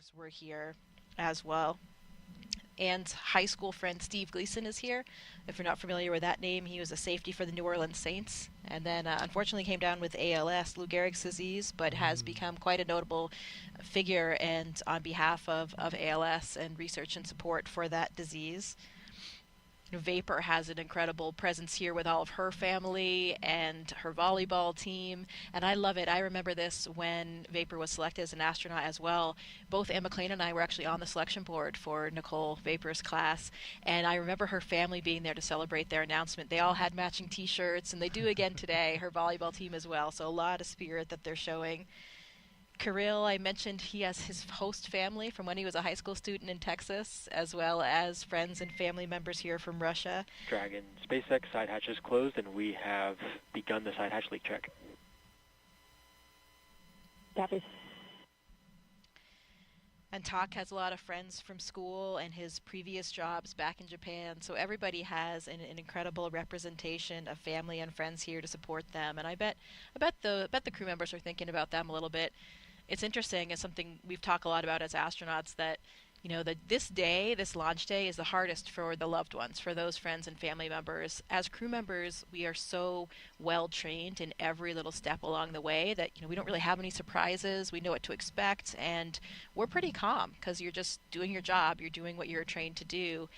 members were here as well. And high school friend Steve Gleason is here. If you're not familiar with that name, he was a safety for the New Orleans Saints, and then unfortunately came down with ALS, Lou Gehrig's disease, but has become quite a notable figure and on behalf of ALS and research and support for that disease. Vapor has an incredible presence here with all of her family and her volleyball team, and I love it. I remember this when Vapor was selected as an astronaut as well. Both Anne McLean and I were actually on the selection board for Nicole Vapor's class, and I remember her family being there to celebrate their announcement. They all had matching t-shirts, and they do again today, her volleyball team as well, so a lot of spirit that they're showing. Kirill, I mentioned he has his host family from when he was a high school student in Texas, as well as friends and family members here from Russia. Dragon, SpaceX side hatch is closed, and we have begun the side hatch leak check. Copy. And Tak has a lot of friends from school and his previous jobs back in Japan, so everybody has an incredible representation of family and friends here to support them. And I bet the crew members are thinking about them a little bit. It's interesting. It's something we've talked a lot about as astronauts, that this launch day is the hardest for the loved ones, for those friends and family members. As crew members, we are so well trained in every little step along the way that we don't really have any surprises. We know what to expect, and we're pretty calm because you're just doing your job. You're doing what you're trained to do.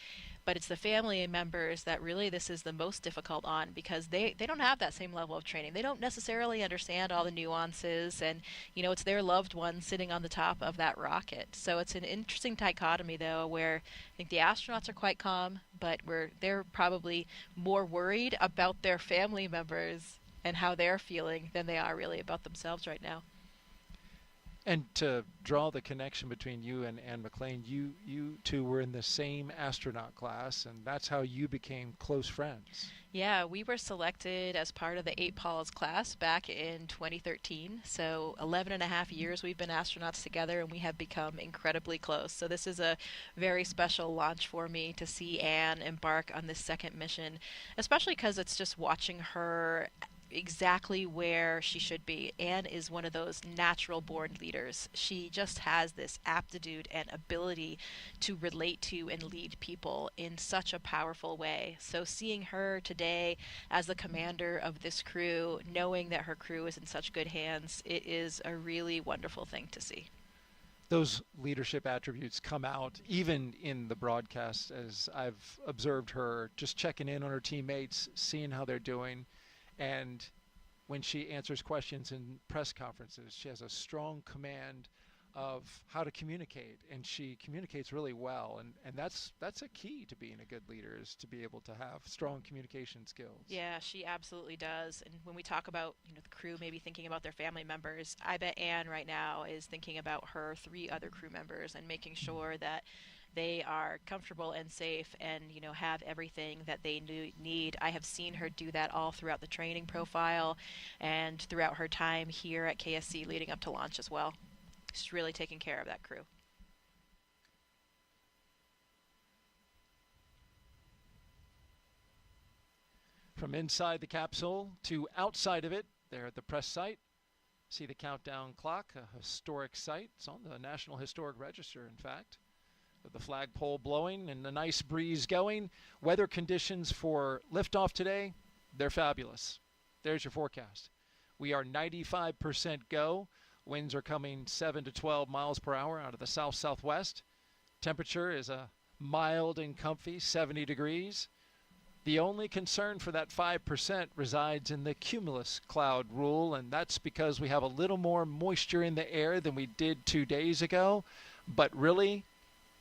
But it's the family members that really this is the most difficult on, because they don't have that same level of training. They don't necessarily understand all the nuances, and it's their loved one sitting on the top of that rocket. So it's an interesting dichotomy, though, where I think the astronauts are quite calm, but they're probably more worried about their family members and how they're feeling than they are really about themselves right now. And to draw the connection between you and Anne McLean, you two were in the same astronaut class, and that's how you became close friends. Yeah, we were selected as part of the 8 Pauls class back in 2013. So 11 and a half years we've been astronauts together, and we have become incredibly close. So this is a very special launch for me to see Anne embark on this second mission, especially because it's just watching her exactly where she should be. Anne is one of those natural born leaders. She just has this aptitude and ability to relate to and lead people in such a powerful way. So seeing her today as the commander of this crew, knowing that her crew is in such good hands, it is a really wonderful thing to see. Those leadership attributes come out even in the broadcast, as I've observed her just checking in on her teammates, seeing how they're doing. And when she answers questions in press conferences, she has a strong command of how to communicate, and she communicates really well. And that's a key to being a good leader, is to be able to have strong communication skills. Yeah, she absolutely does. And when we talk about the crew maybe thinking about their family members, I bet Anne right now is thinking about her 3 other crew members and making sure that they are comfortable and safe and have everything that they need. I have seen her do that all throughout the training profile and throughout her time here at KSC leading up to launch as well. She's really taking care of that crew. From inside the capsule to outside of it, there at the press site, see the countdown clock, a historic site. It's on the National Historic Register, in fact. With the flagpole blowing and the nice breeze going. Weather conditions for liftoff today, they're fabulous. There's your forecast. We are 95% go. Winds are coming 7 to 12 miles per hour out of the south-southwest. Temperature is a mild and comfy 70 degrees. The only concern for that 5% resides in the cumulus cloud rule, and that's because we have a little more moisture in the air than we did 2 days ago. But really,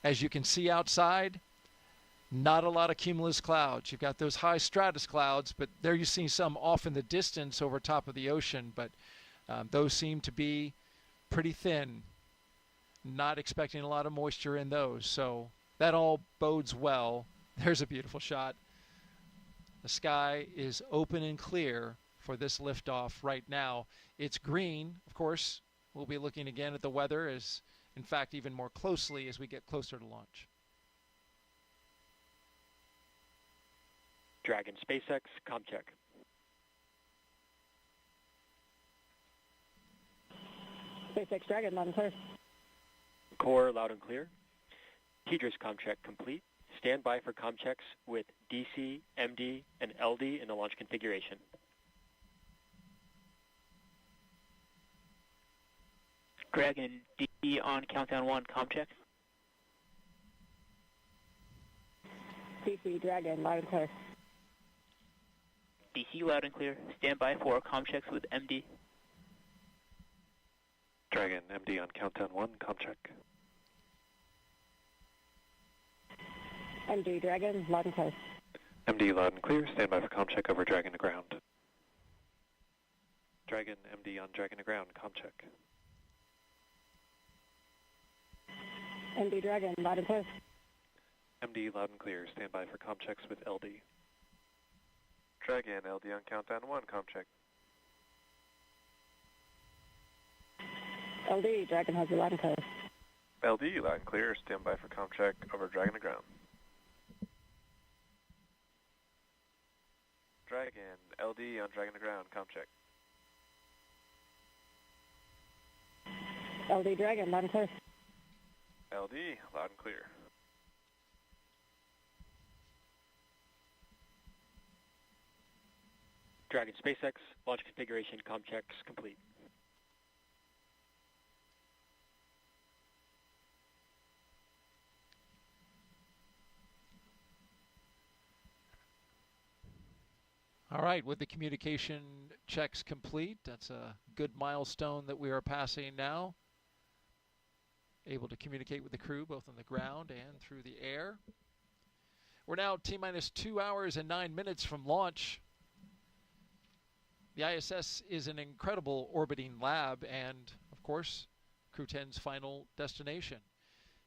as you can see outside, not a lot of cumulus clouds. You've got those high stratus clouds, but there you see some off in the distance over top of the ocean. But those seem to be pretty thin. Not expecting a lot of moisture in those. So that all bodes well. There's a beautiful shot. The sky is open and clear for this liftoff right now. It's green. Of course, we'll be looking again at the weather, as in fact even more closely as we get closer to launch. Dragon, SpaceX, ComCheck. SpaceX Dragon, loud and clear. Core loud and clear. TDRS comm check complete. Stand by for comm checks with DC, MD, and LD in the launch configuration. Dragon, D on countdown 1, comm check. DC, Dragon, loud and clear. DC loud and clear. Stand by for comm checks with MD. Dragon, MD on countdown 1, comm check. MD, Dragon, loud and clear. MD loud and clear. Stand by for comm check over Dragon to ground. Dragon, MD on Dragon to ground, comm check. MD, Dragon, loud and clear. MD loud and clear. Stand by for comm checks with LD. Dragon, LD on countdown 1, comm check. LD, Dragon has you loud and clear. LD loud and clear. Stand by for comm check over Dragon to ground. Dragon, LD on Dragon to ground, comm check. LD, Dragon, loud and clear. LD loud and clear. Dragon SpaceX, launch configuration comm checks complete. All right, with the communication checks complete, that's a good milestone that we are passing now. Able to communicate with the crew both on the ground and through the air. We're now T-minus 2 hours and 9 minutes from launch. The ISS is an incredible orbiting lab and, of course, Crew-10's final destination.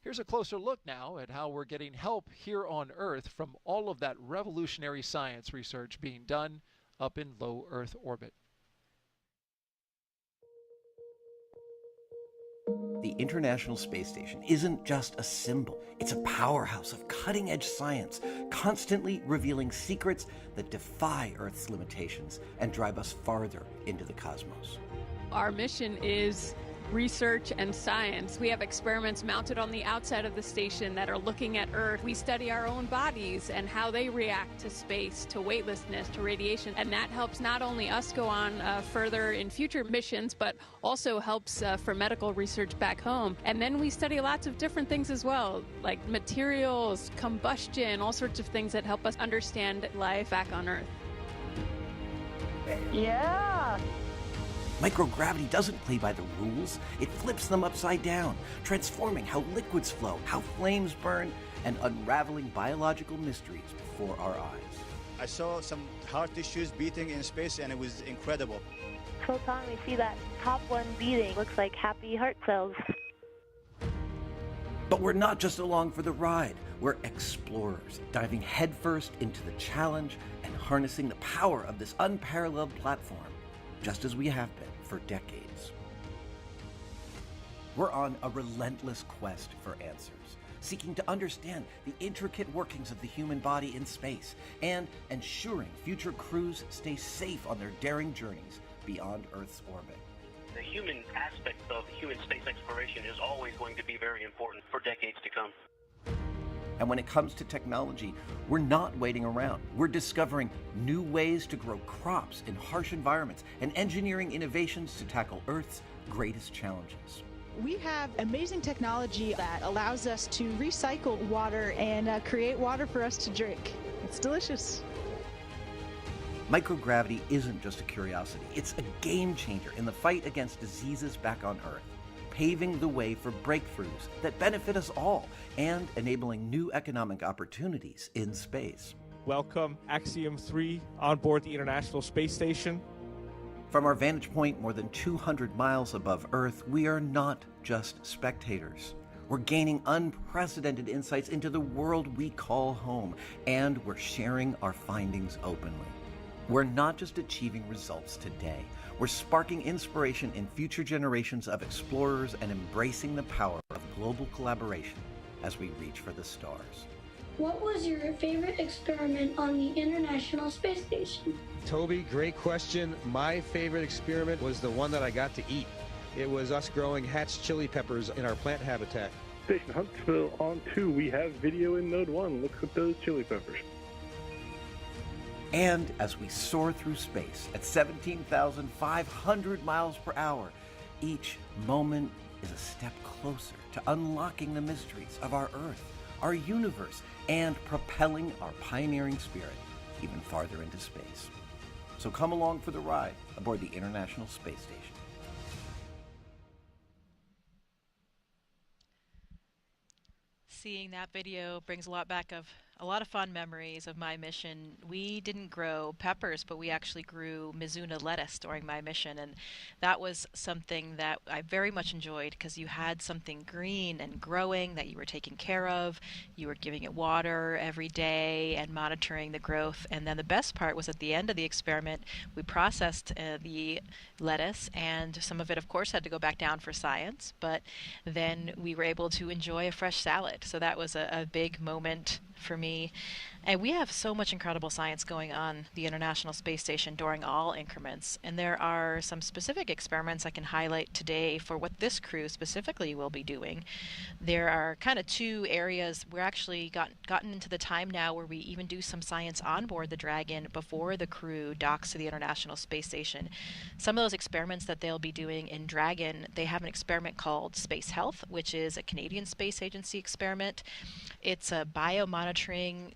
Here's a closer look now at how we're getting help here on Earth from all of that revolutionary science research being done up in low Earth orbit. The International Space Station isn't just a symbol. It's a powerhouse of cutting-edge science, constantly revealing secrets that defy Earth's limitations and drive us farther into the cosmos. Our mission is research and science. We have experiments mounted on the outside of the station that are looking at Earth. We study our own bodies and how they react to space, to weightlessness, to radiation, and that helps not only us go on further in future missions, but also helps for medical research back home. And then we study lots of different things as well, like materials, combustion, all sorts of things that help us understand life back on Earth. Yeah! Microgravity doesn't play by the rules. It flips them upside down, transforming how liquids flow, how flames burn, and unraveling biological mysteries before our eyes. I saw some heart tissues beating in space, and it was incredible. Photon, we see that top one beating. Looks like happy heart cells. But we're not just along for the ride. We're explorers, diving headfirst into the challenge and harnessing the power of this unparalleled platform, just as we have been for decades. We're on a relentless quest for answers, seeking to understand the intricate workings of the human body in space and ensuring future crews stay safe on their daring journeys beyond Earth's orbit. The human aspect of human space exploration is always going to be very important for decades to come. And when it comes to technology, we're not waiting around. We're discovering new ways to grow crops in harsh environments and engineering innovations to tackle Earth's greatest challenges. We have amazing technology that allows us to recycle water and create water for us to drink. It's delicious. Microgravity isn't just a curiosity. It's a game changer in the fight against diseases back on Earth, paving the way for breakthroughs that benefit us all and enabling new economic opportunities in space. Welcome, Axiom 3 on board the International Space Station. From our vantage point more than 200 miles above Earth, we are not just spectators. We're gaining unprecedented insights into the world we call home, and we're sharing our findings openly. We're not just achieving results today. We're sparking inspiration in future generations of explorers and embracing the power of global collaboration as we reach for the stars. What was your favorite experiment on the International Space Station? Toby, great question. My favorite experiment was the one that I got to eat. It was us growing hatch chili peppers in our plant habitat. Station Huntsville on 2. We have video in Node 1. Looks at those chili peppers. And as we soar through space at 17,500 miles per hour, each moment is a step closer to unlocking the mysteries of our Earth, our universe, and propelling our pioneering spirit even farther into space. So come along for the ride aboard the International Space Station. Seeing that video brings a lot back of a lot of fond memories of my mission. We didn't grow peppers, but we actually grew Mizuna lettuce during my mission, and that was something that I very much enjoyed because you had something green and growing that you were taking care of. You were giving it water every day and monitoring the growth. And then the best part was at the end of the experiment, we processed the lettuce, and some of it, of course, had to go back down for science, but then we were able to enjoy a fresh salad. So that was a big moment for me. And we have so much incredible science going on the International Space Station during all increments. And there are some specific experiments I can highlight today for what this crew specifically will be doing. There are kind of two areas. We're actually gotten into the time now where we even do some science on board the Dragon before the crew docks to the International Space Station. Some of those experiments that they'll be doing in Dragon, they have an experiment called Space Health, which is a Canadian Space Agency experiment. It's a biomonitoring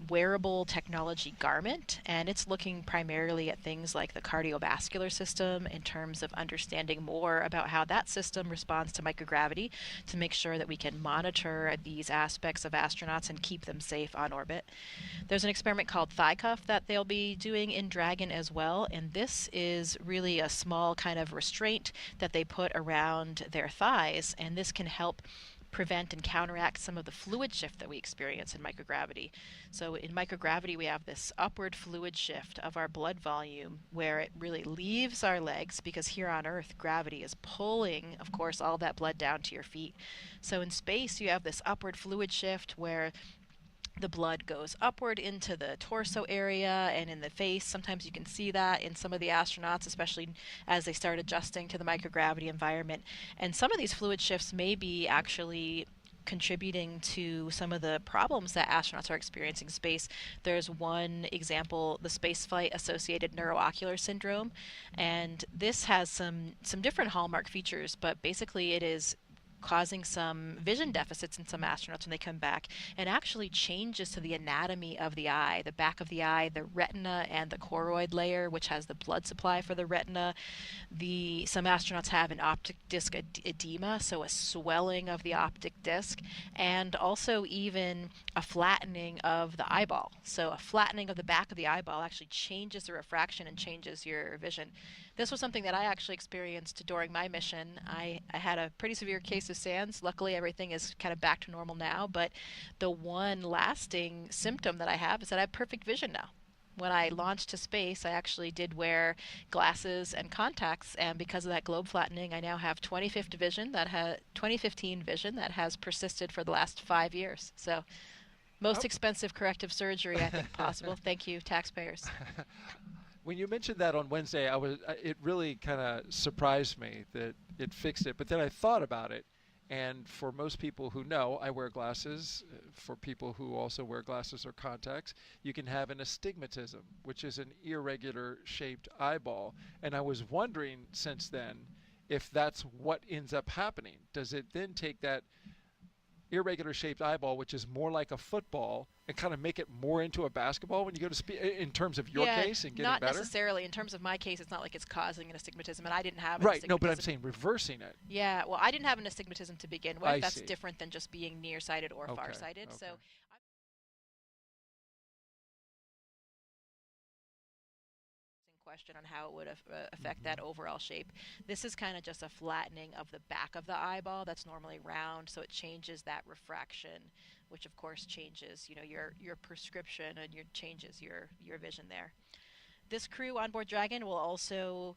wearable technology garment, and it's looking primarily at things like the cardiovascular system in terms of understanding more about how that system responds to microgravity to make sure that we can monitor these aspects of astronauts and keep them safe on orbit. There's an experiment called Thigh Cuff that they'll be doing in Dragon as well, and this is really a small kind of restraint that they put around their thighs, and this can help prevent and counteract some of the fluid shift that we experience in microgravity. So in microgravity, we have this upward fluid shift of our blood volume where it really leaves our legs, because here on Earth, gravity is pulling, of course, all that blood down to your feet. So in space, you have this upward fluid shift where the blood goes upward into the torso area and in the face. Sometimes you can see that in some of the astronauts, especially as they start adjusting to the microgravity environment. And some of these fluid shifts may be actually contributing to some of the problems that astronauts are experiencing in space. There's one example, the spaceflight associated neuroocular syndrome, and this has some different hallmark features, but basically it is causing some vision deficits in some astronauts when they come back, and actually changes to the anatomy of the eye, the back of the eye, the retina, and the choroid layer, which has the blood supply for the retina. Some astronauts have an optic disc edema, so a swelling of the optic disc, and also even a flattening of the eyeball. So a flattening of the back of the eyeball actually changes the refraction and changes your vision. This was something that I actually experienced during my mission. I had a pretty severe case of SANS. Luckily, everything is kind of back to normal now, but the one lasting symptom that I have is that I have perfect vision now. When I launched to space, I actually did wear glasses and contacts, and because of that globe flattening, I now have 2015 vision that has persisted for the last 5 years. So, most expensive corrective surgery I think possible. Thank you, taxpayers. When you mentioned that on Wednesday, it really kind of surprised me that it fixed it. But then I thought about it, and for most people who know, I wear glasses. For people who also wear glasses or contacts, you can have an astigmatism, which is an irregular shaped eyeball. And I was wondering since then if that's what ends up happening. Does it then take that irregular shaped eyeball, which is more like a football, and kind of make it more into a basketball when you go to in terms of your case and getting not better? Not necessarily. In terms of my case, it's not like it's causing an astigmatism, and I didn't have an right. astigmatism. No, but I'm saying reversing it. Yeah, well, I didn't have an astigmatism to begin with. I That's see. different than just being nearsighted or farsighted. Okay. So question on how it would affect that overall shape. This is kind of just a flattening of the back of the eyeball that's normally round, so it changes that refraction, which of course changes, your prescription and changes your vision there. This crew on board Dragon will also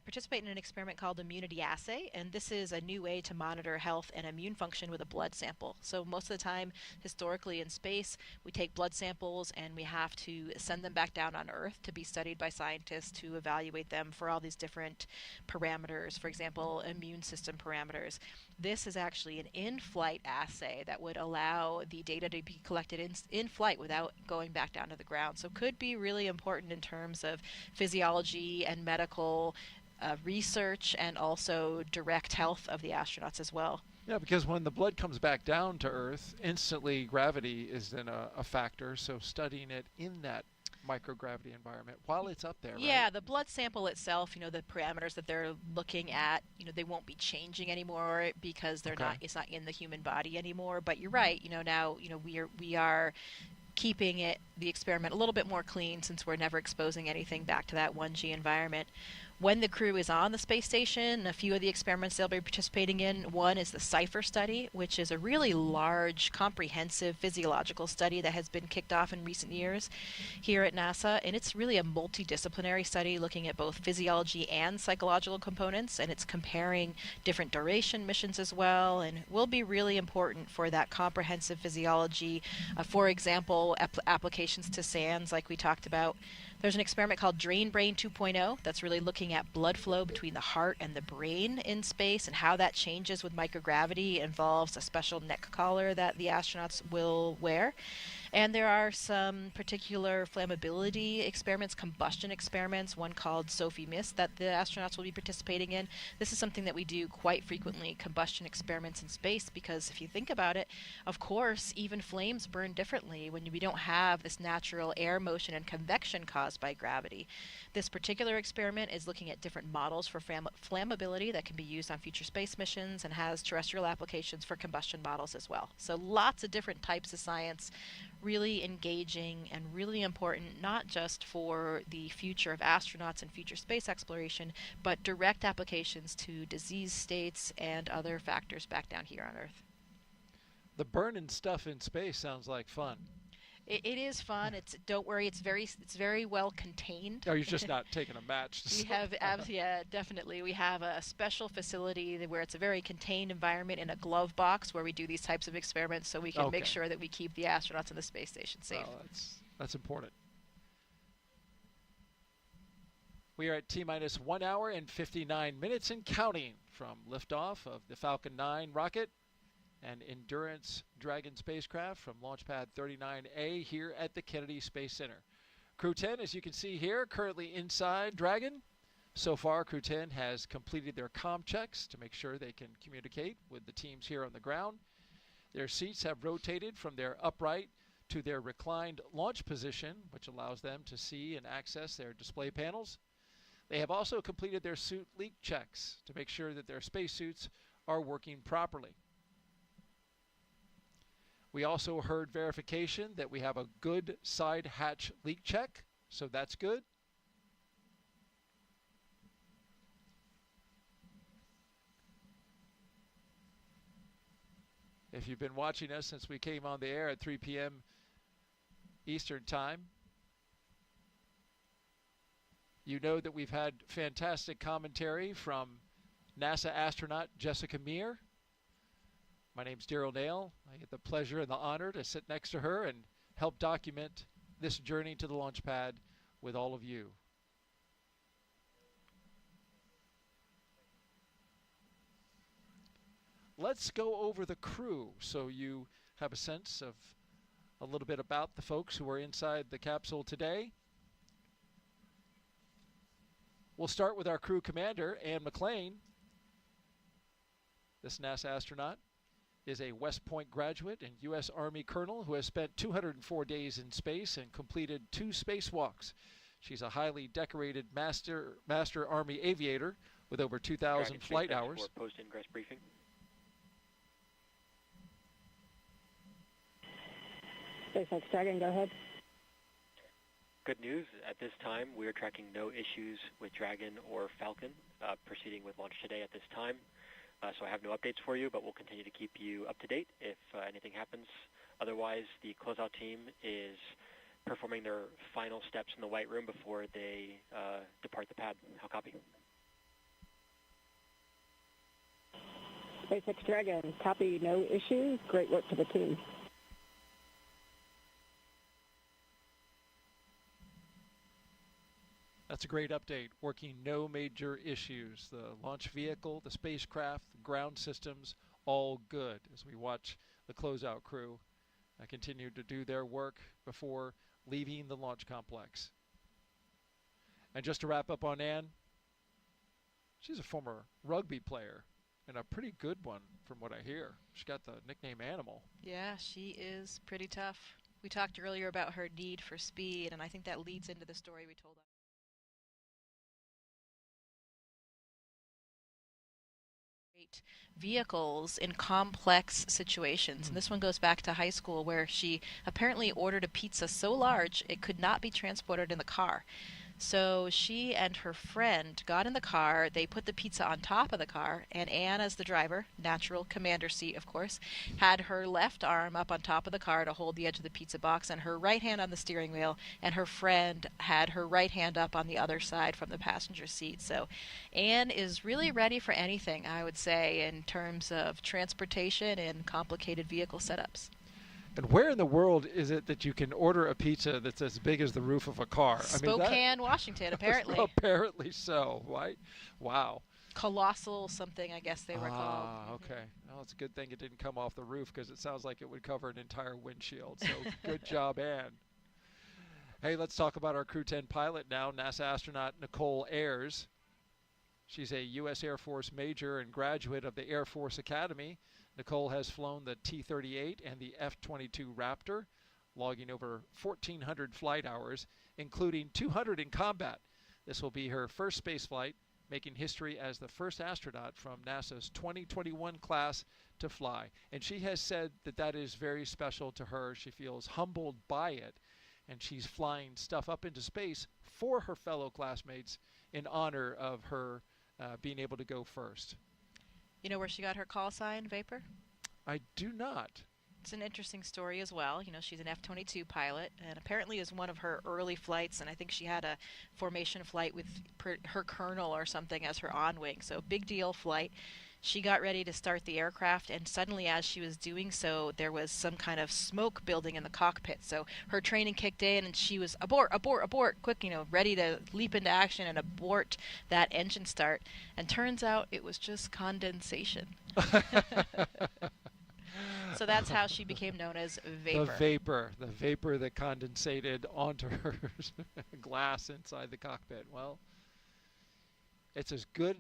participate in an experiment called immunity assay, and this is a new way to monitor health and immune function with a blood sample. So most of the time, historically in space, we take blood samples and we have to send them back down on Earth to be studied by scientists to evaluate them for all these different parameters, for example, immune system parameters. This is actually an in-flight assay that would allow the data to be collected in flight without going back down to the ground. So could be really important in terms of physiology and medical research, and also direct health of the astronauts as well. Yeah, because when the blood comes back down to Earth, instantly gravity is then a factor. So studying it in that microgravity environment while it's up there, yeah, right? The blood sample itself, the parameters that they're looking at, they won't be changing anymore because they're not. It's not in the human body anymore. But you're right. Now, we are keeping the experiment a little bit more clean, since we're never exposing anything back to that 1G environment. When the crew is on the space station, a few of the experiments they'll be participating in, one is the CIPHER study, which is a really large, comprehensive physiological study that has been kicked off in recent years here at NASA. And it's really a multidisciplinary study looking at both physiology and psychological components, and it's comparing different duration missions as well, and will be really important for that comprehensive physiology. For example, applications to SANS, like we talked about. There's an experiment called Drain Brain 2.0 that's really looking at blood flow between the heart and the brain in space, and how that changes with microgravity. It involves a special neck collar that the astronauts will wear. And there are some particular flammability experiments, combustion experiments, one called Sophie Mist that the astronauts will be participating in. This is something that we do quite frequently, combustion experiments in space, because if you think about it, of course, even flames burn differently when we don't have this natural air motion and convection caused by gravity. This particular experiment is looking at different models for flammability that can be used on future space missions, and has terrestrial applications for combustion models as well. So lots of different types of science, really engaging and really important, not just for the future of astronauts and future space exploration, but direct applications to disease states and other factors back down here on Earth. The burning stuff in space sounds like fun. It is fun. Don't worry. It's very well contained. Oh, you're just not taking a match. We have, yeah, definitely. We have a special facility where it's a very contained environment in a glove box where we do these types of experiments, so we can make sure that we keep the astronauts in the space station safe. Oh, that's important. We are at T-minus 1 hour and 59 minutes and counting from liftoff of the Falcon 9 rocket and Endurance Dragon spacecraft from Launch Pad 39A here at the Kennedy Space Center. Crew-10, as you can see here, currently inside Dragon. So far, Crew-10 has completed their comm checks to make sure they can communicate with the teams here on the ground. Their seats have rotated from their upright to their reclined launch position, which allows them to see and access their display panels. They have also completed their suit leak checks to make sure that their spacesuits are working properly. We also heard verification that we have a good side hatch leak check, so that's good. If you've been watching us since we came on the air at 3 p.m. Eastern Time, you know that we've had fantastic commentary from NASA astronaut Jessica Meir. My name's Daryl Nail. I get the pleasure and the honor to sit next to her and help document this journey to the launch pad with all of you. Let's go over the crew so you have a sense of a little bit about the folks who are inside the capsule today. We'll start with our crew commander, Ann McClain. This NASA astronaut is a West Point graduate and U.S. Army colonel who has spent 204 days in space and completed 2 spacewalks. She's a highly decorated Master Army aviator with over 2,000 flight hours. For post-ingress briefing. SpaceX Dragon, go ahead. Good news. At this time, we are tracking no issues with Dragon or Falcon proceeding with launch today at this time. So I have no updates for you, but we'll continue to keep you up to date if anything happens. Otherwise, the closeout team is performing their final steps in the White Room before they depart the pad. How copy? SpaceX Dragon, copy, no issues. Great work to the team. That's a great update. Working no major issues. The launch vehicle, the spacecraft, the ground systems, all good as we watch the closeout crew continue to do their work before leaving the launch complex. And just to wrap up on Ann, she's a former rugby player and a pretty good one from what I hear. She got the nickname Animal. Yeah, she is pretty tough. We talked earlier about her need for speed, and I think that leads into the story we told. Vehicles in complex situations. And this one goes back to high school where she apparently ordered a pizza so large it could not be transported in the car. So she and her friend got in the car, they put the pizza on top of the car, and Anne, as the driver, natural commander seat of course, had her left arm up on top of the car to hold the edge of the pizza box and her right hand on the steering wheel, and her friend had her right hand up on the other side from the passenger seat. So Anne is really ready for anything, I would say, in terms of transportation and complicated vehicle setups. And where in the world is it that you can order a pizza that's as big as the roof of a car? Spokane, Washington, apparently. Apparently so, right? Wow. Colossal something, I guess they were called. Ah, okay. Well, it's a good thing it didn't come off the roof because it sounds like it would cover an entire windshield. So good job, Ann. Hey, let's talk about our Crew-10 pilot now, NASA astronaut Nicole Ayers. She's a U.S. Air Force major and graduate of the Air Force Academy. Nicole has flown the T-38 and the F-22 Raptor, logging over 1,400 flight hours, including 200 in combat. This will be her first space flight, making history as the first astronaut from NASA's 2021 class to fly. And she has said that that is very special to her. She feels humbled by it, and she's flying stuff up into space for her fellow classmates in honor of her being able to go first. You know where she got her call sign, Vapor? I do not. It's an interesting story as well. You know, she's an F-22 pilot, and apparently is one of her early flights, and I think she had a formation flight with her colonel or something as her on-wing, so big deal flight. She got ready to start the aircraft, and suddenly as she was doing so, there was some kind of smoke building in the cockpit. So her training kicked in, and she was abort, abort, abort, quick, you know, ready to leap into action and abort that engine start. And turns out it was just condensation. So that's how she became known as Vapor. The vapor that condensated onto her glass inside the cockpit. Well, it's as good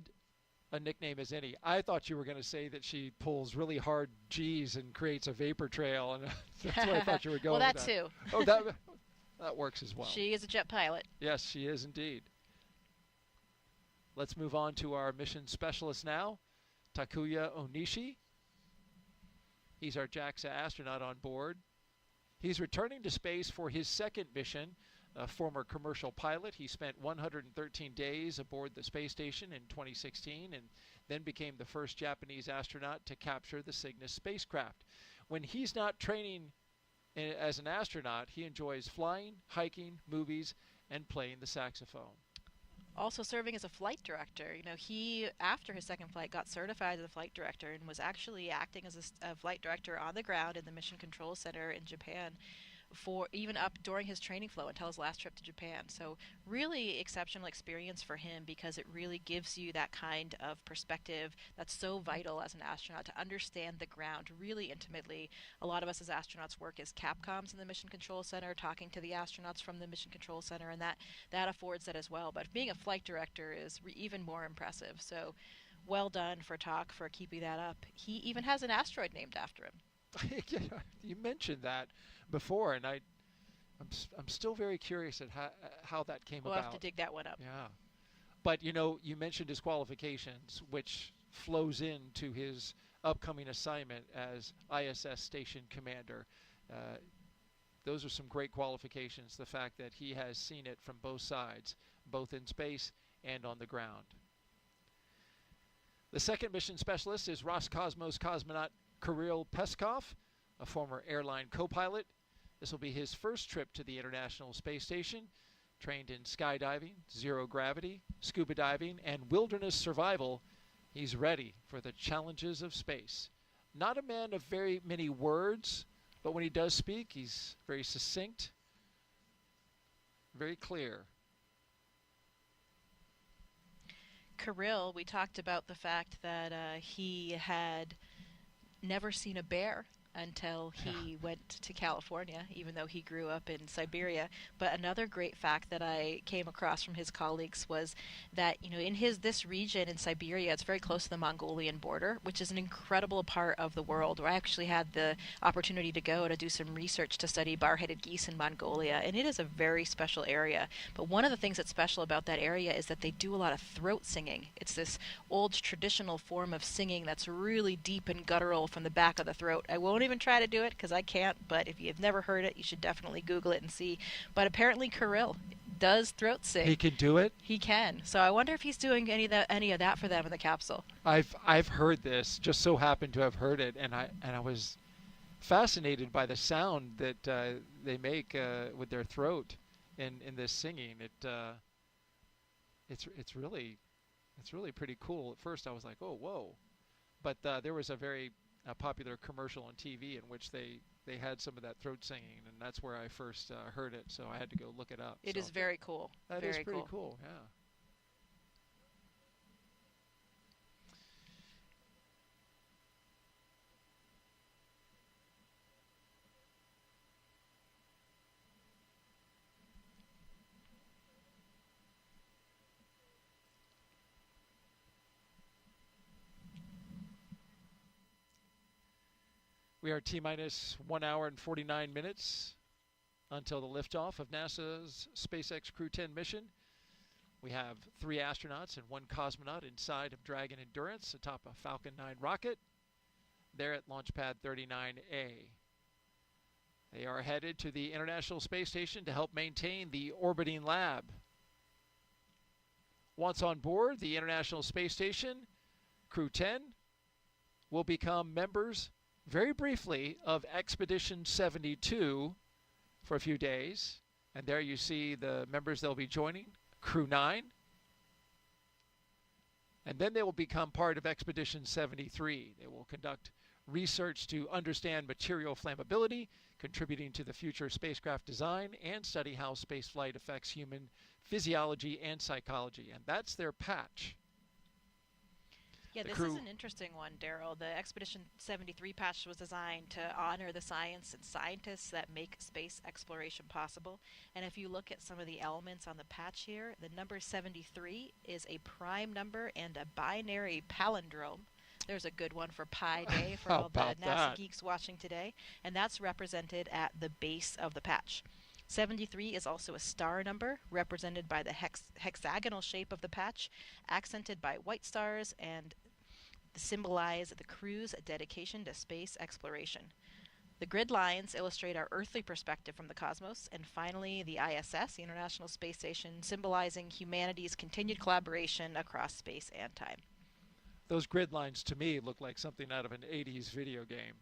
a nickname as any. I thought you were going to say that she pulls really hard G's and creates a vapor trail, and that's where I thought you were going. Well, with that too. Oh, that works as well. She is a jet pilot. Yes, she is indeed. Let's move on to our mission specialist now, Takuya Onishi. He's our JAXA astronaut on board. He's returning to space for his second mission. A former commercial pilot, he spent 113 days aboard the space station in 2016 and then became the first Japanese astronaut to capture the Cygnus spacecraft. When he's not training as an astronaut, he enjoys flying, hiking, movies, and playing the saxophone. Also serving as a flight director. You know, he, after his second flight, got certified as a flight director and was actually acting as a flight director on the ground in the Mission Control Center in Japan for even up during his training flow until his last trip to Japan. So really exceptional experience for him because it really gives you that kind of perspective that's so vital as an astronaut to understand the ground really intimately. A lot of us as astronauts work as Capcoms in the Mission Control Center, talking to the astronauts from the Mission Control Center, and that affords that as well. But being a flight director is even more impressive. So well done for Tak for keeping that up. He even has an asteroid named after him. You mentioned that before, and I'm still very curious at how that came about. We'll have to dig that one up. Yeah, but you know, you mentioned his qualifications, which flows into his upcoming assignment as ISS Station Commander. Those are some great qualifications. The fact that he has seen it from both sides, both in space and on the ground. The second mission specialist is Roscosmos cosmonaut Kirill Peskov, a former airline co-pilot. This will be his first trip to the International Space Station. Trained in skydiving, zero gravity, scuba diving, and wilderness survival, he's ready for the challenges of space. Not a man of very many words, but when he does speak, he's very succinct, very clear. Kirill, we talked about the fact that he had never seen a bear until he went to California, even though he grew up in Siberia. But another great fact that I came across from his colleagues was that, in this region in Siberia, it's very close to the Mongolian border, which is an incredible part of the world, where I actually had the opportunity to go to do some research to study bar-headed geese in Mongolia, and it is a very special area. But one of the things that's special about that area is that they do a lot of throat singing. It's this old traditional form of singing that's really deep and guttural from the back of the throat. I won't even try to do it because I can't, but if you've never heard it, you should definitely Google it and see. But apparently Kirill does throat sing. He can do it? He can. So I wonder if he's doing any of that for them in the capsule. I've heard this, just so happened to have heard it, and I was fascinated by the sound that they make with their throat in this singing. It's really pretty cool. At first I was like, oh, whoa. But there was a very popular commercial on TV in which they had some of that throat singing, and that's where I first heard it, so I had to go look it up. It is very cool. That is pretty cool, yeah. We are T-minus 1 hour and 49 minutes until the liftoff of NASA's SpaceX Crew-10 mission. We have 3 astronauts and 1 cosmonaut inside of Dragon Endurance atop a Falcon 9 rocket. They're at Launch Pad 39A. They are headed to the International Space Station to help maintain the orbiting lab. Once on board the International Space Station, Crew-10 will become members very briefly of Expedition 72 for a few days. And there you see the members they'll be joining, Crew-9. And then they will become part of Expedition 73. They will conduct research to understand material flammability, contributing to the future spacecraft design, and study how spaceflight affects human physiology and psychology. And that's their patch. Yeah, this is an interesting one, Daryl. The Expedition 73 patch was designed to honor the science and scientists that make space exploration possible. And if you look at some of the elements on the patch here, the number 73 is a prime number and a binary palindrome. There's a good one for Pi Day for all the NASA geeks watching today. And that's represented at the base of the patch. 73 is also a star number, represented by the hexagonal shape of the patch, accented by white stars, and symbolize the crew's dedication to space exploration. The grid lines illustrate our earthly perspective from the cosmos, and finally the ISS, the International Space Station, symbolizing humanity's continued collaboration across space and time. Those grid lines to me look like something out of an 80s video game.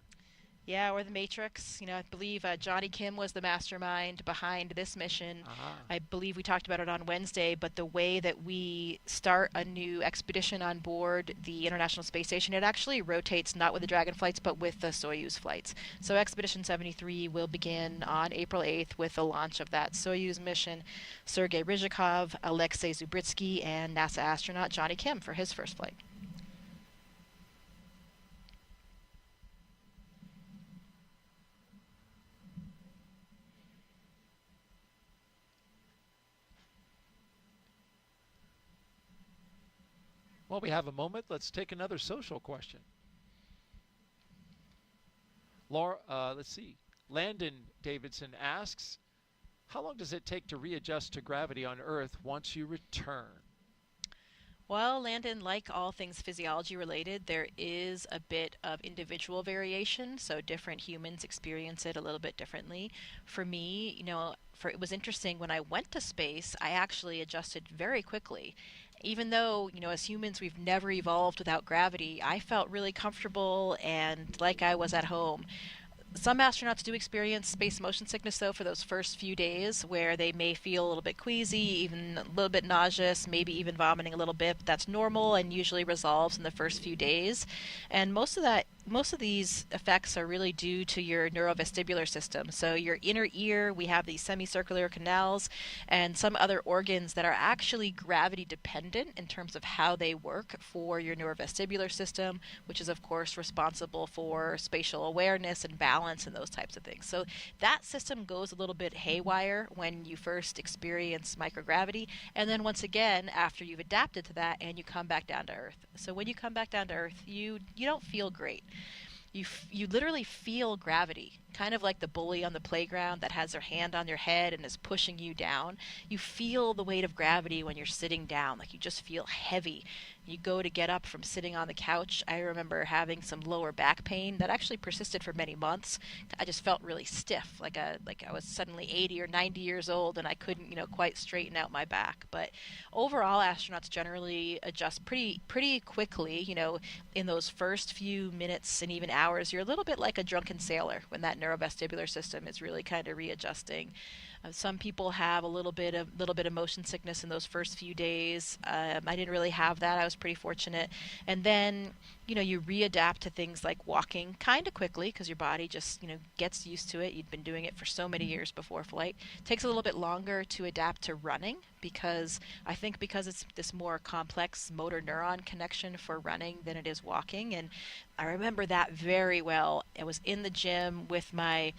Yeah, or the Matrix. I believe Johnny Kim was the mastermind behind this mission. I believe we talked about it on Wednesday, but the way that we start a new expedition on board the International Space Station, it actually rotates not with the Dragon flights, but with the Soyuz flights. So Expedition 73 will begin on April 8th with the launch of that Soyuz mission. Sergei Ryzhikov, Alexei Zubritsky, and NASA astronaut Johnny Kim for his first flight. While we have a moment, let's take another social question. Let's see. Landon Davidson asks, how long does it take to readjust to gravity on Earth once you return? Well, Landon, like all things physiology related, there is a bit of individual variation, so different humans experience it a little bit differently. For me, it was interesting when I went to space, I actually adjusted very quickly. Even though, as humans, we've never evolved without gravity, I felt really comfortable and like I was at home. Some astronauts do experience space motion sickness, though, for those first few days, where they may feel a little bit queasy, even a little bit nauseous, maybe even vomiting a little bit. But that's normal and usually resolves in the first few days. And most of these effects are really due to your neurovestibular system. So your inner ear, we have these semicircular canals, and some other organs that are actually gravity dependent in terms of how they work for your neurovestibular system, which is of course responsible for spatial awareness and balance and those types of things. So that system goes a little bit haywire when you first experience microgravity, and then once again after you've adapted to that and you come back down to Earth. So when you come back down to Earth, you don't feel great. You literally feel gravity, kind of like the bully on the playground that has their hand on your head and is pushing you down. You feel the weight of gravity when you're sitting down, like you just feel heavy. You go to get up from sitting on the couch. I remember having some lower back pain that actually persisted for many months. I just felt really stiff, like I was suddenly 80 or 90 years old and I couldn't, quite straighten out my back. But overall, astronauts generally adjust pretty quickly. In those first few minutes and even hours, you're a little bit like a drunken sailor when that neurovestibular system is really kind of readjusting. Some people have a little bit of motion sickness in those first few days. I didn't really have that. I was pretty fortunate. And then, you readapt to things like walking kind of quickly because your body just, gets used to it. You'd been doing it for so many years before flight. It takes a little bit longer to adapt to running because it's this more complex motor neuron connection for running than it is walking. And I remember that very well. I was in the gym with my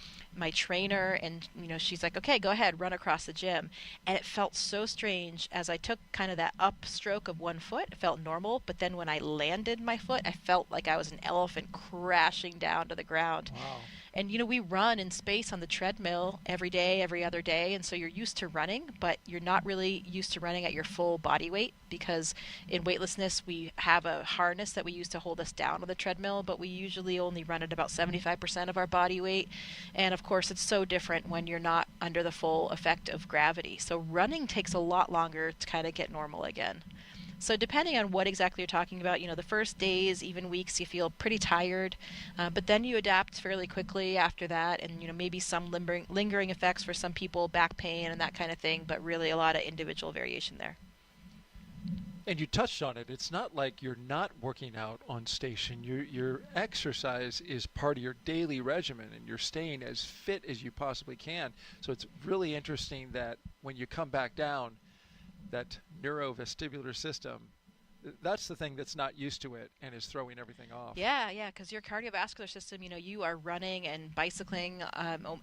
trainer, and she's like, "Okay, go ahead, run across the gym." And it felt so strange as I took kind of that upstroke of one foot. It felt normal, but then when I landed my foot, I felt like I was an elephant crashing down to the ground. Wow. And we run in space on the treadmill every day, every other day, and so you're used to running, but you're not really used to running at your full body weight because in weightlessness we have a harness that we use to hold us down on the treadmill, but we usually only run at about 75% of our body weight. And of course it's so different when you're not under the full effect of gravity. So running takes a lot longer to kind of get normal again. So depending on what exactly you're talking about, the first days, even weeks, you feel pretty tired, but then you adapt fairly quickly after that, and maybe some lingering effects for some people, back pain and that kind of thing, but really a lot of individual variation there. And you touched on it. It's not like you're not working out on station. Your exercise is part of your daily regimen, and you're staying as fit as you possibly can. So it's really interesting that when you come back down, that neurovestibular system, that's the thing that's not used to it and is throwing everything off. Yeah, because your cardiovascular system, you are running and bicycling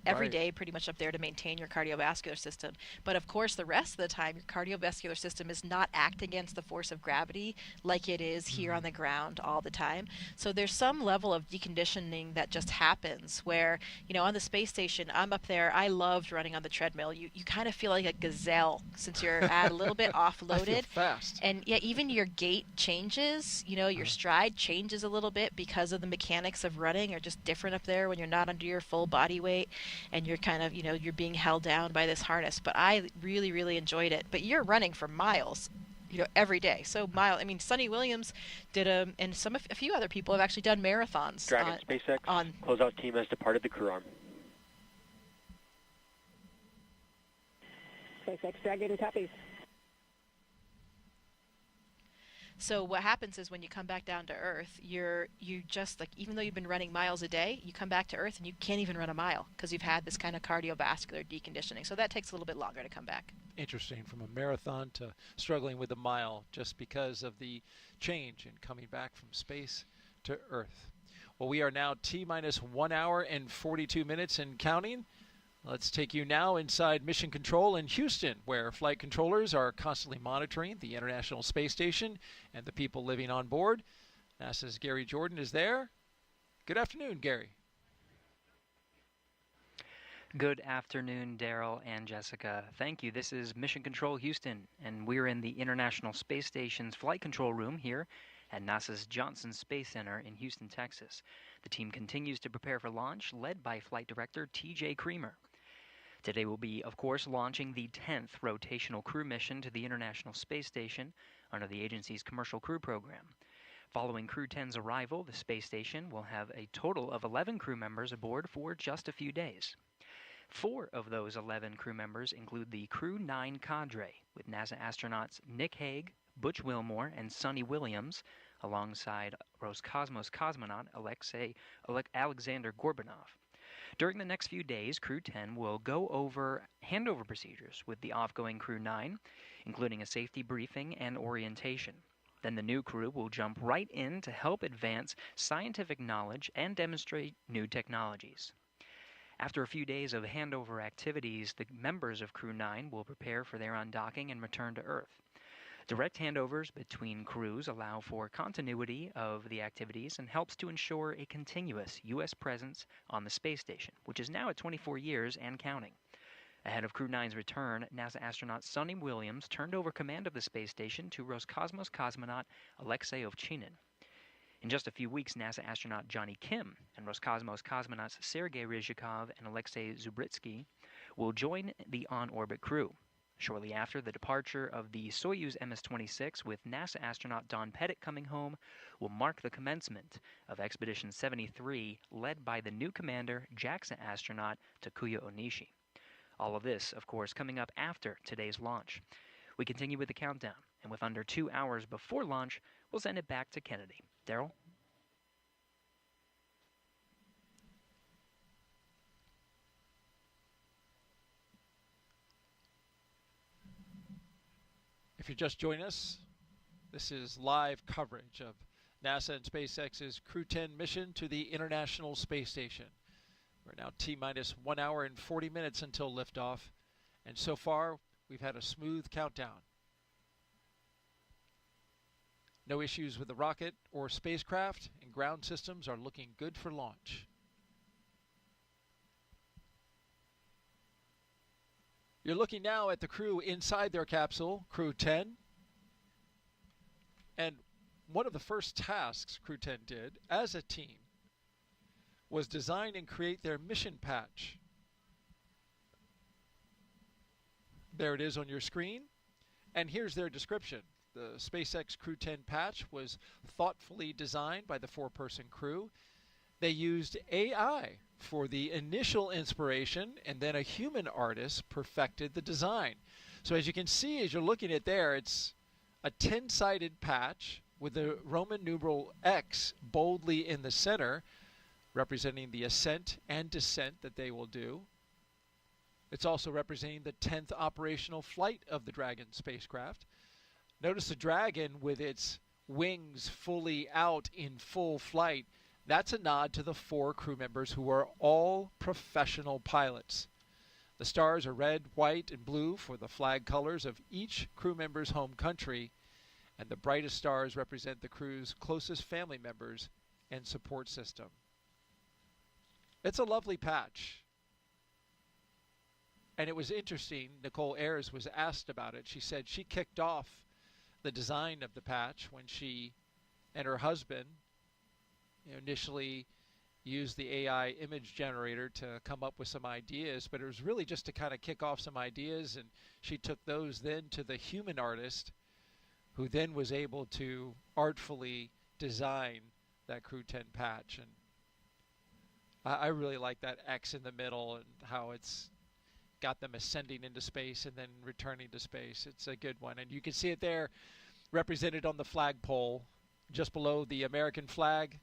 every day pretty much up there to maintain your cardiovascular system. But of course, the rest of the time, your cardiovascular system is not acting against the force of gravity like it is here on the ground all the time. So there's some level of deconditioning that just happens where, on the space station, I'm up there, I loved running on the treadmill. You kind of feel like a gazelle since you're at a little bit offloaded. I feel fast. And yeah, even your gait changes, your stride changes a little bit because of the mechanics of running are just different up there when you're not under your full body weight and you're kind of, you're being held down by this harness. But I really, really enjoyed it. But you're running for miles, every day. So Sonny Williams did and a few other people have actually done marathons. Dragon SpaceX closeout team has departed the crew arm. SpaceX Dragon copies. So what happens is when you come back down to Earth, you just like, even though you've been running miles a day, you come back to Earth and you can't even run a mile because you've had this kind of cardiovascular deconditioning. So that takes a little bit longer to come back. Interesting, from a marathon to struggling with a mile just because of the change in coming back from space to Earth. Well, we are now T-minus 1 hour and 42 minutes and counting. Let's take you now inside Mission Control in Houston, where flight controllers are constantly monitoring the International Space Station and the people living on board. NASA's Gary Jordan is there. Good afternoon, Gary. Good afternoon, Daryl and Jessica. Thank you. This is Mission Control Houston, and we're in the International Space Station's flight control room here at NASA's Johnson Space Center in Houston, Texas. The team continues to prepare for launch, led by Flight Director T.J. Creamer. Today we'll be, of course, launching the 10th rotational crew mission to the International Space Station under the agency's Commercial Crew Program. Following Crew-10's arrival, the space station will have a total of 11 crew members aboard for just a few days. 4 of those 11 crew members include the Crew-9 cadre, with NASA astronauts Nick Hague, Butch Wilmore, and Sonny Williams, alongside Roscosmos cosmonaut Alexander Gorbanov. During the next few days, Crew-10 will go over handover procedures with the off-going Crew-9, including a safety briefing and orientation. Then the new crew will jump right in to help advance scientific knowledge and demonstrate new technologies. After a few days of handover activities, the members of Crew-9 will prepare for their undocking and return to Earth. Direct handovers between crews allow for continuity of the activities and helps to ensure a continuous U.S. presence on the space station, which is now at 24 years and counting. Ahead of Crew-9's return, NASA astronaut Sonny Williams turned over command of the space station to Roscosmos cosmonaut Alexei Ovchinin. In just a few weeks, NASA astronaut Johnny Kim and Roscosmos cosmonauts Sergei Ryzhikov and Alexei Zubritsky will join the on-orbit crew. Shortly after the departure of the Soyuz MS-26, with NASA astronaut Don Pettit coming home, will mark the commencement of Expedition 73, led by the new commander, JAXA astronaut Takuya Onishi. All of this, of course, coming up after today's launch. We continue with the countdown, and with under 2 hours before launch, we'll send it back to Kennedy. Daryl? If you're just joining us, this is live coverage of NASA and SpaceX's Crew-10 mission to the International Space Station. We're now T-minus 1 hour and 40 minutes until liftoff, and so far we've had a smooth countdown. No issues with the rocket or spacecraft, and ground systems are looking good for launch. You're looking now at the crew inside their capsule, Crew-10. And one of the first tasks Crew-10 did as a team was design and create their mission patch. There it is on your screen. And here's their description. The SpaceX Crew-10 patch was thoughtfully designed by the 4-person crew. They used AI for the initial inspiration, and then a human artist perfected the design. So as you can see, as you're looking at there, it's a 10-sided patch with the Roman numeral X boldly in the center, representing the ascent and descent that they will do. It's also representing the 10th operational flight of the Dragon spacecraft. Notice the Dragon with its wings fully out in full flight. That's a nod to the 4 crew members who are all professional pilots. The stars are red, white, and blue for the flag colors of each crew member's home country, and the brightest stars represent the crew's closest family members and support system. It's a lovely patch. And it was interesting, Nicole Ayers was asked about it. She said she kicked off the design of the patch when she and her husband initially used the AI image generator to come up with some ideas, but it was really just to kind of kick off some ideas, and she took those then to the human artist, who then was able to artfully design that Crew-10 patch. And I really like that X in the middle and how it's got them ascending into space and then returning to space. It's a good one, and you can see it there represented on the flagpole just below the American flag.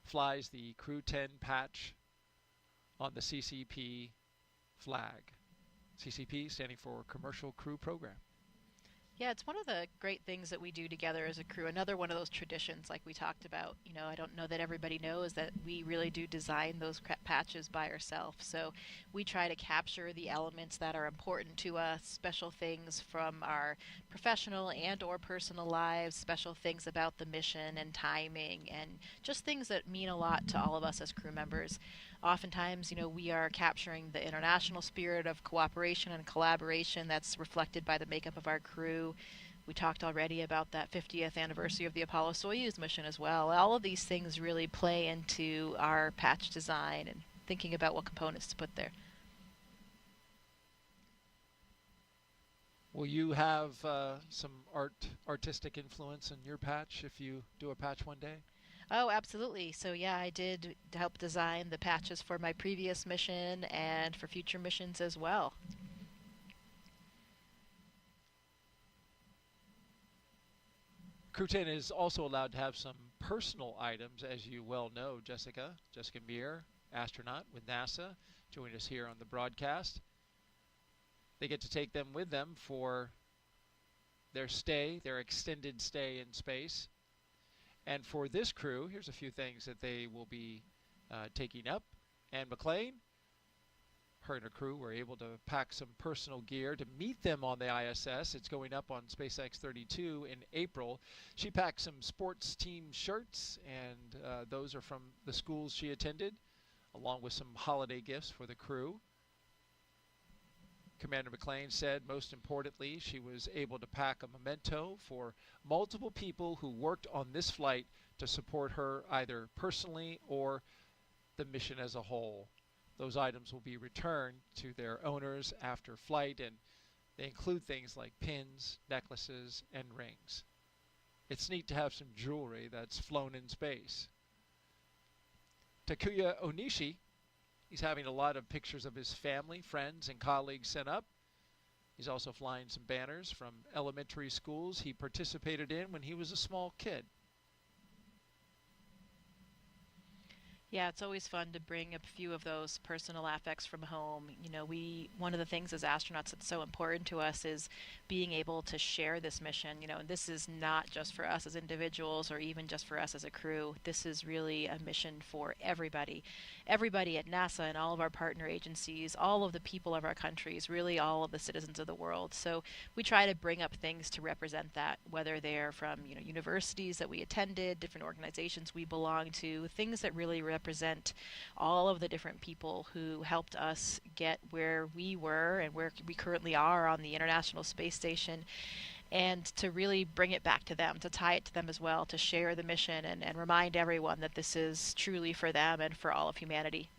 Flies the Crew-10 patch on the CCP flag. CCP standing for Commercial Crew Program. Yeah, it's one of the great things that we do together as a crew. Another one of those traditions like we talked about. You know, I don't know that everybody knows that we really do design those patches by ourselves. So we try to capture the elements that are important to us, special things from our professional and or personal lives, special things about the mission and timing, and just things that mean a lot to all of us as crew members. Oftentimes, you know, we are capturing the international spirit of cooperation and collaboration that's reflected by the makeup of our crew. We talked already about that 50th anniversary of the Apollo-Soyuz mission as well. All of these things really play into our patch design and thinking about what components to put there. Will you have some artistic influence in your patch if you do a patch one day? Oh, absolutely. So yeah, I did help design the patches for my previous mission and for future missions as well. Crew-10 is also allowed to have some personal items, as you well know, Jessica. Jessica Meir, astronaut with NASA, joined us here on the broadcast. They get to take them with them for their stay, their extended stay in space. And for this crew, here's a few things that they will be taking up. Anne McLean, her and her crew were able to pack some personal gear to meet them on the ISS. It's going up on SpaceX 32 in April. She packed some sports team shirts, and those are from the schools she attended, along with some holiday gifts for the crew. Commander McLean said, most importantly, she was able to pack a memento for multiple people who worked on this flight to support her either personally or the mission as a whole. Those items will be returned to their owners after flight, and they include things like pins, necklaces, and rings. It's neat to have some jewelry that's flown in space. Takuya Onishi, he's having a lot of pictures of his family, friends, and colleagues sent up. He's also flying some banners from elementary schools he participated in when he was a small kid. Yeah, it's always fun to bring a few of those personal affects from home. You know, one of the things as astronauts that's so important to us is being able to share this mission. You know, and this is not just for us as individuals or even just for us as a crew. This is really a mission for everybody. Everybody at NASA and all of our partner agencies, all of the people of our countries, really all of the citizens of the world. So we try to bring up things to represent that, whether they're from, you know, universities that we attended, different organizations we belong to, things that really represent all of the different people who helped us get where we were and where we currently are on the International Space Station, and to really bring it back to them, to tie it to them as well, to share the mission and remind everyone that this is truly for them and for all of humanity.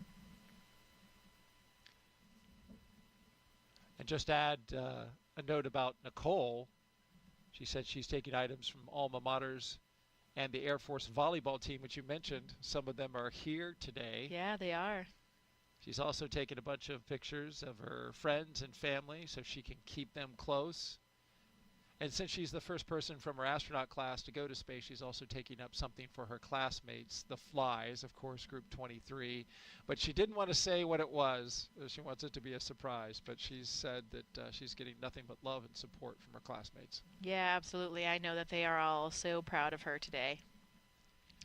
And just add a note about Nicole. She said she's taking items from alma maters and the Air Force volleyball team, which you mentioned. Some of them are here today. Yeah, they are. She's also taken a bunch of pictures of her friends and family so she can keep them close. And since she's the first person from her astronaut class to go to space, she's also taking up something for her classmates, the Flies, of course, Group 23. But she didn't want to say what it was. She wants it to be a surprise. But she said that she's getting nothing but love and support from her classmates. Yeah, absolutely. I know that they are all so proud of her today.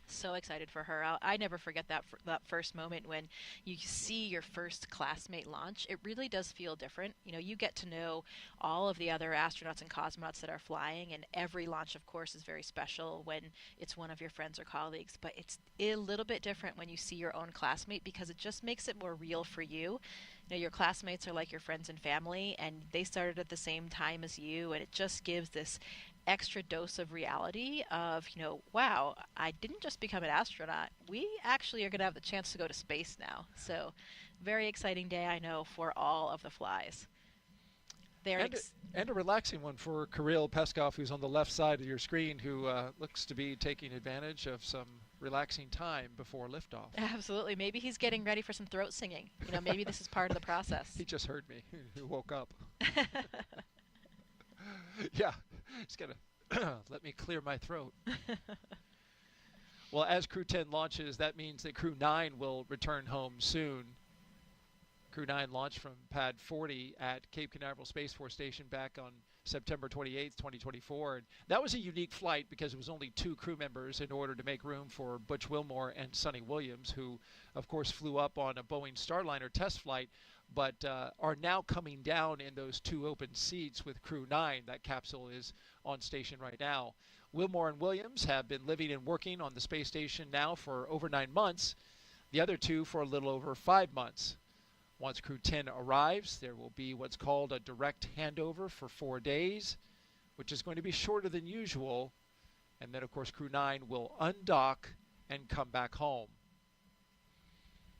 So excited for her. I never forget that first moment when you see your first classmate launch. It really does feel different. You know, you get to know all of the other astronauts and cosmonauts that are flying, and every launch, of course, is very special when it's one of your friends or colleagues. But it's a little bit different when you see your own classmate, because it just makes it more real for you. You know, your classmates are like your friends and family, and they started at the same time as you, and it just gives this extra dose of reality of, you know, wow, I didn't just become an astronaut. We actually are going to have the chance to go to space now. So very exciting day, I know, for all of the Flies. And a relaxing one for Kirill Peskov, who's on the left side of your screen, who looks to be taking advantage of some relaxing time before liftoff. Absolutely. Maybe he's getting ready for some throat singing. You know, maybe this is part of the process. He just heard me. He woke up. Yeah, he's going to let me clear my throat. Well, as Crew-10 launches, that means that Crew-9 will return home soon. Crew-9 launched from Pad 40 at Cape Canaveral Space Force Station back on September 28th, 2024. And that was a unique flight because it was only 2 crew members in order to make room for Butch Wilmore and Sonny Williams, who, of course, flew up on a Boeing Starliner test flight, but are now coming down in those 2 open seats with Crew-9. That capsule is on station right now. Wilmore and Williams have been living and working on the space station now for over 9 months, the other 2 for a little over 5 months. Once Crew-10 arrives, there will be what's called a direct handover for 4 days, which is going to be shorter than usual. And then, of course, Crew-9 will undock and come back home.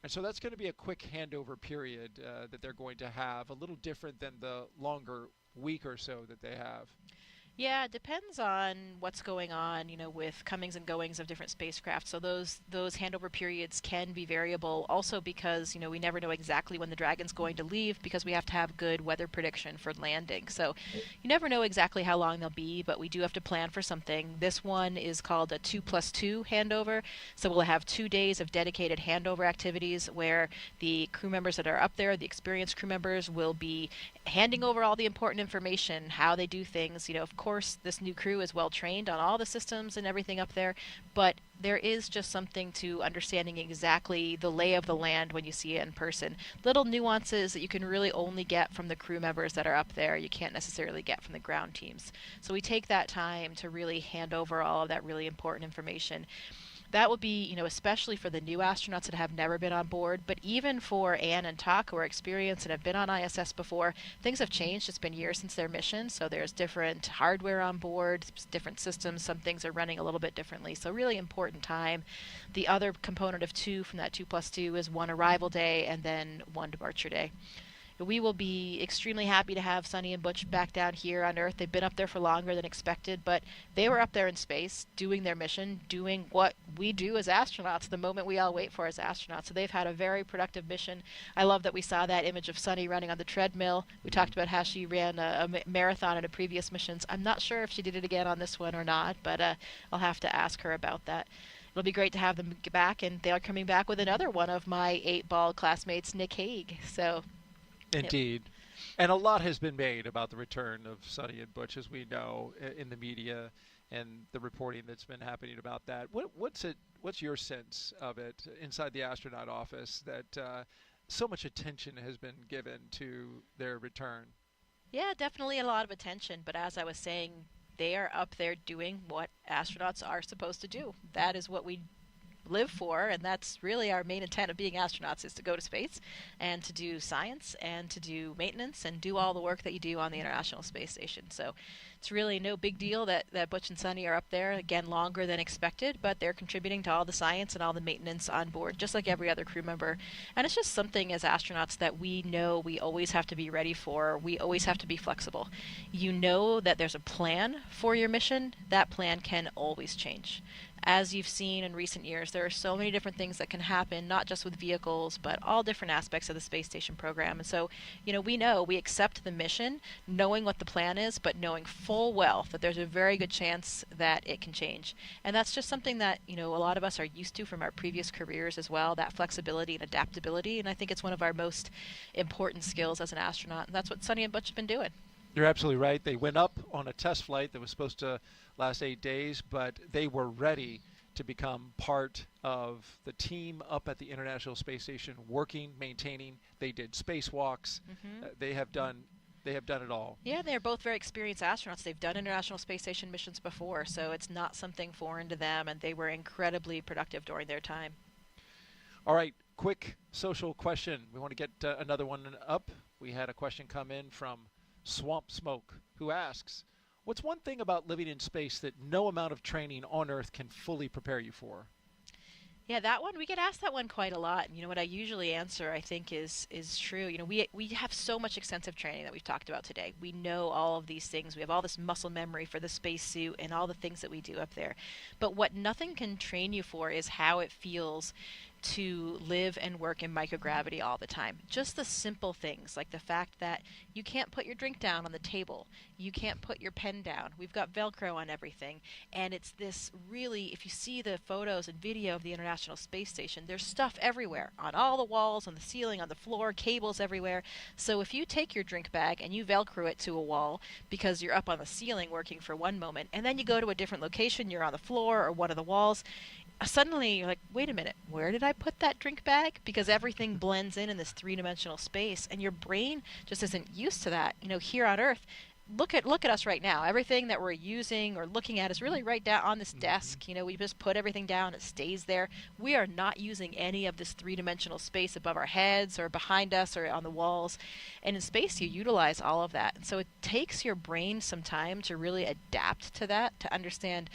And so that's going to be a quick handover period that they're going to have, a little different than the longer week or so that they have? Yeah, it depends on what's going on, with comings and goings of different spacecraft. So those handover periods can be variable. Also because, we never know exactly when the Dragon's going to leave because we have to have good weather prediction for landing. So you never know exactly how long they'll be, but we do have to plan for something. This one is called a 2+2 handover. So we'll have 2 days of dedicated handover activities where the crew members that are up there, the experienced crew members, will be handing over all the important information, how they do things. Of course, this new crew is well trained on all the systems and everything up there, but there is just something to understanding exactly the lay of the land when you see it in person. Little nuances that you can really only get from the crew members that are up there, you can't necessarily get from the ground teams. So we take that time to really hand over all of that really important information. That would be, especially for the new astronauts that have never been on board, but even for Anne and Tak, who are experienced and have been on ISS before, things have changed. It's been years since their mission, so there's different hardware on board, different systems. Some things are running a little bit differently, so really important time. The other component of 2 from that 2+2 is 1 arrival day and then 1 departure day. We will be extremely happy to have Sunny and Butch back down here on Earth. They've been up there for longer than expected, but they were up there in space doing their mission, doing what we do as astronauts, the moment we all wait for as astronauts. So they've had a very productive mission. I love that we saw that image of Sunny running on the treadmill. We talked about how she ran a marathon in a previous missions. I'm not sure if she did it again on this one or not, but I'll have to ask her about that. It'll be great to have them back, and they are coming back with another one of my 8-ball classmates, Nick Hague. So. Indeed. And a lot has been made about the return of Sunny and Butch, as we know, in the media and the reporting that's been happening about that. What's your sense of it inside the astronaut office that so much attention has been given to their return? Yeah, definitely a lot of attention. But as I was saying, they are up there doing what astronauts are supposed to do. That is what we live for, and that's really our main intent of being astronauts, is to go to space and to do science and to do maintenance and do all the work that you do on the International Space Station. So it's really no big deal that Butch and Sunny are up there, again, longer than expected, but they're contributing to all the science and all the maintenance on board, just like every other crew member. And it's just something as astronauts that we know we always have to be ready for. We always have to be flexible. You know that there's a plan for your mission. That plan can always change. As you've seen in recent years, there are so many different things that can happen, not just with vehicles, but all different aspects of the space station program. And so, we accept the mission, knowing what the plan is, but knowing full well that there's a very good chance that it can change. And that's just something that, a lot of us are used to from our previous careers as well, that flexibility and adaptability. And I think it's one of our most important skills as an astronaut. And that's what Sunny and Butch have been doing. You're absolutely right. They went up on a test flight that was supposed to last 8 days, but they were ready to become part of the team up at the International Space Station, working, maintaining. They did spacewalks. They have done it all. Yeah, they're both very experienced astronauts. They've done International Space Station missions before, so it's not something foreign to them, and they were incredibly productive during their time. All right, quick social question. We want to get another one up. We had a question come in from Swamp Smoke, who asks, what's one thing about living in space that no amount of training on Earth can fully prepare you for? Yeah, that one, we get asked that one quite a lot. And what I usually answer, I think, is true. We have so much extensive training that we've talked about today. We know all of these things. We have all this muscle memory for the spacesuit and all the things that we do up there. But what nothing can train you for is how it feels to live and work in microgravity all the time. Just the simple things, like the fact that you can't put your drink down on the table. You can't put your pen down. We've got Velcro on everything. And it's this really, if you see the photos and video of the International Space Station, there's stuff everywhere, on all the walls, on the ceiling, on the floor, cables everywhere. So if you take your drink bag and you Velcro it to a wall because you're up on the ceiling working for one moment, and then you go to a different location, you're on the floor or one of the walls, suddenly you're like, wait a minute, where did I put that drink bag? Because everything blends in this three-dimensional space, and your brain just isn't used to that. Here on Earth, look at us right now. Everything that we're using or looking at is really right down on this desk. We just put everything down, it stays there. We are not using any of this three-dimensional space above our heads or behind us or on the walls. And in space, you utilize all of that. And so it takes your brain some time to really adapt to that, to understand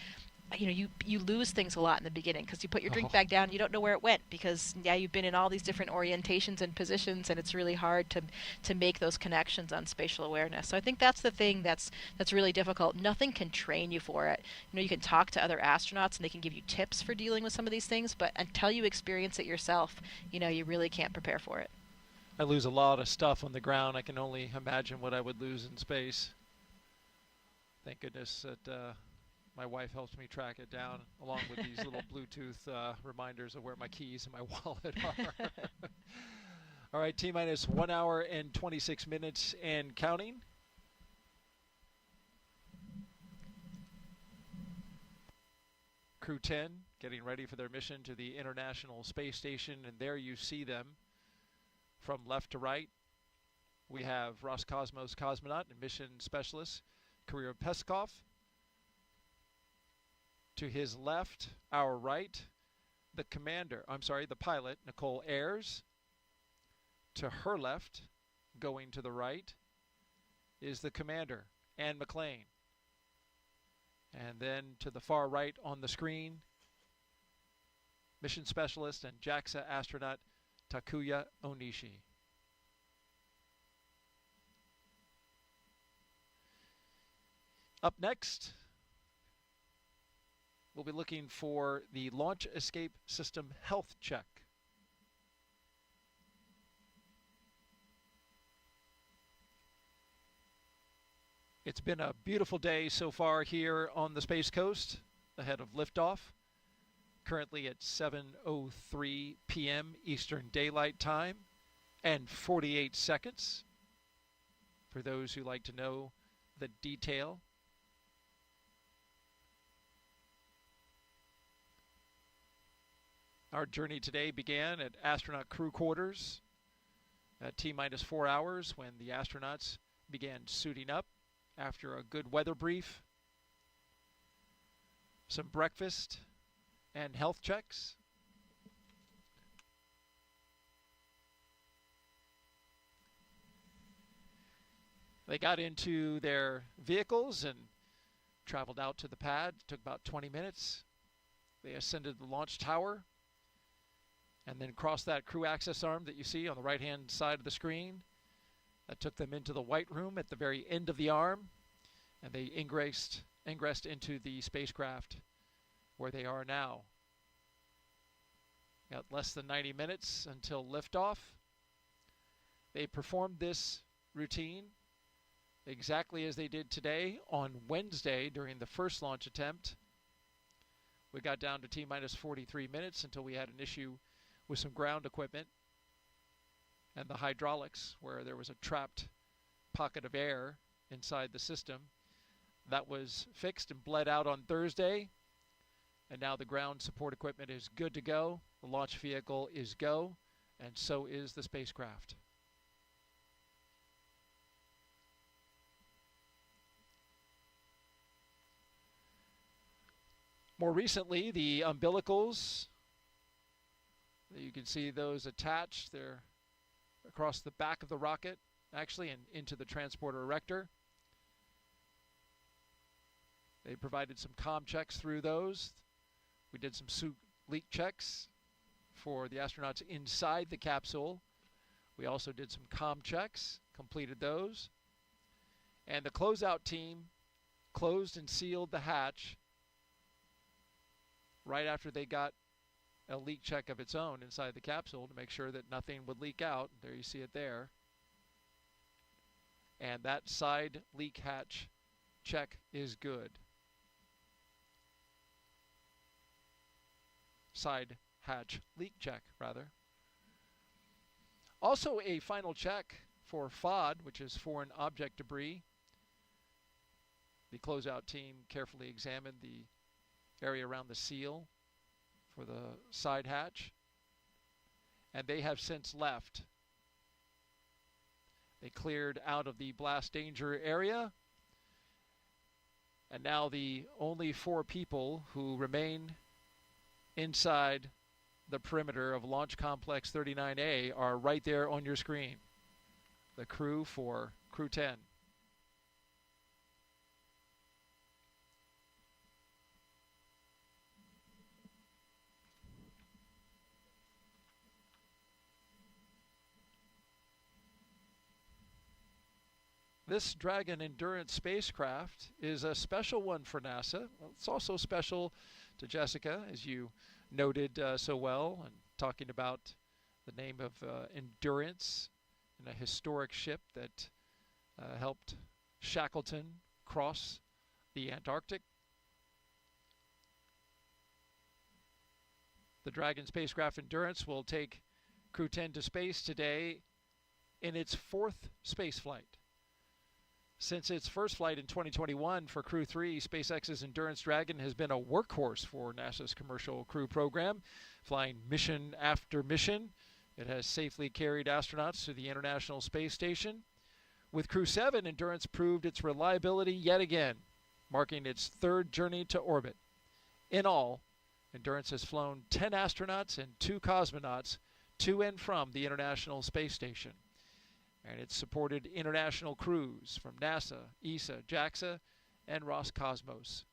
you lose things a lot in the beginning because you put your drink bag down and you don't know where it went because you've been in all these different orientations and positions, and it's really hard to make those connections on spatial awareness. So I think that's the thing that's really difficult. Nothing can train you for it. You can talk to other astronauts and they can give you tips for dealing with some of these things, but until you experience it yourself, you really can't prepare for it. I lose a lot of stuff on the ground. I can only imagine what I would lose in space. Thank goodness that my wife helps me track it down, along with these little Bluetooth reminders of where my keys and my wallet are. All right, T-minus 1 hour and 26 minutes and counting. Crew-10 getting ready for their mission to the International Space Station, and there you see them from left to right. We have Roscosmos cosmonaut and mission specialist Kirill Peskov. To his left, our right, the pilot, Nicole Ayers. To her left, going to the right, is the commander, Anne McLean. And then to the far right on the screen, mission specialist and JAXA astronaut Takuya Onishi. Up next, we'll be looking for the Launch Escape System Health Check. It's been a beautiful day so far here on the Space Coast ahead of liftoff. Currently at 7:03 p.m. Eastern Daylight Time and 48 seconds. For those who like to know the detail. Our journey today began at astronaut crew quarters at T-minus 4 hours when the astronauts began suiting up after a good weather brief, some breakfast, and health checks. They got into their vehicles and traveled out to the pad. It took about 20 minutes. They ascended the launch tower and then crossed that crew access arm that you see on the right-hand side of the screen. That took them into the white room at the very end of the arm, and they ingressed into the spacecraft where they are now. Got less than 90 minutes until liftoff. They performed this routine exactly as they did today on Wednesday during the first launch attempt. We got down to T-minus 43 minutes until we had an issue with some ground equipment and the hydraulics where there was a trapped pocket of air inside the system. That was fixed and bled out on Thursday, and now the ground support equipment is good to go. The launch vehicle is go, and so is the spacecraft. More recently, the umbilicals, you can see those attached. They're across the back of the rocket, actually, and into the transporter erector. They provided some comm checks through those. We did some suit leak checks for the astronauts inside the capsule. We also did some comm checks, completed those. And the closeout team closed and sealed the hatch right after they got a leak check of its own inside the capsule to make sure that nothing would leak out. There you see it there. And that side leak hatch check is good. Side hatch leak check, rather. Also a final check for FOD, which is foreign object debris. The closeout team carefully examined the area around the seal for the side hatch, and they have since left. They cleared out of the blast danger area, and now the only 4 people who remain inside the perimeter of Launch Complex 39A are right there on your screen. The crew for Crew-10. This Dragon Endurance spacecraft is a special one for NASA. It's also special to Jessica, as you noted so well, and talking about the name of Endurance and a historic ship that helped Shackleton cross the Antarctic. The Dragon spacecraft Endurance will take Crew-10 to space today in its 4th space flight. Since its first flight in 2021 for Crew-3, SpaceX's Endurance Dragon has been a workhorse for NASA's Commercial Crew program, flying mission after mission. It has safely carried astronauts to the International Space Station. With Crew-7, Endurance proved its reliability yet again, marking its 3rd journey to orbit. In all, Endurance has flown 10 astronauts and 2 cosmonauts to and from the International Space Station. And it's supported international crews from NASA, ESA, JAXA, and Roscosmos.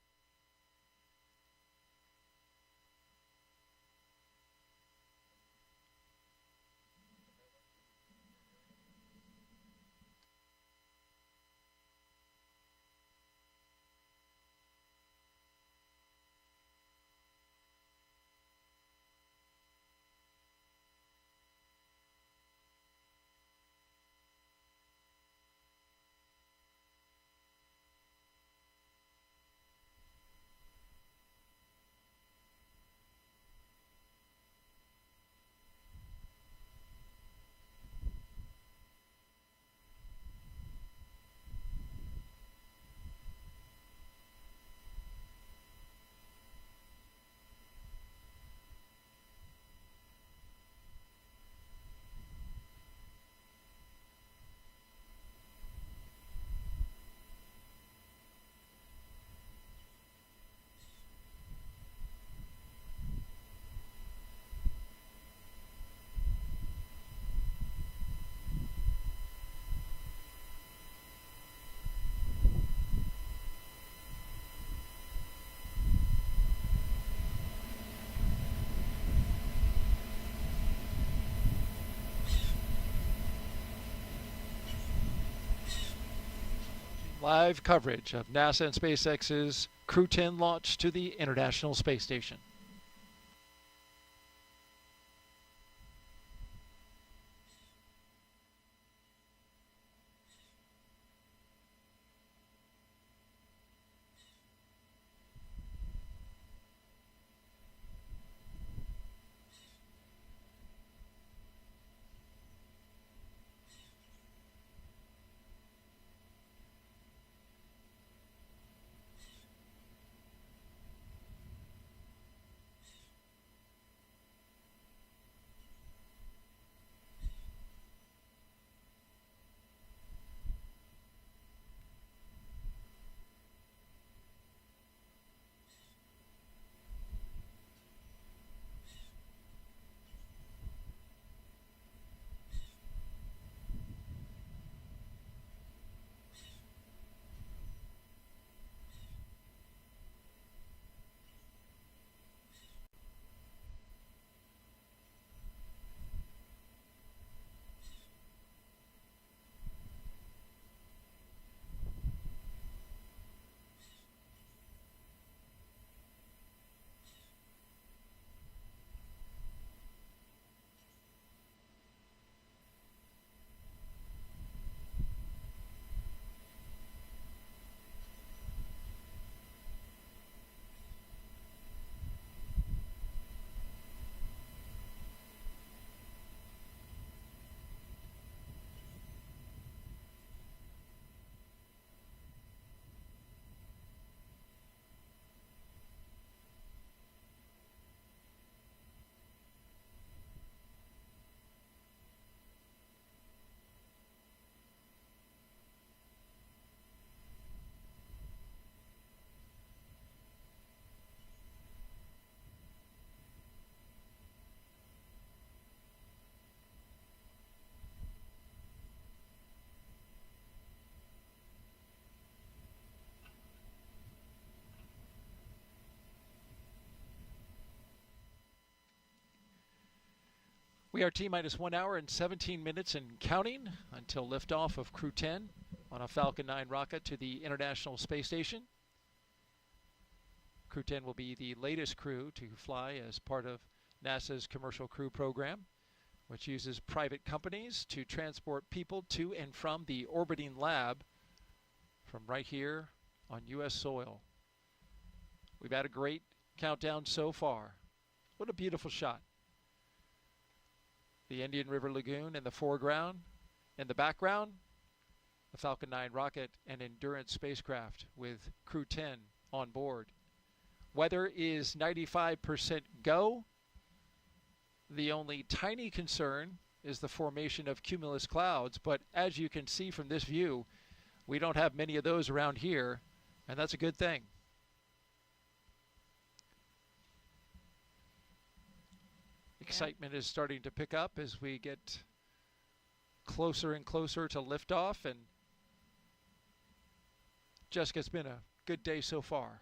Live coverage of NASA and SpaceX's Crew-10 launch to the International Space Station. We are T-minus 1 hour and 17 minutes and counting until liftoff of Crew-10 on a Falcon 9 rocket to the International Space Station. Crew-10 will be the latest crew to fly as part of NASA's Commercial Crew program, which uses private companies to transport people to and from the orbiting lab from right here on U.S. soil. We've had a great countdown so far. What a beautiful shot. The Indian River Lagoon in the foreground. In the background, the Falcon 9 rocket and Endurance spacecraft with Crew-10 on board. Weather is 95% go. The only tiny concern is the formation of cumulus clouds, but as you can see from this view, we don't have many of those around here, and that's a good thing. Excitement is starting to pick up as we get closer and closer to liftoff, and Jessica, it's been a good day so far.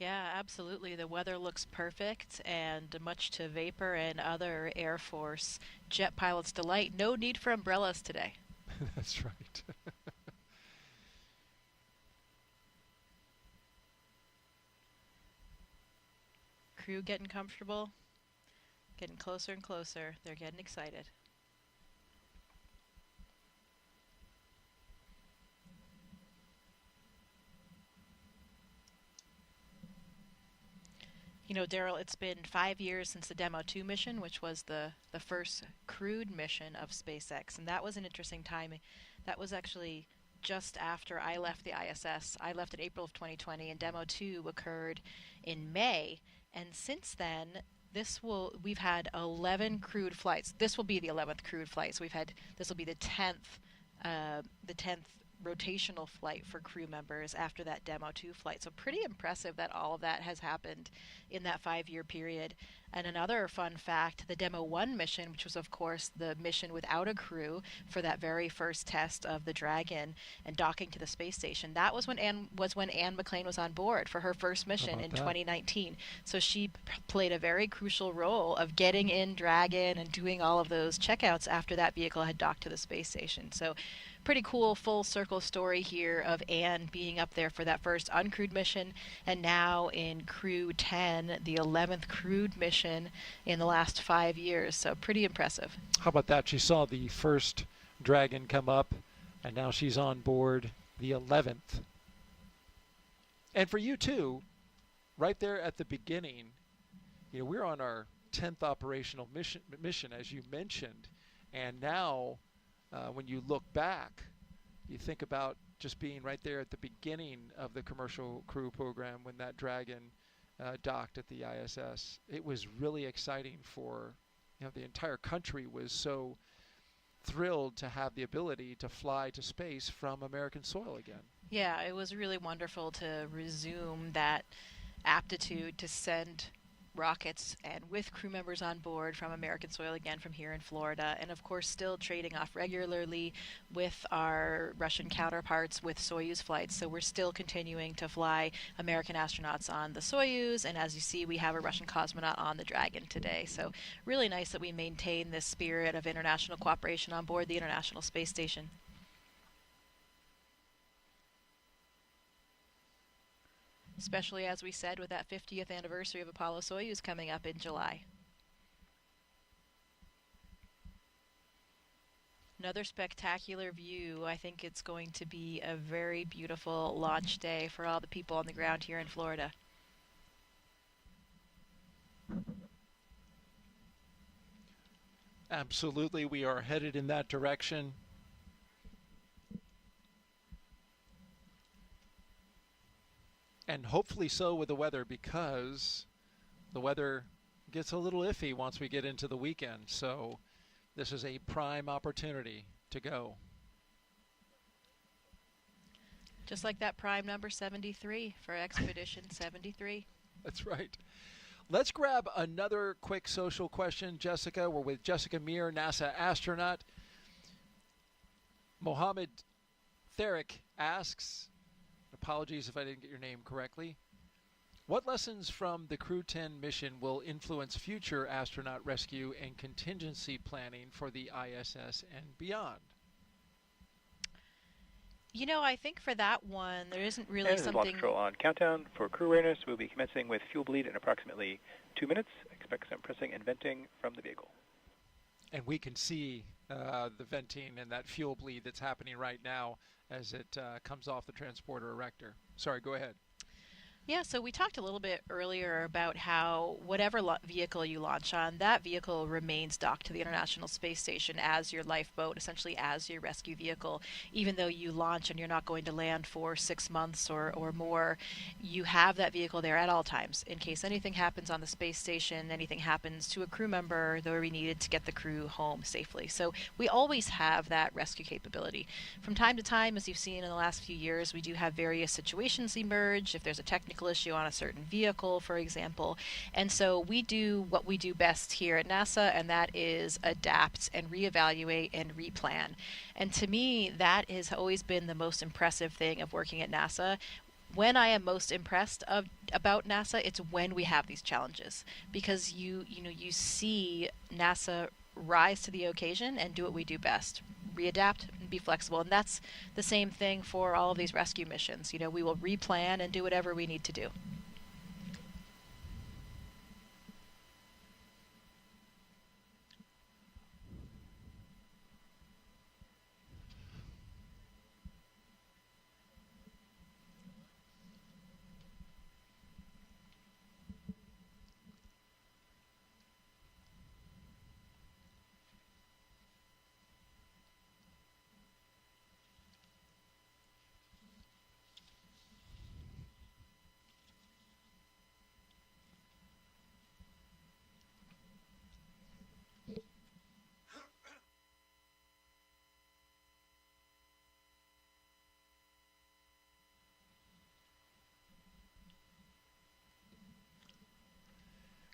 Yeah, absolutely. The weather looks perfect, and much to Vapor and other Air Force jet pilots' delight, no need for umbrellas today. That's right. Crew getting comfortable, getting closer and closer. They're getting excited. You know, Daryl, it's been 5 years since the Demo 2 mission, which was the first crewed mission of SpaceX, and that was an interesting timing. That was actually just after I left the ISS. I left in April of 2020, and Demo 2 occurred in May, and since then, we've had 11 crewed flights. This will be the 11th crewed flight, so this will be the 10th rotational flight for crew members after that Demo 2 flight. So pretty impressive that all of that has happened in that 5-year period. And another fun fact, the Demo 1 mission, which was of course the mission without a crew for that very first test of the Dragon and docking to the space station, that was when Anne McClain was on board for her first mission in 2019. So she played a very crucial role of getting in Dragon and doing all of those checkouts after that vehicle had docked to the space station. So pretty cool full circle story here of Anne being up there for that first uncrewed mission, and now in Crew-10, the 11th crewed mission in the last 5 years. So pretty impressive. How about that? She saw the first Dragon come up, and now she's on board the 11th. And for you too, right there at the beginning, you know, we're on our 10th operational mission, as you mentioned, and now when you look back, you think about just being right there at the beginning of the commercial crew program when that Dragon docked at the ISS. It was really exciting for, you know, the entire country was so thrilled to have the ability to fly to space from American soil again. Yeah, it was really wonderful to resume that aptitude to send rockets and with crew members on board from American soil again from here in Florida, and of course still trading off regularly with our Russian counterparts with Soyuz flights. So we're still continuing to fly American astronauts on the Soyuz, and as you see, we have a Russian cosmonaut on the Dragon today. So really nice that we maintain this spirit of international cooperation on board the International Space Station. Especially, as we said, with that 50th anniversary of Apollo Soyuz coming up in July. Another spectacular view. I think it's going to be a very beautiful launch day for all the people on the ground here in Florida. Absolutely, we are headed in that direction. And hopefully so with the weather, because the weather gets a little iffy once we get into the weekend. So this is a prime opportunity to go. Just like that prime number 73 for Expedition 73. That's right. Let's grab another quick social question, Jessica. We're with Jessica Meir, NASA astronaut. Mohammed Therick asks, apologies if I didn't get your name correctly, what lessons from the Crew-10 mission will influence future astronaut rescue and contingency planning for the ISS and beyond? You know, I think for that one, there isn't really And this is Launch something... Control on countdown. For crew awareness, we'll be commencing with fuel bleed in approximately 2 minutes. Expect some pressing and venting from the vehicle. And we can see the venting and that fuel bleed that's happening right now as it comes off the transporter erector. Sorry, go ahead. Yeah, so we talked a little bit earlier about how whatever vehicle you launch on, that vehicle remains docked to the International Space Station as your lifeboat, essentially as your rescue vehicle. Even though you launch and you're not going to land for 6 months or more, you have that vehicle there at all times in case anything happens on the space station, anything happens to a crew member, though we needed to get the crew home safely. So we always have that rescue capability. From time to time, as you've seen in the last few years, we do have various situations emerge. If there's a technical issue on a certain vehicle, for example. And so we do what we do best here at NASA, and that is adapt and reevaluate and replan. And to me, that has always been the most impressive thing of working at NASA. When I am most impressed about NASA, it's when we have these challenges, because you see NASA rise to the occasion and do what we do best. Readapt and be flexible. And that's the same thing for all of these rescue missions. You know, we will replan and do whatever we need to do.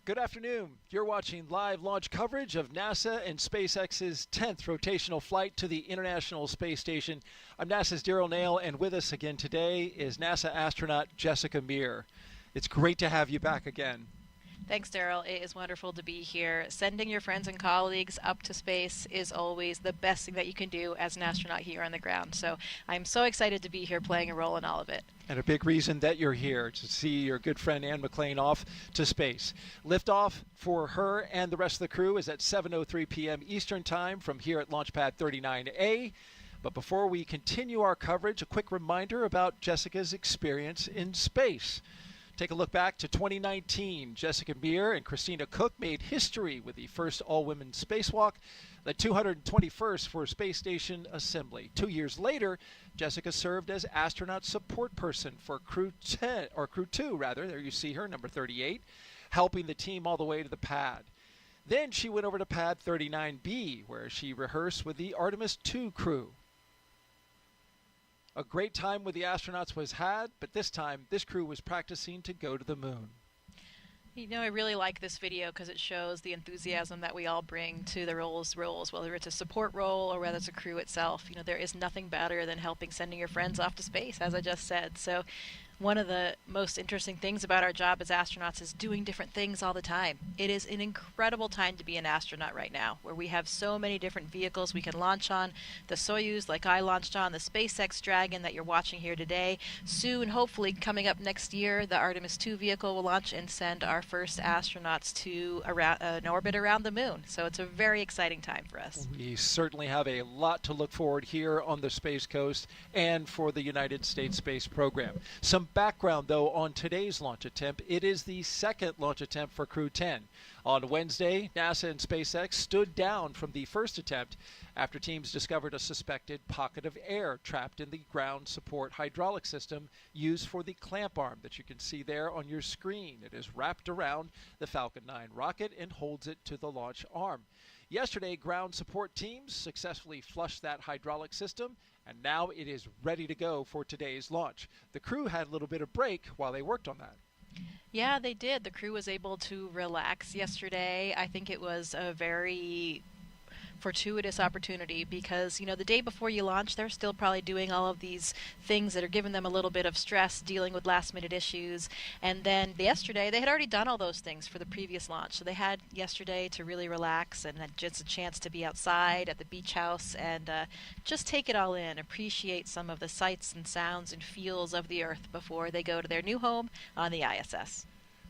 Good afternoon. You're watching live launch coverage of NASA and SpaceX's 10th rotational flight to the International Space Station. I'm NASA's Daryl Nail, and with us again today is NASA astronaut Jessica Meir. It's great to have you back again. Thanks, Daryl. It is wonderful to be here. Sending your friends and colleagues up to space is always the best thing that you can do as an astronaut here on the ground. So I'm so excited to be here playing a role in all of it. And a big reason that you're here, to see your good friend Ann McClain off to space. Liftoff for her and the rest of the crew is at 7:03 p.m. Eastern Time from here at Launch Pad 39A. But before we continue our coverage, a quick reminder about Jessica's experience in space. Take a look back to 2019. Jessica Meir and Christina Cook made history with the first all-women spacewalk, the 221st for Space Station Assembly. 2 years later, Jessica served as astronaut support person for Crew-10, or Crew-2 rather. There you see her, number 38, helping the team all the way to the pad. Then she went over to pad 39B, where she rehearsed with the Artemis II crew. A great time with the astronauts was had, but this time this crew was practicing to go to the moon. You know, I really like this video because it shows the enthusiasm that we all bring to the roles, whether it's a support role or whether it's a crew itself. You know, there is nothing better than sending your friends off to space, as I just said. So one of the most interesting things about our job as astronauts is doing different things all the time. It is an incredible time to be an astronaut right now, where we have so many different vehicles we can launch on. The Soyuz, like I launched on, the SpaceX Dragon that you're watching here today. Soon, hopefully, coming up next year, the Artemis II vehicle will launch and send our first astronauts to an orbit around the moon. So it's a very exciting time for us. We certainly have a lot to look forward here on the Space Coast and for the United States space program. Some background, though, on today's launch attempt. It is the second launch attempt for Crew-10. On Wednesday, NASA and SpaceX stood down from the first attempt after teams discovered a suspected pocket of air trapped in the ground support hydraulic system used for the clamp arm that you can see there on your screen. It is wrapped around the Falcon 9 rocket and holds it to the launch arm. Yesterday, ground support teams successfully flushed that hydraulic system, and now it is ready to go for today's launch. The crew had a little bit of break while they worked on that. Yeah, they did. The crew was able to relax yesterday. I think it was a very fortuitous opportunity because, you know, the day before you launch, they're still probably doing all of these things that are giving them a little bit of stress, dealing with last-minute issues. And then yesterday, they had already done all those things for the previous launch. So they had yesterday to really relax and had just a chance to be outside at the beach house and just take it all in, appreciate some of the sights and sounds and feels of the Earth before they go to their new home on the ISS.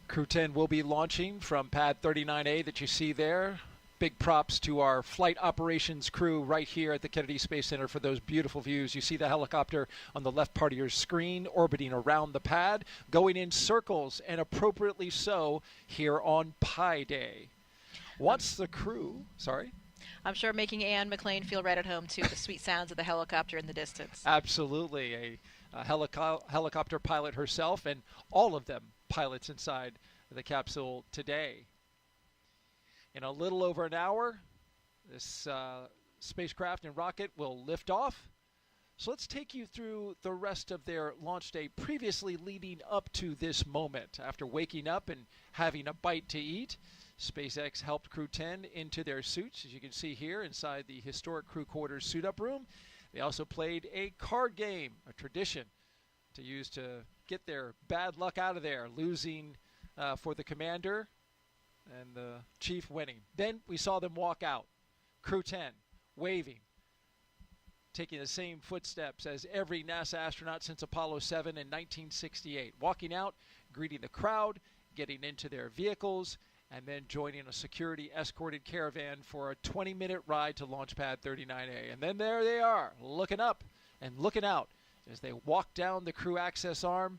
Crew-10 will be launching from pad 39A that you see there. Big props to our flight operations crew right here at the Kennedy Space Center for those beautiful views. You see the helicopter on the left part of your screen orbiting around the pad, going in circles, and appropriately so, here on Pi Day. Once the crew, sorry? I'm sure making Anne McLean feel right at home, too, the sweet sounds of the helicopter in the distance. Absolutely. A helicopter pilot herself, and all of them pilots inside the capsule today. In a little over an hour, this spacecraft and rocket will lift off. So let's take you through the rest of their launch day previously leading up to this moment. After waking up and having a bite to eat, SpaceX helped Crew-10 into their suits, as you can see here inside the historic crew quarters suit-up room. They also played a card game, a tradition to use to get their bad luck out of there, losing for the commander and the chief winning. Then we saw them walk out, Crew-10 waving, taking the same footsteps as every NASA astronaut since Apollo 7 in 1968, walking out, greeting the crowd, getting into their vehicles, and then joining a security escorted caravan for a 20-minute ride to launch pad 39A. And then there they are, looking up and looking out as they walk down the crew access arm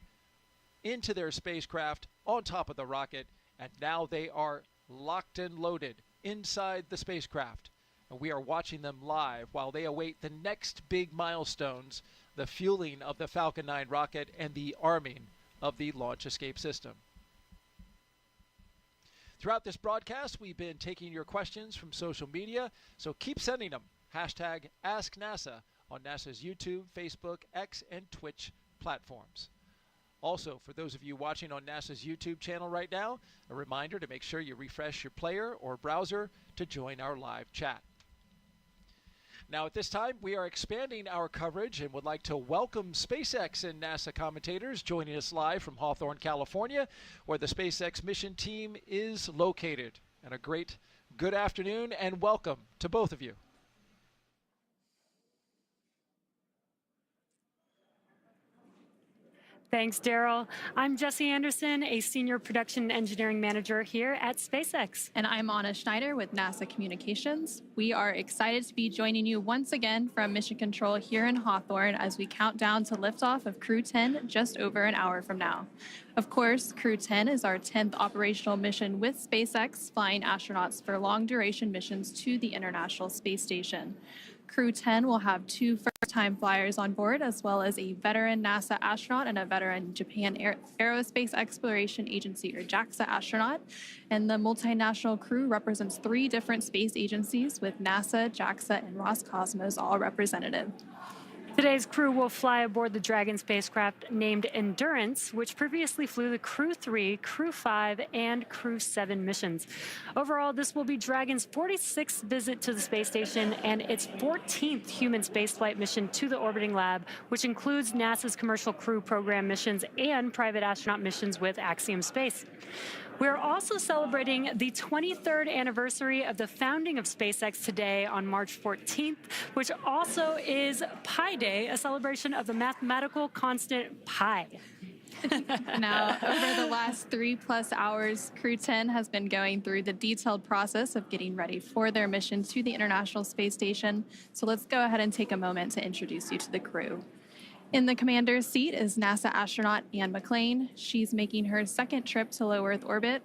into their spacecraft on top of the rocket, and now they are locked and loaded inside the spacecraft. And we are watching them live while they await the next big milestones, the fueling of the Falcon 9 rocket and the arming of the launch escape system. Throughout this broadcast, we've been taking your questions from social media, so keep sending them. Hashtag AskNASA on NASA's YouTube, Facebook, X, and Twitch platforms. Also, for those of you watching on NASA's YouTube channel right now, a reminder to make sure you refresh your player or browser to join our live chat. Now, at this time, we are expanding our coverage and would like to welcome SpaceX and NASA commentators joining us live from Hawthorne, California, where the SpaceX mission team is located. And a great good afternoon and welcome to both of you. Thanks, Daryl. I'm Jessie Anderson, a Senior Production Engineering Manager here at SpaceX. And I'm Anna Schneider with NASA Communications. We are excited to be joining you once again from Mission Control here in Hawthorne as we count down to liftoff of Crew-10 just over an hour from now. Of course, Crew-10 is our 10th operational mission with SpaceX, flying astronauts for long-duration missions to the International Space Station. Crew-10 will have 2 first-time flyers on board, as well as a veteran NASA astronaut and a veteran Japan Aerospace Exploration Agency, or JAXA astronaut. And the multinational crew represents 3 different space agencies, with NASA, JAXA, and Roscosmos all represented. Today's crew will fly aboard the Dragon spacecraft named Endurance, which previously flew the Crew-3, Crew-5, and Crew-7 missions. Overall, this will be Dragon's 46th visit to the space station and its 14th human spaceflight mission to the orbiting lab, which includes NASA's Commercial Crew Program missions and private astronaut missions with Axiom Space. We're also celebrating the 23rd anniversary of the founding of SpaceX today on March 14th, which also is Pi Day, a celebration of the mathematical constant pi. Now, over the last 3+ hours, Crew-10 has been going through the detailed process of getting ready for their mission to the International Space Station. So let's go ahead and take a moment to introduce you to the crew. In the commander's seat is NASA astronaut Anne McLean. She's making her second trip to low Earth orbit.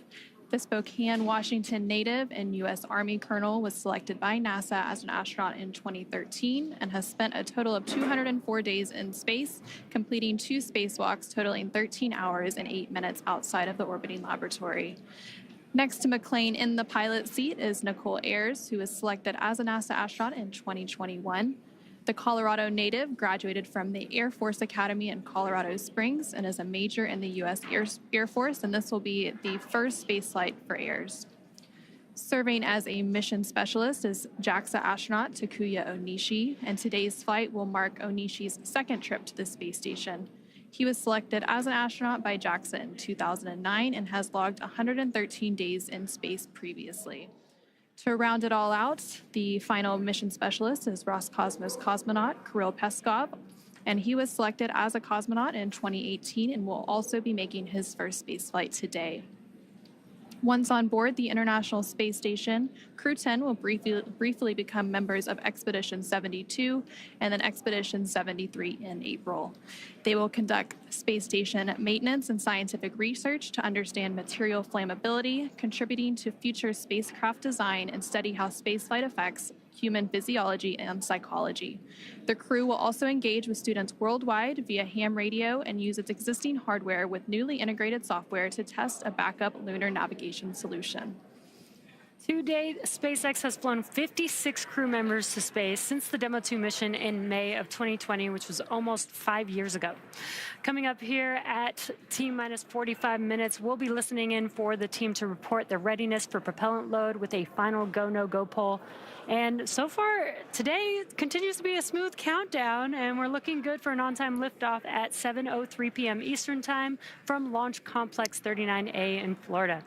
The Spokane, Washington native and U.S. Army colonel was selected by NASA as an astronaut in 2013 and has spent a total of 204 days in space, completing 2 spacewalks totaling 13 hours and 8 minutes outside of the orbiting laboratory. Next to McLean in the pilot seat is Nicole Ayers, who was selected as a NASA astronaut in 2021. The Colorado native graduated from the Air Force Academy in Colorado Springs and is a major in the U.S. Air Force, and this will be the first spaceflight for Ayers. Serving as a mission specialist is JAXA astronaut Takuya Onishi, and today's flight will mark Onishi's second trip to the space station. He was selected as an astronaut by JAXA in 2009 and has logged 113 days in space previously. To round it all out, the final mission specialist is Roscosmos cosmonaut Kirill Peskov, and he was selected as a cosmonaut in 2018 and will also be making his first spaceflight today. Once on board the International Space Station, Crew-10 will briefly become members of Expedition 72 and then Expedition 73 in April. They will conduct space station maintenance and scientific research to understand material flammability, contributing to future spacecraft design and study how spaceflight affects human physiology and psychology. The crew will also engage with students worldwide via ham radio and use its existing hardware with newly integrated software to test a backup lunar navigation solution. To date, SpaceX has flown 56 crew members to space since the Demo 2 mission in May of 2020, which was almost 5 years ago. Coming up here at T-minus 45 minutes, we'll be listening in for the team to report their readiness for propellant load with a final go, no-go poll. And so far, today continues to be a smooth countdown, and we're looking good for an on-time liftoff at 7:03 p.m. Eastern Time from Launch Complex 39A in Florida.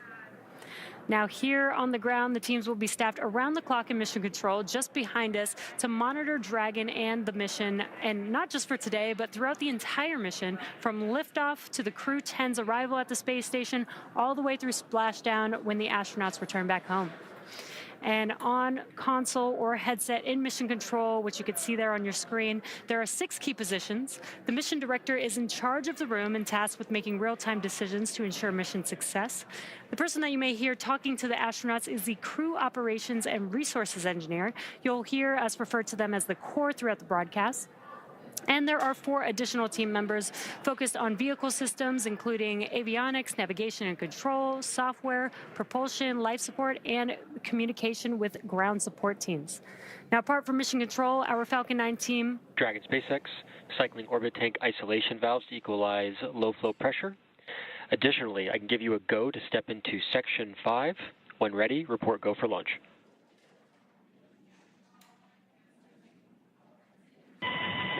Now, here on the ground, the teams will be staffed around the clock in mission control just behind us to monitor Dragon and the mission, and not just for today, but throughout the entire mission, from liftoff to the Crew-10's arrival at the space station, all the way through splashdown when the astronauts return back home. And on console or headset in mission control, which you can see there on your screen, there are 6 key positions. The mission director is in charge of the room and tasked with making real-time decisions to ensure mission success. The person that you may hear talking to the astronauts is the crew operations and resources engineer. You'll hear us refer to them as the core throughout the broadcast. And there are 4 additional team members focused on vehicle systems, including avionics, navigation and control, software, propulsion, life support, and communication with ground support teams. Now, apart from mission control, our Falcon 9 team... Dragon SpaceX, cycling orbit tank isolation valves to equalize low flow pressure. Additionally, I can give you a go to step into Section 5. When ready, report go for launch.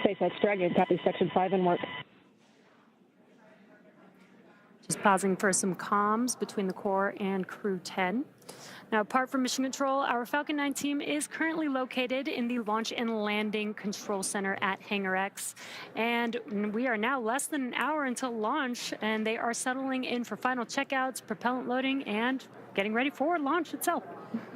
SpaceX Dragon, copy Section 5 and work. Just pausing for some comms between the core and Crew-10. Now, apart from mission control, our Falcon 9 team is currently located in the Launch and Landing Control Center at Hangar X. And we are now less than an hour until launch, and they are settling in for final checkouts, propellant loading, and getting ready for launch itself.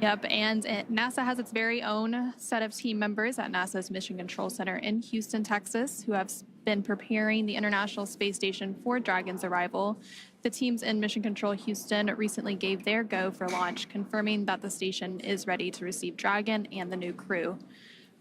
Yep, and NASA has its very own set of team members at NASA's Mission Control Center in Houston, Texas, who have been preparing the International Space Station for Dragon's arrival. The teams in Mission Control Houston recently gave their go for launch, confirming that the station is ready to receive Dragon and the new crew.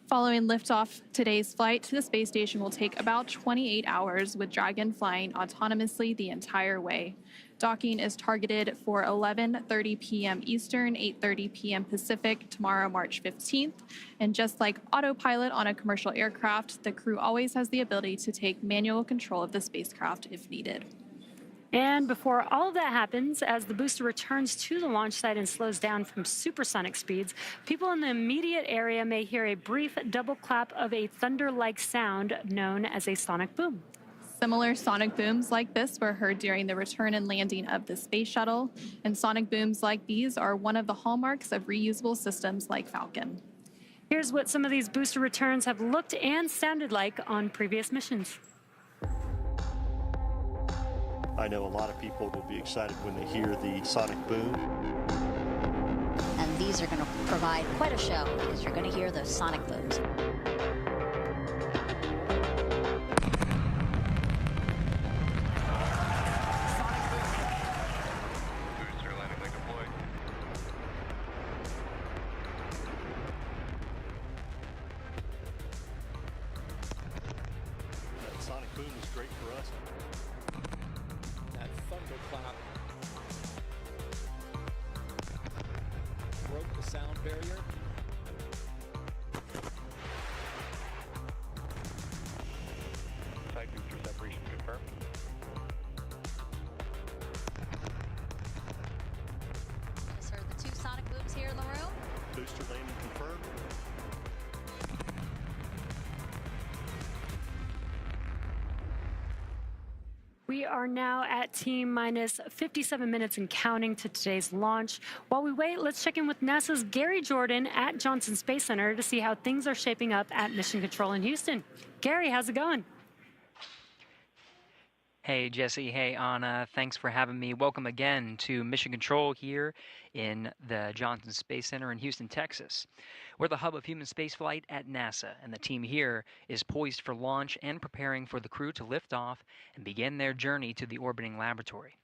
Following liftoff today's flight to the space station will take about 28 hours, with Dragon flying autonomously the entire way. Docking is targeted for 11:30 p.m. Eastern, 8:30 p.m. Pacific tomorrow, March 15th. And just like autopilot on a commercial aircraft, the crew always has the ability to take manual control of the spacecraft if needed. And before all of that happens, as the booster returns to the launch site and slows down from supersonic speeds, people in the immediate area may hear a brief double clap of a thunder-like sound known as a sonic boom. Similar sonic booms like this were heard during the return and landing of the space shuttle, and sonic booms like these are one of the hallmarks of reusable systems like Falcon. Here's what some of these booster returns have looked and sounded like on previous missions. I know a lot of people will be excited when they hear the sonic boom. And these are going to provide quite a show because you're going to hear the sonic booms. That sonic boom is great for us. That thunderclap broke the sound barrier. Side booster separation confirmed. Just heard the 2 sonic booms here. Booster landing confirmed. We are now at T-minus 57 minutes and counting to today's launch. While we wait, let's check in with NASA's Gary Jordan at Johnson Space Center to see how things are shaping up at Mission Control in Houston. Gary, how's it going? Hey, Jesse. Hey, Anna. Thanks for having me. Welcome again to Mission Control here in the Johnson Space Center in Houston, Texas. We're the hub of human spaceflight at NASA, and the team here is poised for launch and preparing for the crew to lift off and begin their journey to the orbiting laboratory.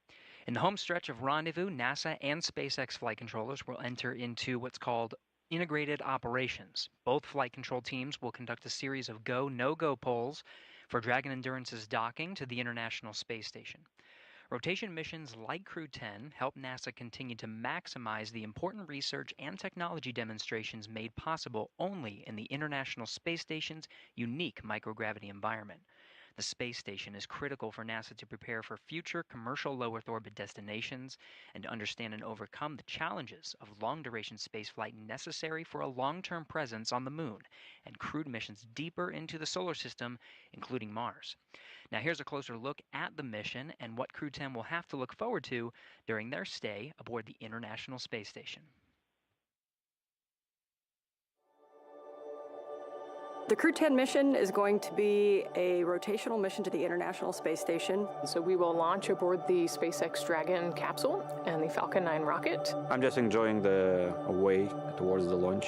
In the home stretch of rendezvous, NASA and SpaceX flight controllers will enter into what's called integrated operations. Both flight control teams will conduct a series of go, no-go polls for Dragon Endurance's docking to the International Space Station. Rotation missions like Crew-10 help NASA continue to maximize the important research and technology demonstrations made possible only in the International Space Station's unique microgravity environment. The space station is critical for NASA to prepare for future commercial low Earth orbit destinations and to understand and overcome the challenges of long-duration spaceflight necessary for a long-term presence on the Moon and crewed missions deeper into the solar system, including Mars. Now here's a closer look at the mission and what Crew-10 will have to look forward to during their stay aboard the International Space Station. The Crew-10 mission is going to be a rotational mission to the International Space Station. So we will launch aboard the SpaceX Dragon capsule and the Falcon 9 rocket. I'm just enjoying the way towards the launch.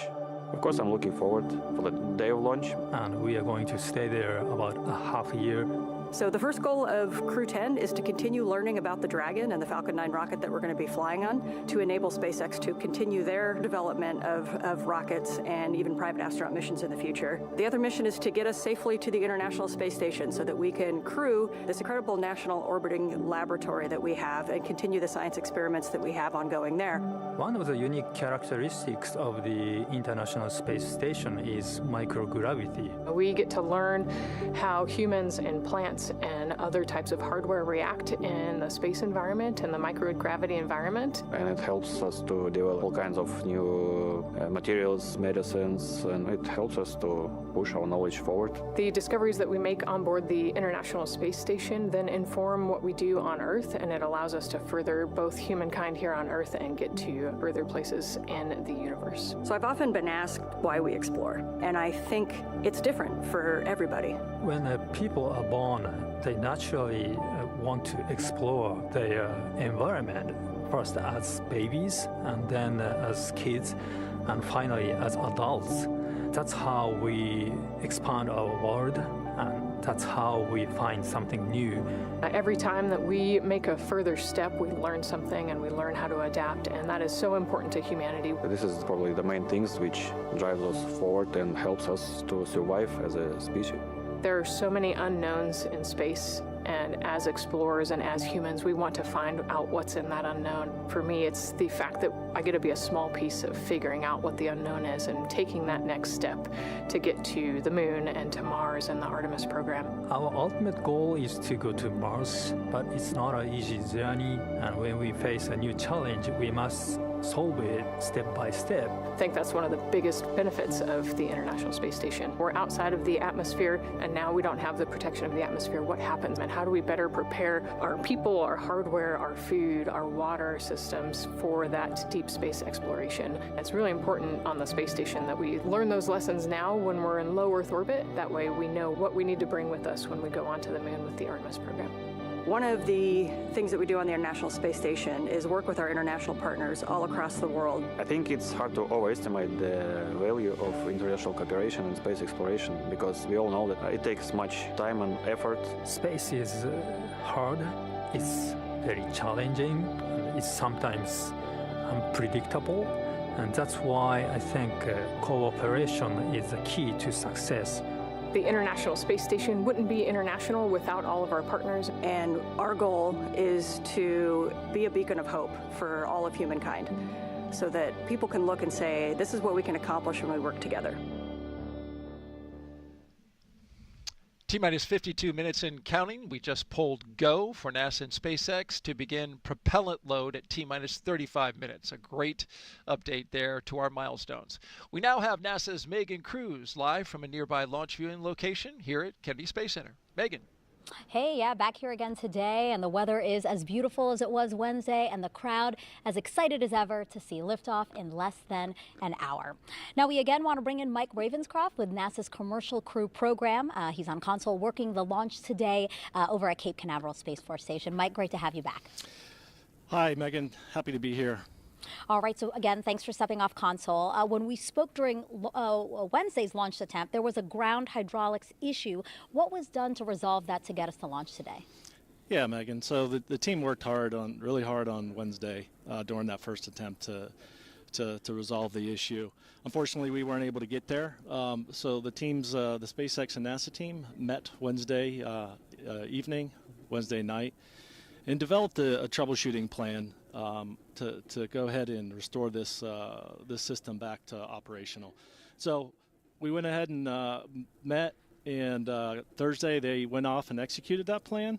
Of course, I'm looking forward for the day of launch. And we are going to stay there about a half a year. So the first goal of Crew-10 is to continue learning about the Dragon and the Falcon 9 rocket that we're going to be flying on to enable SpaceX to continue their development of rockets and even private astronaut missions in the future. The other mission is to get us safely to the International Space Station so that we can crew this incredible national orbiting laboratory that we have and continue the science experiments that we have ongoing there. One of the unique characteristics of the International Space Station is microgravity. We get to learn how humans and plants and other types of hardware react in the space environment and the microgravity environment. And it helps us to develop all kinds of new materials, medicines, and it helps us to push our knowledge forward. The discoveries that we make on board the International Space Station then inform what we do on Earth, and it allows us to further both humankind here on Earth and get to further places in the universe. So I've often been asked why we explore, and I think it's different for everybody. When people are born, they naturally want to explore their environment, first as babies, and then as kids, and finally as adults. That's how we expand our world, and that's how we find something new. Every time that we make a further step, we learn something and we learn how to adapt, and that is so important to humanity. This is probably the main things which drives us forward and helps us to survive as a species. There are so many unknowns in space, and as explorers and as humans, we want to find out what's in that unknown. For me, it's the fact that I get to be a small piece of figuring out what the unknown is and taking that next step to get to the Moon and to Mars and the Artemis program. Our ultimate goal is to go to Mars, but it's not an easy journey, and when we face a new challenge, we must solve it step by step. I think that's one of the biggest benefits of the International Space Station. We're outside of the atmosphere, and now we don't have the protection of the atmosphere. What happens, and how do we better prepare our people, our hardware, our food, our water systems for that deep space exploration? It's really important on the space station that we learn those lessons now when we're in low Earth orbit. That way we know what we need to bring with us when we go onto the Moon with the Artemis program. One of the things that we do on the International Space Station is work with our international partners all across the world. I think it's hard to overestimate the value of international cooperation in space exploration, because we all know that it takes much time and effort. Space is hard, it's very challenging, it's sometimes unpredictable, and that's why I think cooperation is the key to success. The International Space Station wouldn't be international without all of our partners. And our goal is to be a beacon of hope for all of humankind so that people can look and say, this is what we can accomplish when we work together. T-minus 52 minutes and counting. We just pulled go for NASA and SpaceX to begin propellant load at T-minus 35 minutes. A great update there to our milestones. We now have NASA's Megan Cruz live from a nearby launch viewing location here at Kennedy Space Center. Megan. Hey, yeah, back here again today, and the weather is as beautiful as it was Wednesday, and the crowd as excited as ever to see liftoff in less than an hour. Now, we again want to bring in Mike Ravenscroft with NASA's Commercial Crew program. He's on console working the launch today over at Cape Canaveral Space Force Station. Mike, great to have you back. Hi, Megan. Happy to be here. All right, so again, thanks for stepping off console. When we spoke during Wednesday's launch attempt, there was a ground hydraulics issue. What was done to resolve that to get us to launch today? Yeah, Megan. So the team worked really hard on Wednesday during that first attempt to resolve the issue. Unfortunately, we weren't able to get there. So the teams, the SpaceX and NASA team, met Wednesday evening, Wednesday night, and developed a troubleshooting plan to go ahead and restore this system back to operational. So we went ahead and met, and Thursday they went off and executed that plan.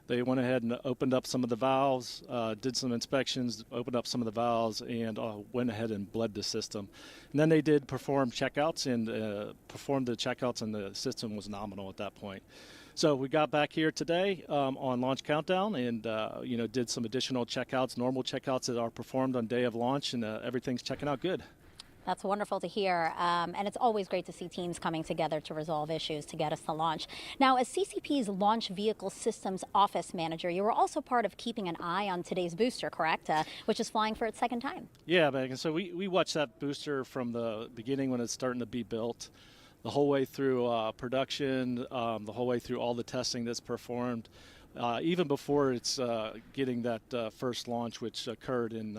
They went ahead and opened up some of the valves, did some inspections, opened up some of the valves, and went ahead and bled the system. And then they did perform checkouts and performed the checkouts, and the system was nominal at that point. So we got back here today on launch countdown and, did some additional checkouts, normal checkouts that are performed on day of launch, and everything's checking out good. That's wonderful to hear, and it's always great to see teams coming together to resolve issues to get us to launch. Now, as CCP's Launch Vehicle Systems Office Manager, you were also part of keeping an eye on today's booster, correct? Which is flying for its second time. Yeah, Megan. So we watched that booster from the beginning when it's starting to be built, the whole way through production, the whole way through all the testing that's performed, even before it's getting that first launch, which occurred in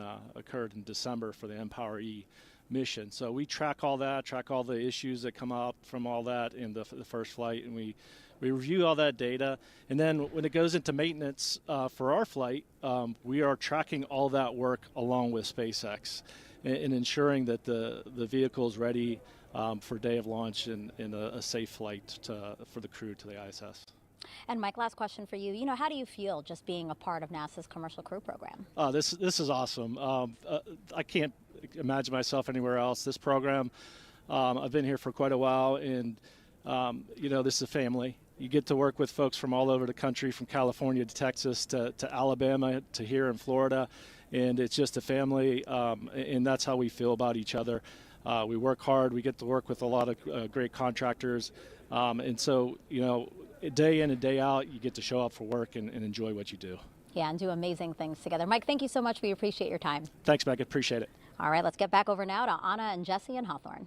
December for the Empower-E mission. So we track all that, track all the issues that come out from all that in the first flight, and we review all that data. And then when it goes into maintenance for our flight, we are tracking all that work along with SpaceX and ensuring that the vehicle is ready for day of launch and a safe flight for the crew to the ISS. And Mike, last question for you. How do you feel just being a part of NASA's Commercial Crew program? This is awesome. I can't imagine myself anywhere else. This program, I've been here for quite a while, and this is a family. You get to work with folks from all over the country, from California to Texas to Alabama to here in Florida, and it's just a family, and that's how we feel about each other. We work hard. We get to work with a lot of great contractors. And so, day in and day out, you get to show up for work and enjoy what you do. Yeah, and do amazing things together. Mike, thank you so much. We appreciate your time. Thanks, Megan. Appreciate it. All right, let's get back over now to Anna and Jesse in Hawthorne.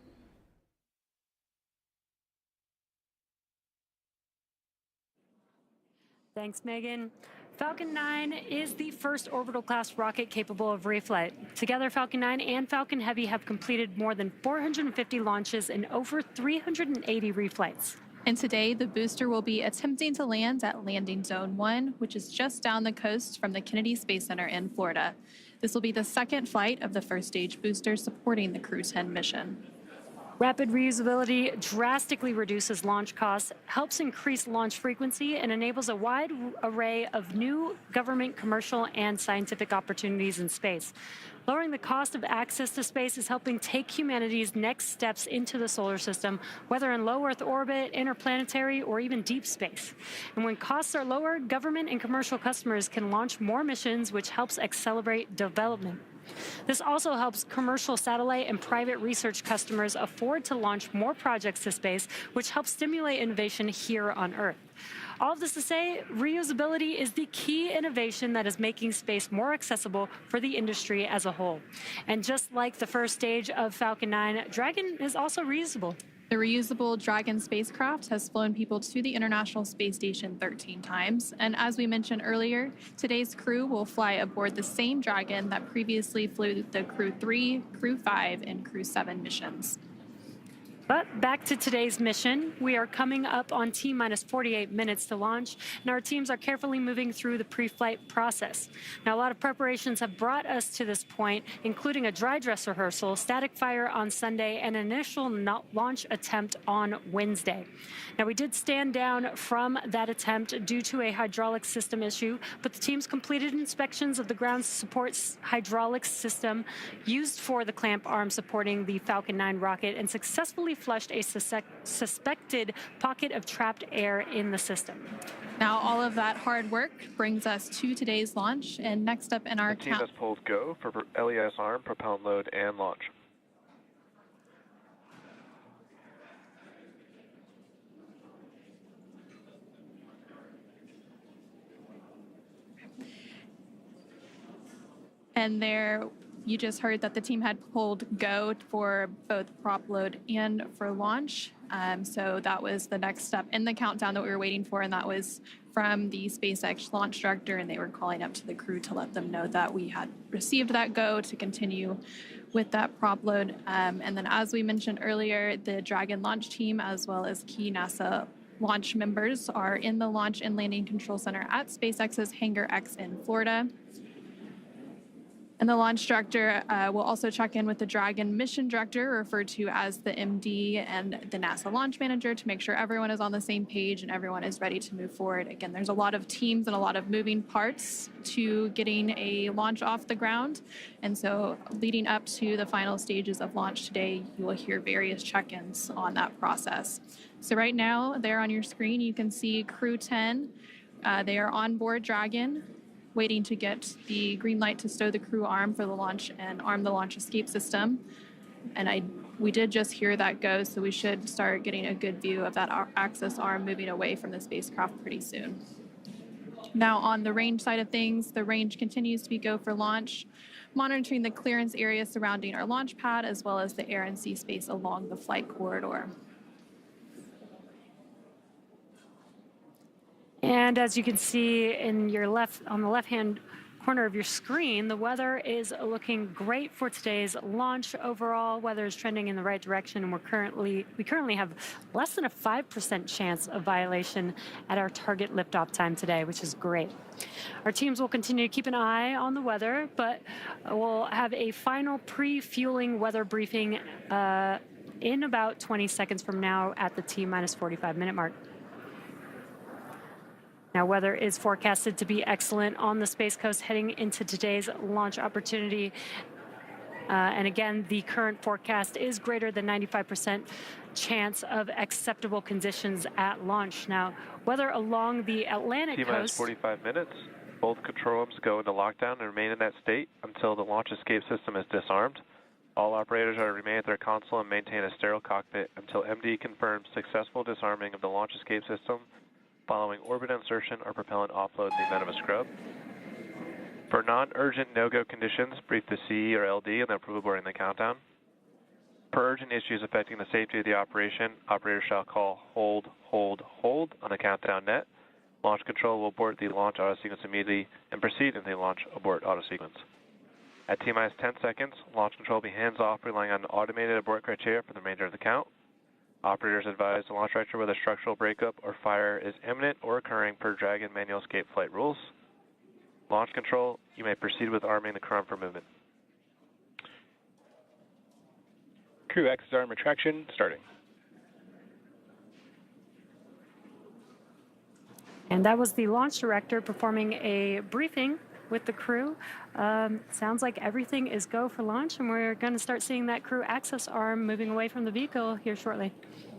Thanks, Megan. Falcon 9 is the first orbital-class rocket capable of reflight. Together, Falcon 9 and Falcon Heavy have completed more than 450 launches and over 380 reflights. And today, the booster will be attempting to land at Landing Zone 1, which is just down the coast from the Kennedy Space Center in Florida. This will be the second flight of the first stage booster supporting the Crew-10 mission. Rapid reusability drastically reduces launch costs, helps increase launch frequency, and enables a wide array of new government, commercial, and scientific opportunities in space. Lowering the cost of access to space is helping take humanity's next steps into the solar system, whether in low Earth orbit, interplanetary, or even deep space. And when costs are lower, government and commercial customers can launch more missions, which helps accelerate development. This also helps commercial satellite and private research customers afford to launch more projects to space, which helps stimulate innovation here on Earth. All of this to say, reusability is the key innovation that is making space more accessible for the industry as a whole. And just like the first stage of Falcon 9, Dragon is also reusable. The reusable Dragon spacecraft has flown people to the International Space Station 13 times. And as we mentioned earlier, today's crew will fly aboard the same Dragon that previously flew the Crew-3, Crew-5, and Crew-7 missions. But back to today's mission. We are coming up on T-minus 48 minutes to launch, and our teams are carefully moving through the pre-flight process. Now, a lot of preparations have brought us to this point, including a dry dress rehearsal, static fire on Sunday, and an initial launch attempt on Wednesday. Now, we did stand down from that attempt due to a hydraulic system issue, but the teams completed inspections of the ground support hydraulic system used for the clamp arm supporting the Falcon 9 rocket and successfully flushed a suspected pocket of trapped air in the system. Now, all of that hard work brings us to today's launch, and next up in our The team has pulled go for LES arm, propellant load, and launch. And there, you just heard that the team had pulled go for both prop load and for launch. So that was the next step in the countdown that we were waiting for, and that was from the SpaceX launch director, and they were calling up to the crew to let them know that we had received that go to continue with that prop load. And then, as we mentioned earlier, the Dragon launch team, as well as key NASA launch members, are in the Launch and Landing Control Center at SpaceX's Hangar X in Florida. And the launch director will also check in with the Dragon mission director, referred to as the MD, and the NASA launch manager to make sure everyone is on the same page and everyone is ready to move forward. Again, there's a lot of teams and a lot of moving parts to getting a launch off the ground. And so leading up to the final stages of launch today, you will hear various check-ins on that process. So right now, there on your screen, you can see Crew-10. They are on board Dragon, waiting to get the green light to stow the crew arm for the launch and arm the launch escape system. And we did just hear that go, so we should start getting a good view of that access arm moving away from the spacecraft pretty soon. Now, on the range side of things, the range continues to be go for launch, monitoring the clearance area surrounding our launch pad, as well as the air and sea space along the flight corridor. And as you can see in your on the left-hand corner of your screen, the weather is looking great for today's launch. Overall, weather is trending in the right direction, and we currently have less than a 5% chance of violation at our target liftoff time today, which is great. Our teams will continue to keep an eye on the weather, but we'll have a final pre-fueling weather briefing in about 20 seconds from now at the T-minus 45 minute mark. Now, weather is forecasted to be excellent on the Space Coast heading into today's launch opportunity. And again, the current forecast is greater than 95% chance of acceptable conditions at launch. Now, weather along the Atlantic T-minus coast. 45 minutes. Both control rooms go into lockdown and remain in that state until the launch escape system is disarmed. All operators are to remain at their console and maintain a sterile cockpit until MD confirms successful disarming of the launch escape system following orbit insertion or propellant offload in the event of a scrub. For non-urgent no-go conditions, brief the CE or LD and the approval board in the countdown. For urgent issues affecting the safety of the operation, operators shall call hold, hold, hold on the countdown net. Launch control will abort the launch auto sequence immediately and proceed in the launch abort auto sequence. At T-minus 10 seconds, launch control will be hands-off, relying on automated abort criteria for the remainder of the count. Operators advise the launch director whether structural breakup or fire is imminent or occurring per Dragon manual escape flight rules. Launch control, you may proceed with arming the crew arm for movement. Crew X's arm retraction starting. And that was the launch director performing a briefing with the crew. Sounds like everything is go for launch, and we're going to start seeing that crew access arm moving away from the vehicle here shortly.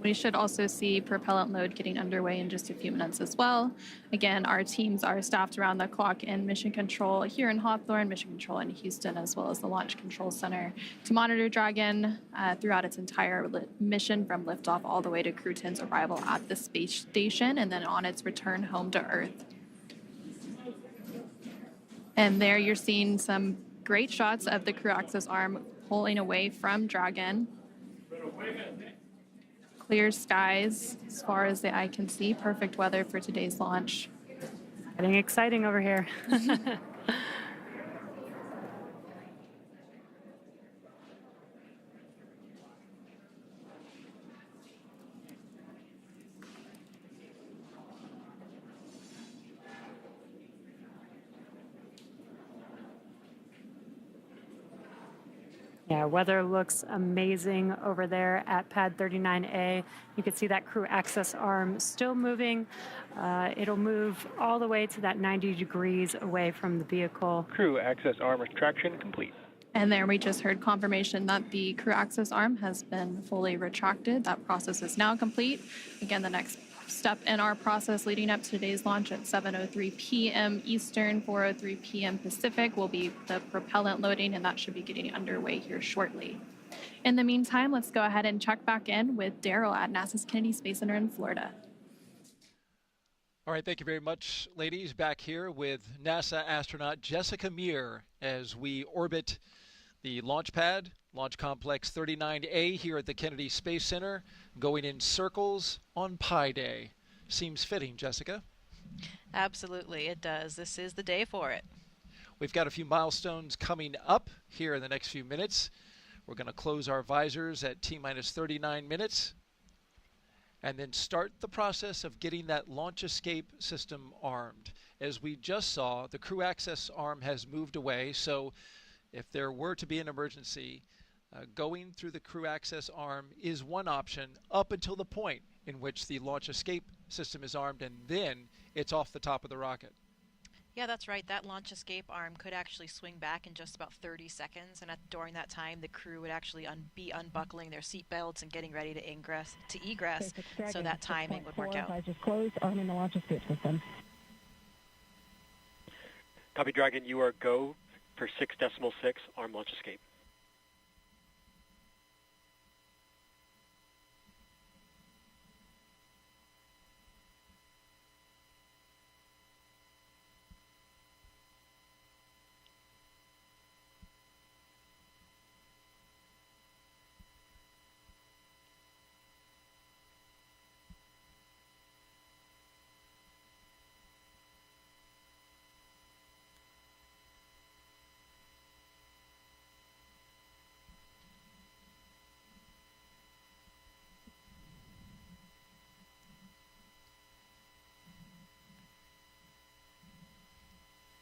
We should also see propellant load getting underway in just a few minutes as well. Again, our teams are staffed around the clock in Mission Control here in Hawthorne, Mission Control in Houston, as well as the Launch Control Center to monitor Dragon throughout its entire mission from liftoff all the way to Crew-10's arrival at the space station and then on its return home to Earth. And there you're seeing some great shots of the crew access arm pulling away from Dragon. Clear skies as far as the eye can see. Perfect weather for today's launch. Getting exciting over here. Yeah, weather looks amazing over there at pad 39A. You can see that crew access arm still moving. It'll move all the way to that 90 degrees away from the vehicle. Crew access arm retraction complete. And there we just heard confirmation that the crew access arm has been fully retracted. That process is now complete. Again, the next step in our process leading up to today's launch at 7:03 p.m. Eastern, 4:03 p.m. Pacific will be the propellant loading, and that should be getting underway here shortly. In the meantime, let's go ahead and check back in with Daryl at NASA's Kennedy Space Center in Florida. All right, thank you very much, ladies. Back here with NASA astronaut Jessica Meir as we orbit the launch pad, Launch Complex 39A here at the Kennedy Space Center, going in circles on Pi Day. Seems fitting, Jessica. Absolutely, it does. This is the day for it. We've got a few milestones coming up here in the next few minutes. We're going to close our visors at T-minus 39 minutes and then start the process of getting that launch escape system armed. As we just saw, the crew access arm has moved away, so if there were to be an emergency, going through the crew access arm is one option up until the point in which the launch escape system is armed, and then it's off the top of the rocket. Yeah, that's right. That launch escape arm could actually swing back in just about 30 seconds, and during that time, the crew would actually be unbuckling their seatbelts and getting ready to egress, so that timing would work out. Visors closed, arming the launch escape system. Copy, Dragon. You are go for 6.6 arm launch escape.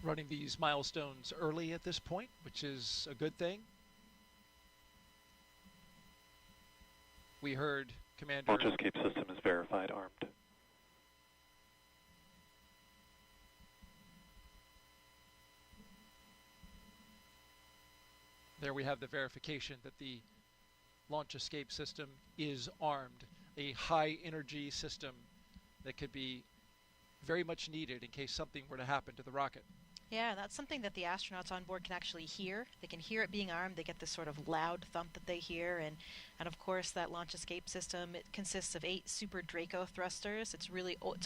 Running these milestones early at this point, which is a good thing. We heard Commander... Launch escape system is verified armed. There we have the verification that the launch escape system is armed. A high energy system that could be very much needed in case something were to happen to the rocket. Yeah, that's something that the astronauts on board can actually hear. They can hear it being armed. They get this sort of loud thump that they hear. And of course, that launch escape system, it consists of 8 Super Draco thrusters. It's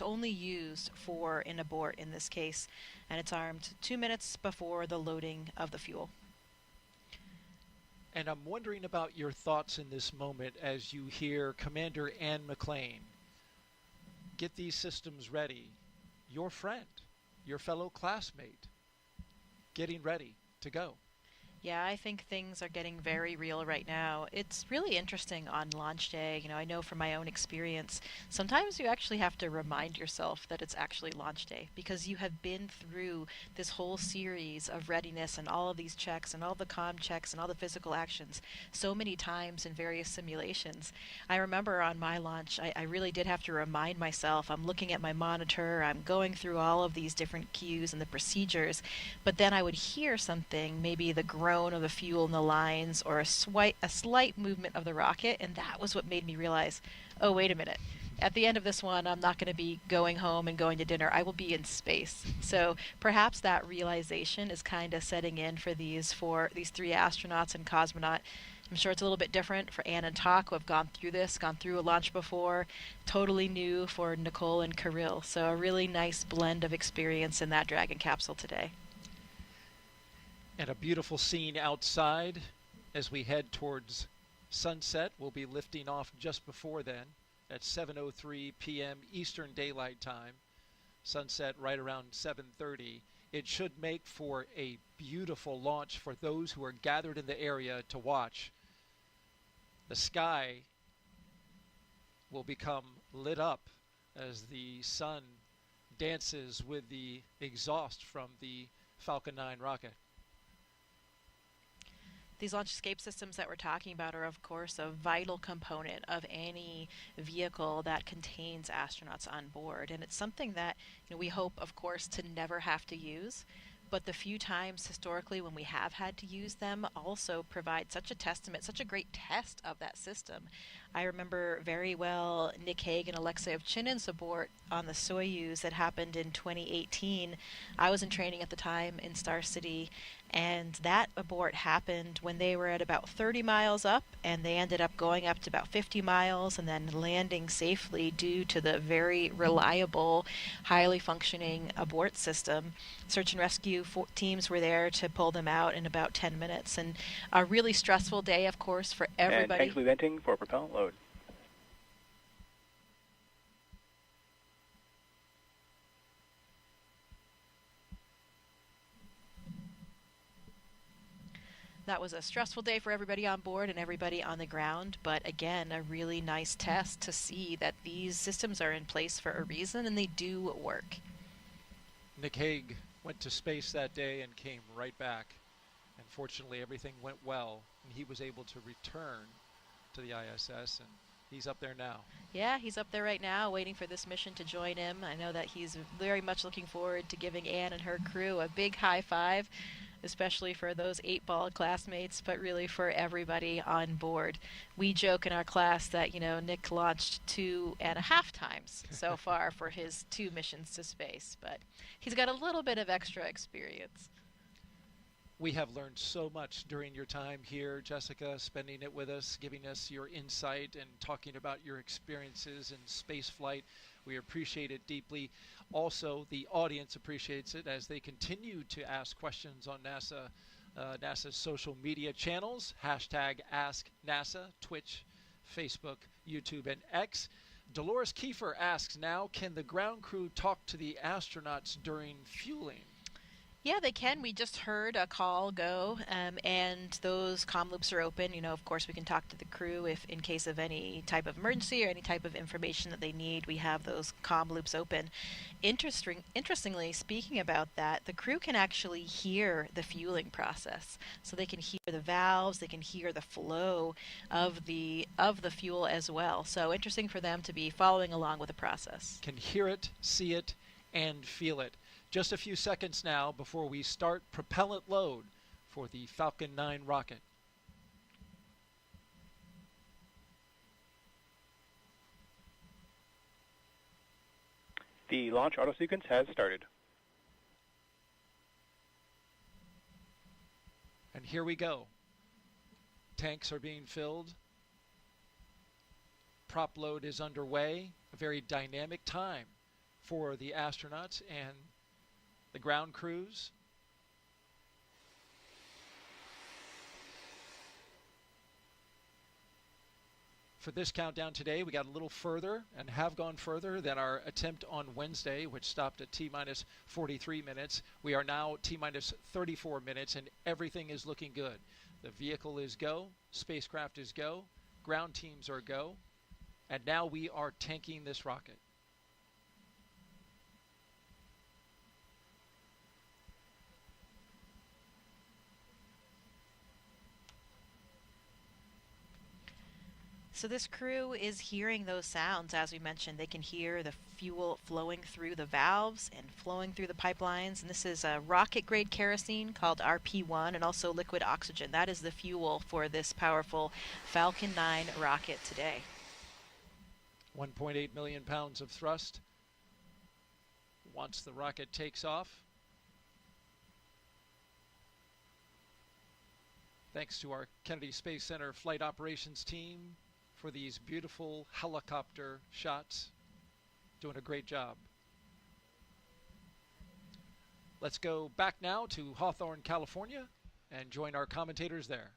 only used for an abort in this case. And it's armed 2 minutes before the loading of the fuel. And I'm wondering about your thoughts in this moment as you hear Commander Ann McLean get these systems ready. Your friend, your fellow classmate, getting ready to go. Yeah, I think things are getting very real right now. It's really interesting on launch day. You know, I know from my own experience, sometimes you actually have to remind yourself that it's actually launch day because you have been through this whole series of readiness and all of these checks and all the comm checks and all the physical actions so many times in various simulations. I remember on my launch, I really did have to remind myself, I'm looking at my monitor, I'm going through all of these different cues and the procedures, but then I would hear something, maybe the groan of the fuel in the lines or a slight movement of the rocket, and that was what made me realize, oh, wait a minute. At the end of this one, I'm not going to be going home and going to dinner. I will be in space. So perhaps that realization is kind of setting in for these 3 astronauts and cosmonaut. I'm sure it's a little bit different for Ann and Tak, who have gone through a launch before. Totally new for Nicole and Kirill. So a really nice blend of experience in that Dragon capsule today. And a beautiful scene outside as we head towards sunset. We'll be lifting off just before then at 7:03 p.m. Eastern Daylight Time. Sunset right around 7:30. It should make for a beautiful launch for those who are gathered in the area to watch. The sky will become lit up as the sun dances with the exhaust from the Falcon 9 rocket. These launch escape systems that we're talking about are, of course, a vital component of any vehicle that contains astronauts on board. And it's something that, we hope, of course, to never have to use. But the few times historically when we have had to use them also provide such a testament, such a great test of that system. I remember very well Nick Hague and Alexei Ovchinin's abort on the Soyuz that happened in 2018. I was in training at the time in Star City, and that abort happened when they were at about 30 miles up, and they ended up going up to about 50 miles and then landing safely due to the very reliable, highly functioning abort system. Search and rescue teams were there to pull them out in about 10 minutes. And a really stressful day, of course, for everybody. And tanks venting for propellant load. That was a stressful day for everybody on board and everybody on the ground, but again, a really nice test to see that these systems are in place for a reason and they do work. Nick Hague went to space that day and came right back. And fortunately, everything went well, and he was able to return to the ISS, and he's up there now. Yeah, he's up there right now waiting for this mission to join him. I know that he's very much looking forward to giving Anne and her crew a big high five, especially for those 8-ball classmates, but really for everybody on board. We joke in our class that, Nick launched 2.5 times so far for his 2 missions to space, but he's got a little bit of extra experience. We have learned so much during your time here, Jessica, spending it with us, giving us your insight and talking about your experiences in space flight. We appreciate it deeply. Also, the audience appreciates it as they continue to ask questions on NASA's social media channels, #AskNASA, Twitch, Facebook, YouTube, and X. Dolores Kiefer asks now, can the ground crew talk to the astronauts during fueling? Yeah, they can. We just heard a call go, and those comm loops are open. Of course, we can talk to the crew if in case of any type of emergency or any type of information that they need. We have those comm loops open. Interestingly, speaking about that, the crew can actually hear the fueling process. So they can hear the valves, they can hear the flow of the fuel as well. So interesting for them to be following along with the process. Can hear it, see it, and feel it. Just a few seconds now before we start propellant load for the Falcon 9 rocket. The launch auto sequence has started. And here we go. Tanks are being filled. Prop load is underway. A very dynamic time for the astronauts and the ground crews. For this countdown today, we got a little further and have gone further than our attempt on Wednesday, which stopped at T-minus 43 minutes. We are now T-minus 34 minutes, and everything is looking good. The vehicle is go, spacecraft is go, ground teams are go, and now we are tanking this rocket. So this crew is hearing those sounds. As we mentioned, they can hear the fuel flowing through the valves and flowing through the pipelines. And this is a rocket-grade kerosene called RP1 and also liquid oxygen. That is the fuel for this powerful Falcon 9 rocket today. 1.8 million pounds of thrust once the rocket takes off. Thanks to our Kennedy Space Center Flight Operations team for these beautiful helicopter shots. Doing a great job. Let's go back now to Hawthorne, California, and join our commentators there.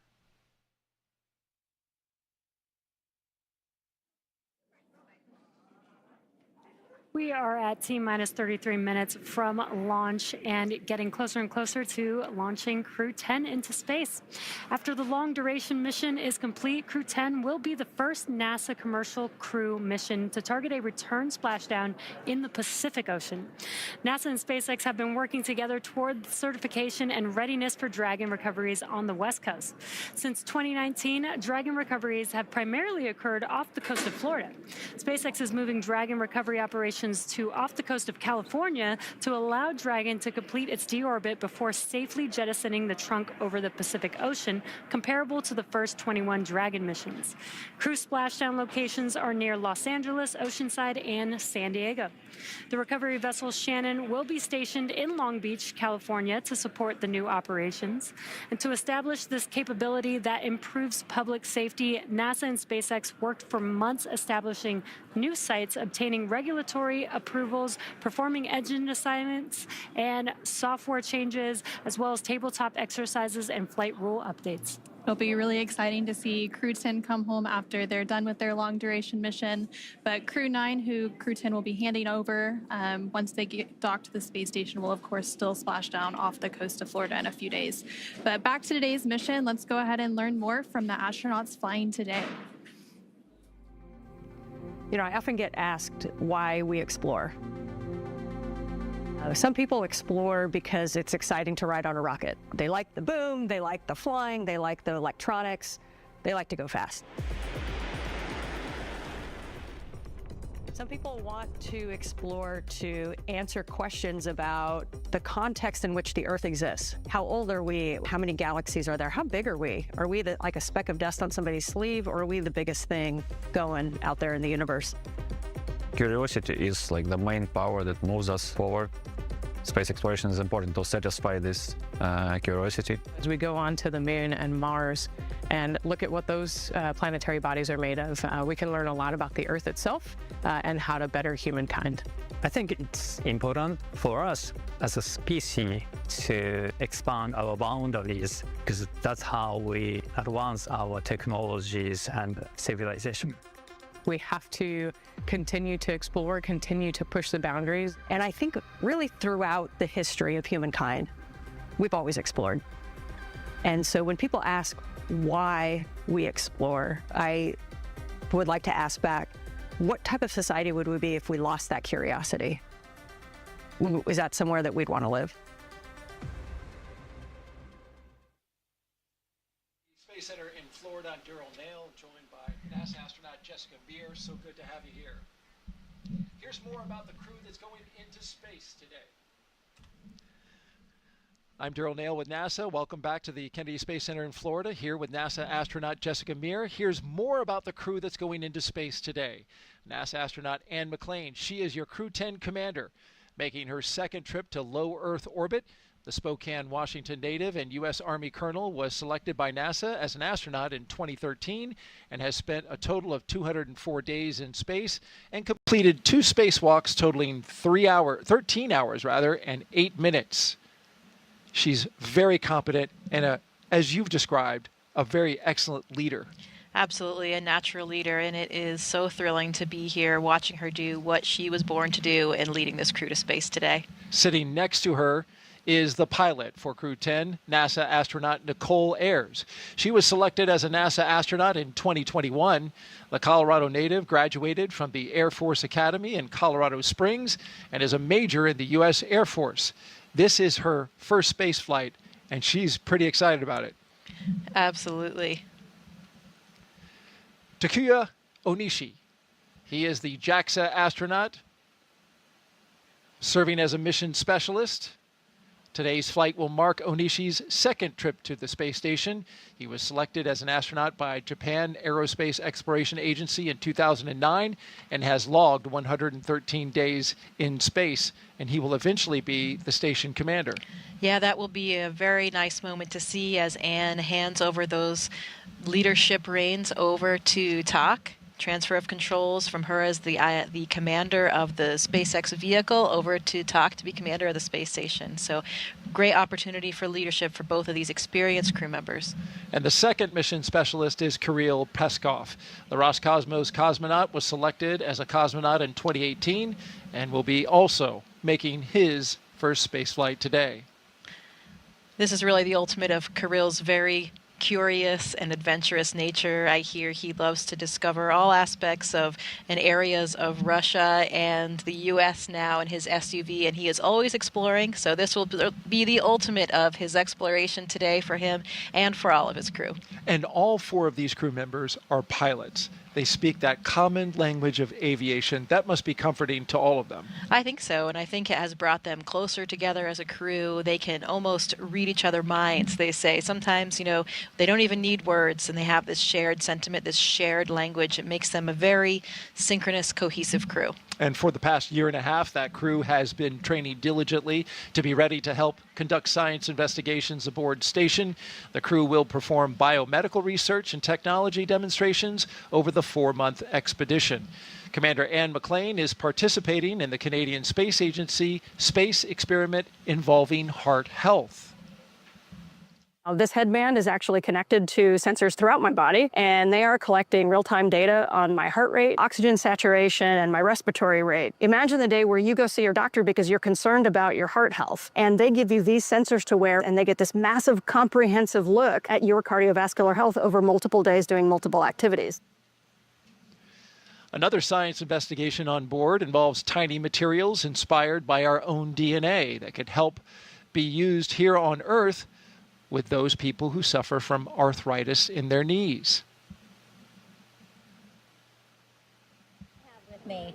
We are at T-minus 33 minutes from launch and getting closer and closer to launching Crew-10 into space. After the long-duration mission is complete, Crew-10 will be the first NASA commercial crew mission to target a return splashdown in the Pacific Ocean. NASA and SpaceX have been working together toward certification and readiness for Dragon recoveries on the West Coast. Since 2019, Dragon recoveries have primarily occurred off the coast of Florida. SpaceX is moving Dragon recovery operations to off the coast of California to allow Dragon to complete its deorbit before safely jettisoning the trunk over the Pacific Ocean, comparable to the first 21 Dragon missions. Crew splashdown locations are near Los Angeles, Oceanside, and San Diego. The recovery vessel Shannon will be stationed in Long Beach, California, to support the new operations. And to establish this capability that improves public safety, NASA and SpaceX worked for months establishing new sites, obtaining regulatory approvals, performing engine assignments and software changes, as well as tabletop exercises and flight rule updates. It'll be really exciting to see Crew-10 come home after they're done with their long-duration mission. But Crew-9, who Crew-10 will be handing over once they get docked to the space station, will, of course, still splash down off the coast of Florida in a few days. But back to today's mission, let's go ahead and learn more from the astronauts flying today. You know, I often get asked why we explore. Some people explore because it's exciting to ride on a rocket. They like the boom, they like the flying, they like the electronics, they like to go fast. Some people want to explore to answer questions about the context in which the Earth exists. How old are we? How many galaxies are there? How big are we? Are we like a speck of dust on somebody's sleeve, or are we the biggest thing going out there in the universe? Curiosity is like the main power that moves us forward. Space exploration is important to satisfy this curiosity. As we go on to the moon and Mars and look at what those planetary bodies are made of, we can learn a lot about the Earth itself and how to better humankind. I think it's important for us as a species to expand our boundaries, because that's how we advance our technologies and civilization. We have to continue to explore, continue to push the boundaries. And I think really throughout the history of humankind, we've always explored. And so when people ask why we explore, I would like to ask back, what type of society would we be if we lost that curiosity? Is that somewhere that we'd want to live? Space Center in Florida, I'm Daryl Nail, joined by NASA astronaut Jessica Meir. So good to have you here. Here's more about the crew that's going into space today. I'm Daryl Nail with NASA. Welcome back to the Kennedy Space Center in Florida, here with NASA astronaut Jessica Meir. Here's more about the crew that's going into space today. NASA astronaut Anne McLean, she is your Crew-10 commander, making her second trip to low Earth orbit. The Spokane, Washington native and U.S. Army colonel was selected by NASA as an astronaut in 2013 and has spent a total of 204 days in space and completed 2 spacewalks totaling 13 hours and 8 minutes. She's very competent and, as you've described, a very excellent leader. Absolutely, a natural leader, and it is so thrilling to be here watching her do what she was born to do and leading this crew to space today. Sitting next to her is the pilot for Crew-10, NASA astronaut Nicole Ayers. She was selected as a NASA astronaut in 2021. The Colorado native graduated from the Air Force Academy in Colorado Springs and is a major in the U.S. Air Force. This is her first space flight, and she's pretty excited about it. Absolutely. Takuya Onishi. He is the JAXA astronaut, serving as a mission specialist. Today's flight will mark Onishi's second trip to the space station. He was selected as an astronaut by Japan Aerospace Exploration Agency in 2009 and has logged 113 days in space, and he will eventually be the station commander. Yeah, that will be a very nice moment to see as Anne hands over those leadership reins over to Tak. transfer of controls from her as the commander of the SpaceX vehicle over to TOC to be commander of the space station. So great opportunity for leadership for both of these experienced crew members. And the second mission specialist is Kirill Peskov. The Roscosmos cosmonaut was selected as a cosmonaut in 2018 and will be also making his first spaceflight today. This is really the ultimate of Kirill's very curious and adventurous nature. I hear he loves to discover all aspects of and areas of Russia and the U.S. now in his SUV, and he is always exploring. So this will be the ultimate of his exploration today for him and for all of his crew. And all 4 of these crew members are pilots. They speak that common language of aviation. That must be comforting to all of them. I think so, and I think it has brought them closer together as a crew. They can almost read each other's minds, they say. Sometimes, they don't even need words, and they have this shared sentiment, this shared language. It makes them a very synchronous, cohesive crew. And for the past year and a half, that crew has been training diligently to be ready to help conduct science investigations aboard station. The crew will perform biomedical research and technology demonstrations over the 4-month expedition. Commander Anne McLean is participating in the Canadian Space Agency space experiment involving heart health. This headband is actually connected to sensors throughout my body, and they are collecting real-time data on my heart rate, oxygen saturation, and my respiratory rate. Imagine the day where you go see your doctor because you're concerned about your heart health, and they give you these sensors to wear, and they get this massive, comprehensive look at your cardiovascular health over multiple days doing multiple activities. Another science investigation on board involves tiny materials inspired by our own DNA that could help be used here on Earth with those people who suffer from arthritis in their knees. With me.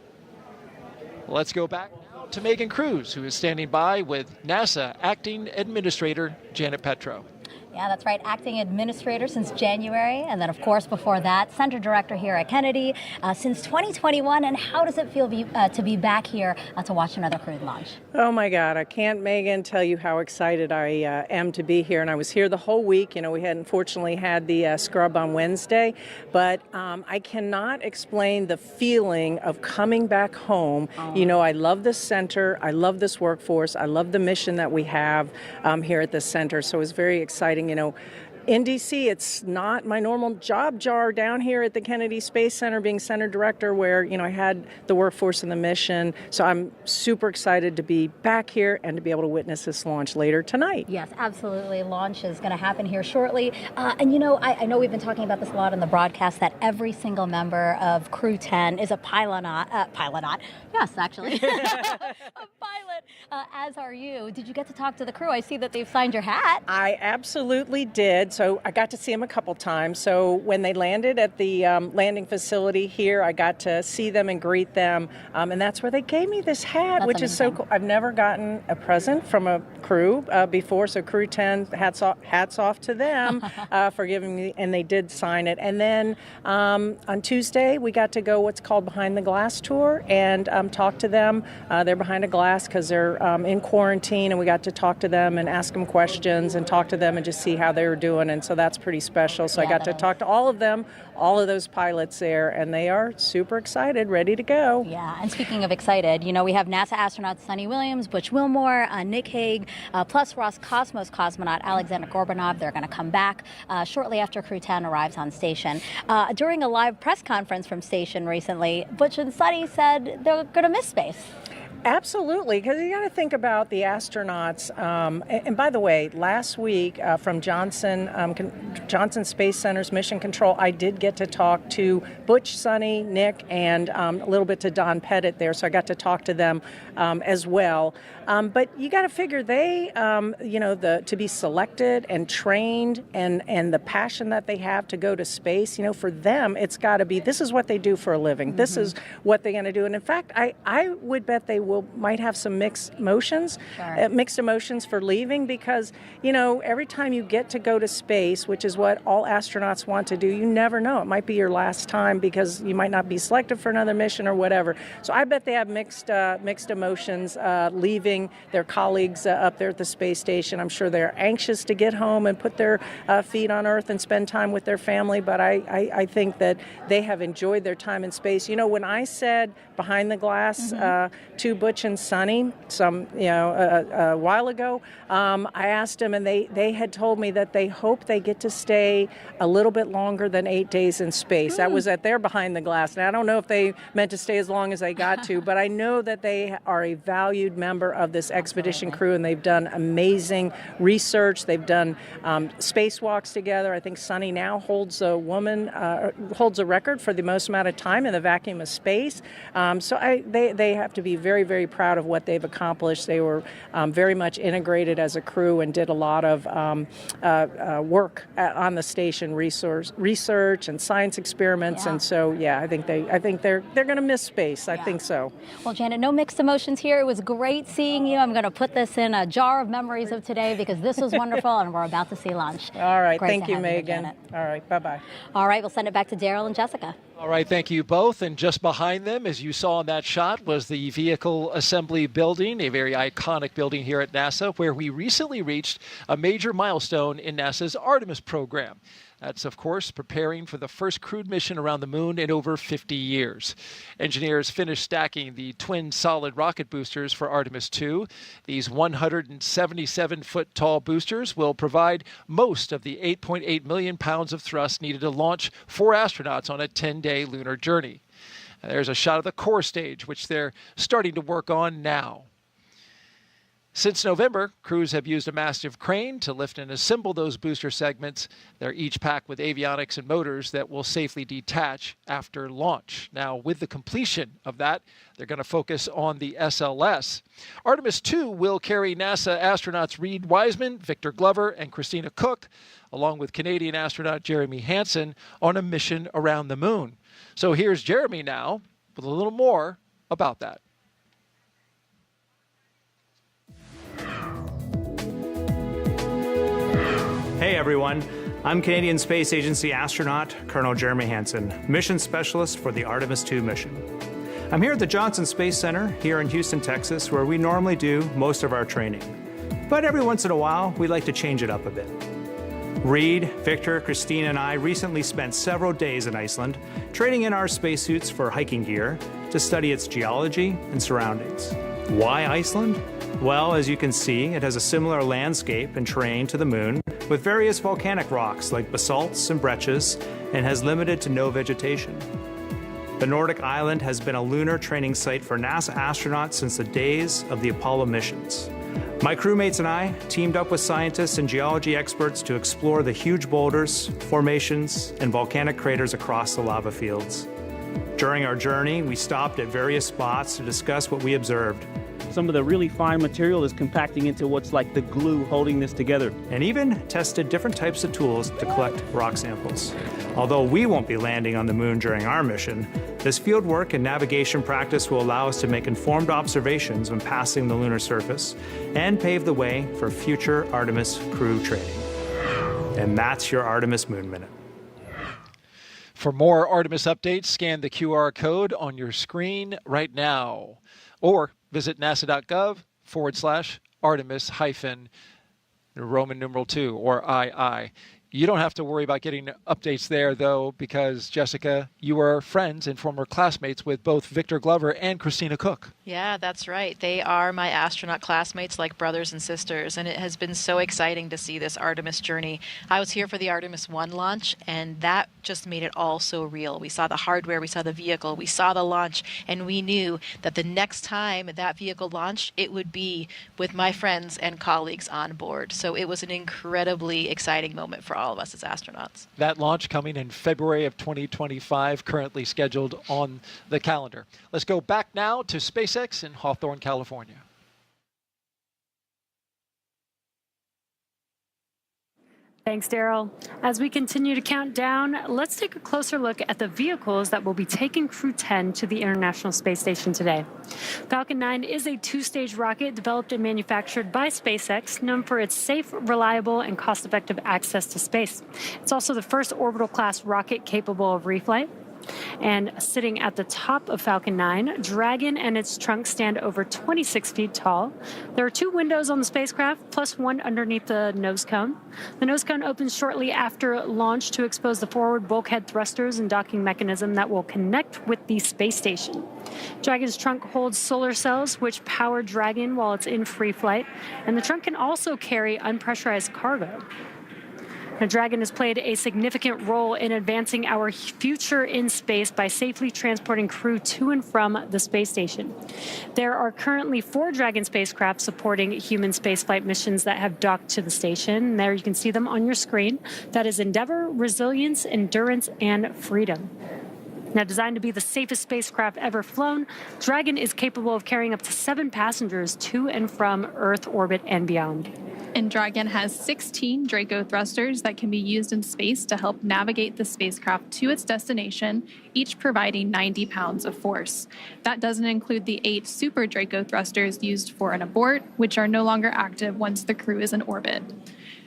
Let's go back now to Megan Cruz, who is standing by with NASA Acting Administrator Janet Petro. Yeah, that's right. Acting administrator since January. And then, of course, before that, center director here at Kennedy since 2021. And how does it feel to be back here to watch another crew launch? Oh, my God. I can't, Megan, tell you how excited I am to be here. And I was here the whole week. We had unfortunately had the scrub on Wednesday. But I cannot explain the feeling of coming back home. Oh. I love this center. I love this workforce. I love the mission that we have here at the center. So it was very exciting. In D.C., it's not my normal job jar down here at the Kennedy Space Center being center director where, I had the workforce and the mission. So I'm super excited to be back here and to be able to witness this launch later tonight. Yes, absolutely. Launch is going to happen here shortly. And, I know we've been talking about this a lot in the broadcast that every single member of Crew-10 is a pilonaut. Yes, actually. A pilot, as are you. Did you get to talk to the crew? I see that they've signed your hat. I absolutely did. So I got to see them a couple times. So when they landed at the landing facility here, I got to see them and greet them. And that's where they gave me this hat, that's which amazing. Is so cool. I've never gotten a present from a crew before. So Crew-10, hats off to them for giving me, and they did sign it. And then on Tuesday, we got to go what's called Behind the Glass tour and talk to them. They're behind a glass because they're in quarantine, and we got to talk to them and ask them questions and talk to them and just see how they were doing. And so that's pretty special. So I got to talk to all of them, all of those pilots there, and they are super excited, ready to go. Yeah, and speaking of excited, we have NASA astronauts Sunny Williams, Butch Wilmore, Nick Hague, plus Roscosmos cosmonaut Alexander Gorbanov. They're going to come back shortly after Crew-10 arrives on station. During a live press conference from station recently, Butch and Sunny said they're going to miss space. Absolutely, because you got to think about the astronauts. And by the way, last week from Johnson Space Center's Mission Control, I did get to talk to Butch, Sunny, Nick, and a little bit to Don Pettit there. So I got to talk to them as well. But you got to figure they, to be selected and trained and the passion that they have to go to space, for them, it's got to be, this is what they do for a living. Mm-hmm. This is what they're going to do. And in fact, I would bet they would might have some mixed emotions, for leaving, because, every time you get to go to space, which is what all astronauts want to do, you never know. It might be your last time because you might not be selected for another mission or whatever. So I bet they have mixed emotions leaving their colleagues up there at the space station. I'm sure they're anxious to get home and put their feet on Earth and spend time with their family, but I think that they have enjoyed their time in space. When I said behind the glass to Butch and Sunny a while ago, I asked them, and they had told me that they hope they get to stay a little bit longer than 8 days in space. That was at their behind the glass. Now, I don't know if they meant to stay as long as they got to, but I know that they are a valued member of this expedition crew, and they've done amazing research. They've done spacewalks together. I think Sunny now holds a record for the most amount of time in the vacuum of space. So they have to be very, very proud of what they've accomplished. They were very much integrated as a crew and did a lot of work on the station, research and science experiments. And so, I think they're going to miss space. I think so. Well, Janet, no mixed emotions here. It was great seeing you. I'm going to put this in a jar of memories of today because this was wonderful, and we're about to see launch. All right. Thank you, Megan. All right. Bye-bye. All right. We'll send it back to Daryl and Jessica. All right, thank you both. And just behind them, as you saw in that shot, was the Vehicle Assembly Building, a very iconic building here at NASA, where we recently reached a major milestone in NASA's Artemis program. That's, of course, preparing for the first crewed mission around the moon in over 50 years. Engineers finished stacking the twin solid rocket boosters for Artemis 2. These 177-foot-tall boosters will provide most of the 8.8 million pounds of thrust needed to launch 4 astronauts on a 10-day lunar journey. And there's a shot of the core stage, which they're starting to work on now. Since November, crews have used a massive crane to lift and assemble those booster segments. They're each packed with avionics and motors that will safely detach after launch. Now, with the completion of that, they're going to focus on the SLS. Artemis 2 will carry NASA astronauts Reed Wiseman, Victor Glover, and Christina Cook, along with Canadian astronaut Jeremy Hansen, on a mission around the moon. So here's Jeremy now with a little more about that. Hey everyone, I'm Canadian Space Agency astronaut Colonel Jeremy Hansen, mission specialist for the Artemis 2 mission. I'm here at the Johnson Space Center here in Houston, Texas, where we normally do most of our training. But every once in a while, we like to change it up a bit. Reed, Victor, Christine, and I recently spent several days in Iceland trading in our spacesuits for hiking gear to study its geology and surroundings. Why Iceland? Well, as you can see, it has a similar landscape and terrain to the moon, with various volcanic rocks like basalts and breccias, and has limited to no vegetation. The Nordic island has been a lunar training site for NASA astronauts since the days of the Apollo missions. My crewmates and I teamed up with scientists and geology experts to explore the huge boulders, formations, and volcanic craters across the lava fields. During our journey, we stopped at various spots to discuss what we observed. Some of the really fine material is compacting into what's like the glue holding this together. And even tested different types of tools to collect rock samples. Although we won't be landing on the moon during our mission, this field work and navigation practice will allow us to make informed observations when passing the lunar surface and pave the way for future Artemis crew training. And that's your Artemis Moon Minute. For more Artemis updates, scan the QR code on your screen right now, or visit nasa.gov/Artemis-Roman numeral 2 or II. You don't have to worry about getting updates there, though, because, Jessica, you are friends and former classmates with both Victor Glover and Christina Cook. Yeah, that's right. They are my astronaut classmates, like brothers and sisters, and it has been so exciting to see this Artemis journey. I was here for the Artemis 1 launch, and that just made it all so real. We saw the hardware, we saw the vehicle, we saw the launch, and we knew that the next time that vehicle launched, it would be with my friends and colleagues on board. So it was an incredibly exciting moment for all of us as astronauts. That launch coming in February of 2025, currently scheduled on the calendar. Let's go back now to SpaceX in Hawthorne, California. Thanks, Daryl. As we continue to count down, let's take a closer look at the vehicles that will be taking Crew-10 to the International Space Station today. Falcon 9 is a two-stage rocket developed and manufactured by SpaceX, known for its safe, reliable, and cost-effective access to space. It's also the first orbital-class rocket capable of reflight. And sitting at the top of Falcon 9, Dragon and its trunk stand over 26 feet tall. There are 2 windows on the spacecraft, plus one underneath the nose cone. The nose cone opens shortly after launch to expose the forward bulkhead thrusters and docking mechanism that will connect with the space station. Dragon's trunk holds solar cells, which power Dragon while it's in free flight, and the trunk can also carry unpressurized cargo. Now, Dragon has played a significant role in advancing our future in space by safely transporting crew to and from the space station. There are currently 4 Dragon spacecraft supporting human spaceflight missions that have docked to the station. There you can see them on your screen. That is Endeavour, Resilience, Endurance, and Freedom. Now, designed to be the safest spacecraft ever flown, Dragon is capable of carrying up to 7 passengers to and from Earth orbit and beyond. And Dragon has 16 Draco thrusters that can be used in space to help navigate the spacecraft to its destination, each providing 90 pounds of force. That doesn't include the 8 Super Draco thrusters used for an abort, which are no longer active once the crew is in orbit.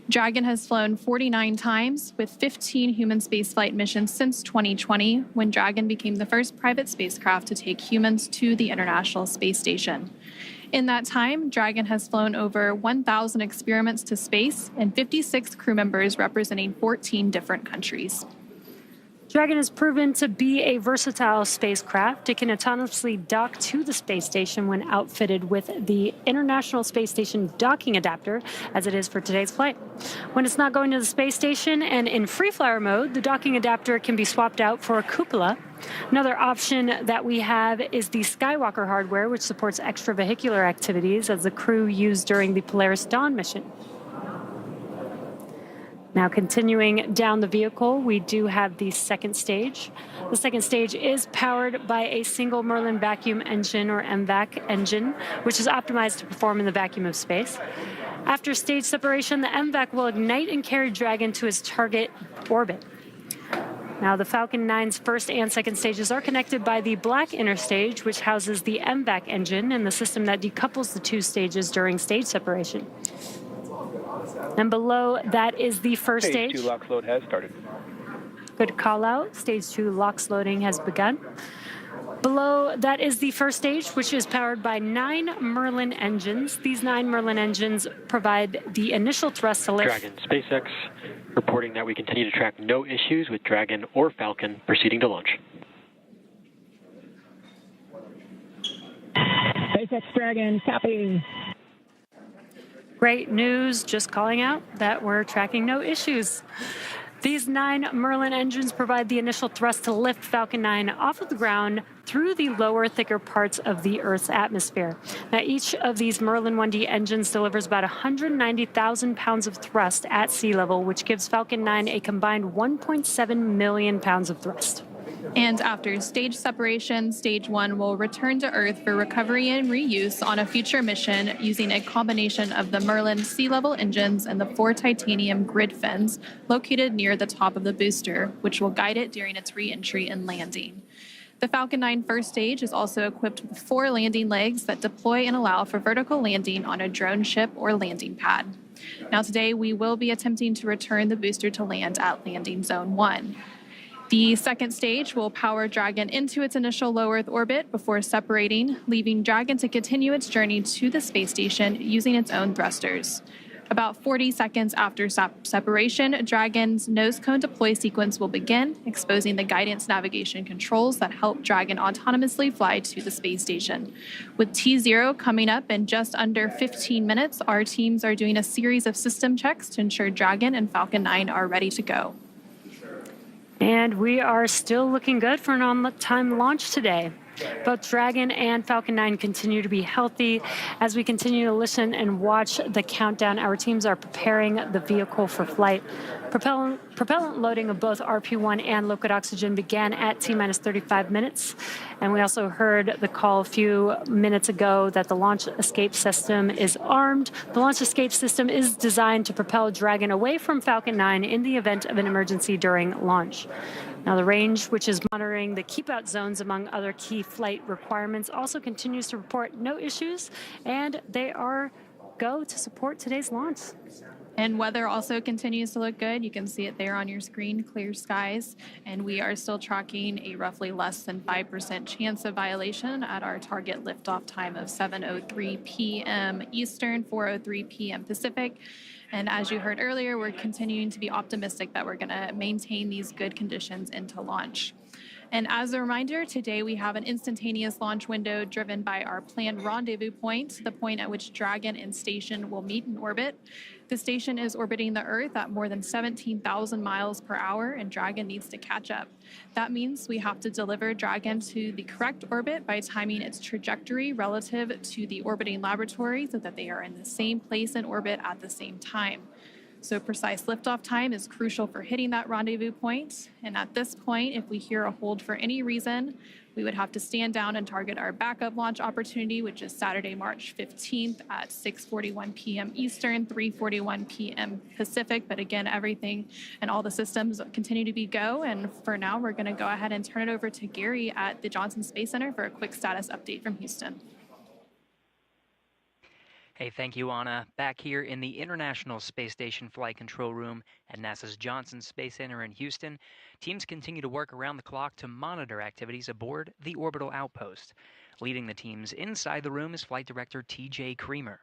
Dragon has flown 49 times with 15 human spaceflight missions since 2020, when Dragon became the first private spacecraft to take humans to the International Space Station. In that time, Dragon has flown over 1,000 experiments to space and 56 crew members representing 14 different countries. Dragon has proven to be a versatile spacecraft. It can autonomously dock to the space station when outfitted with the International Space Station docking adapter, as it is for today's flight. When it's not going to the space station and in free flyer mode, the docking adapter can be swapped out for a cupola. Another option that we have is the Skywalker hardware, which supports extravehicular activities as the crew used during the Polaris Dawn mission. Now, continuing down the vehicle, we do have the second stage. The second stage is powered by a single Merlin vacuum engine, or MVAC engine, which is optimized to perform in the vacuum of space. After stage separation, the MVAC will ignite and carry Dragon to its target orbit. Now, the Falcon 9's first and second stages are connected by the black inner stage, which houses the MVAC engine and the system that decouples the 2 stages during stage separation. And below that is the first stage. Stage 2 LOX load has started. Good call out. Stage 2 LOX loading has begun. Below that is the first stage, which is powered by 9 Merlin engines. These 9 Merlin engines provide the initial thrust to lift. Dragon SpaceX reporting that we continue to track no issues with Dragon or Falcon proceeding to launch. SpaceX Dragon, copy. Great news, just calling out that we're tracking no issues. These 9 Merlin engines provide the initial thrust to lift Falcon 9 off of the ground through the lower, thicker parts of the Earth's atmosphere. Now, each of these Merlin 1D engines delivers about 190,000 pounds of thrust at sea level, which gives Falcon 9 a combined 1.7 million pounds of thrust. And after stage separation, stage 1 will return to Earth for recovery and reuse on a future mission using a combination of the Merlin sea-level engines and the 4 titanium grid fins located near the top of the booster, which will guide it during its re-entry and landing. The Falcon 9 first stage is also equipped with 4 landing legs that deploy and allow for vertical landing on a drone ship or landing pad. Now, today we will be attempting to return the booster to land at landing zone 1. The second stage will power Dragon into its initial low Earth orbit before separating, leaving Dragon to continue its journey to the space station using its own thrusters. About 40 seconds after separation, Dragon's nose cone deploy sequence will begin, exposing the guidance navigation controls that help Dragon autonomously fly to the space station. With T0 coming up in just under 15 minutes, our teams are doing a series of system checks to ensure Dragon and Falcon 9 are ready to go. And we are still looking good for an on-time launch today. Both Dragon and Falcon 9 continue to be healthy. As we continue to listen and watch the countdown, our teams are preparing the vehicle for flight. Propellant loading of both RP-1 and liquid oxygen began at T-minus 35 minutes. And we also heard the call a few minutes ago that the launch escape system is armed. The launch escape system is designed to propel Dragon away from Falcon 9 in the event of an emergency during launch. Now, the range, which is monitoring the keep-out zones among other key flight requirements, also continues to report no issues, and they are go to support today's launch. And weather also continues to look good. You can see it there on your screen, clear skies. And we are still tracking a roughly less than 5% chance of violation at our target liftoff time of 7:03 p.m. Eastern, 4:03 p.m. Pacific. And as you heard earlier, we're continuing to be optimistic that we're going to maintain these good conditions into launch. And as a reminder, today we have an instantaneous launch window driven by our planned rendezvous point, the point at which Dragon and station will meet in orbit. The station is orbiting the Earth at more than 17,000 miles per hour, and Dragon needs to catch up. That means we have to deliver Dragon to the correct orbit by timing its trajectory relative to the orbiting laboratory so that they are in the same place in orbit at the same time. So precise liftoff time is crucial for hitting that rendezvous point. And at this point, if we hear a hold for any reason, we would have to stand down and target our backup launch opportunity, which is Saturday, March 15th at 6:41 p.m. Eastern, 3:41 p.m. Pacific. But again, everything and all the systems continue to be go. And for now, we're going to go ahead and turn it over to Gary at the Johnson Space Center for a quick status update from Houston. Hey, thank you, Anna. Back here in the International Space Station Flight Control Room at NASA's Johnson Space Center in Houston, teams continue to work around the clock to monitor activities aboard the orbital outpost. Leading the teams inside the room is Flight Director T.J. Creamer.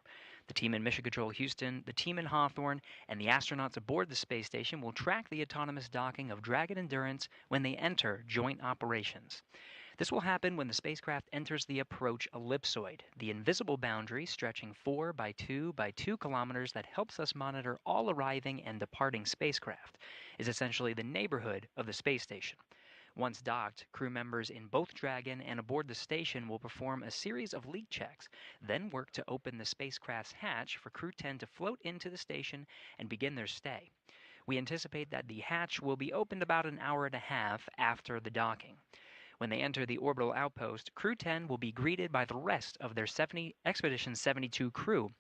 The team in Mission Control Houston, the team in Hawthorne, and the astronauts aboard the space station will track the autonomous docking of Dragon Endurance when they enter joint operations. This will happen when the spacecraft enters the approach ellipsoid, the invisible boundary stretching 4 by 2 by 2 kilometers that helps us monitor all arriving and departing spacecraft, is essentially the neighborhood of the space station. Once docked, crew members in both Dragon and aboard the station will perform a series of leak checks, then work to open the spacecraft's hatch for Crew-10 to float into the station and begin their stay. We anticipate that the hatch will be opened about an hour and a half after the docking. When they enter the orbital outpost, Crew-10 will be greeted by the rest of their Expedition 72 crew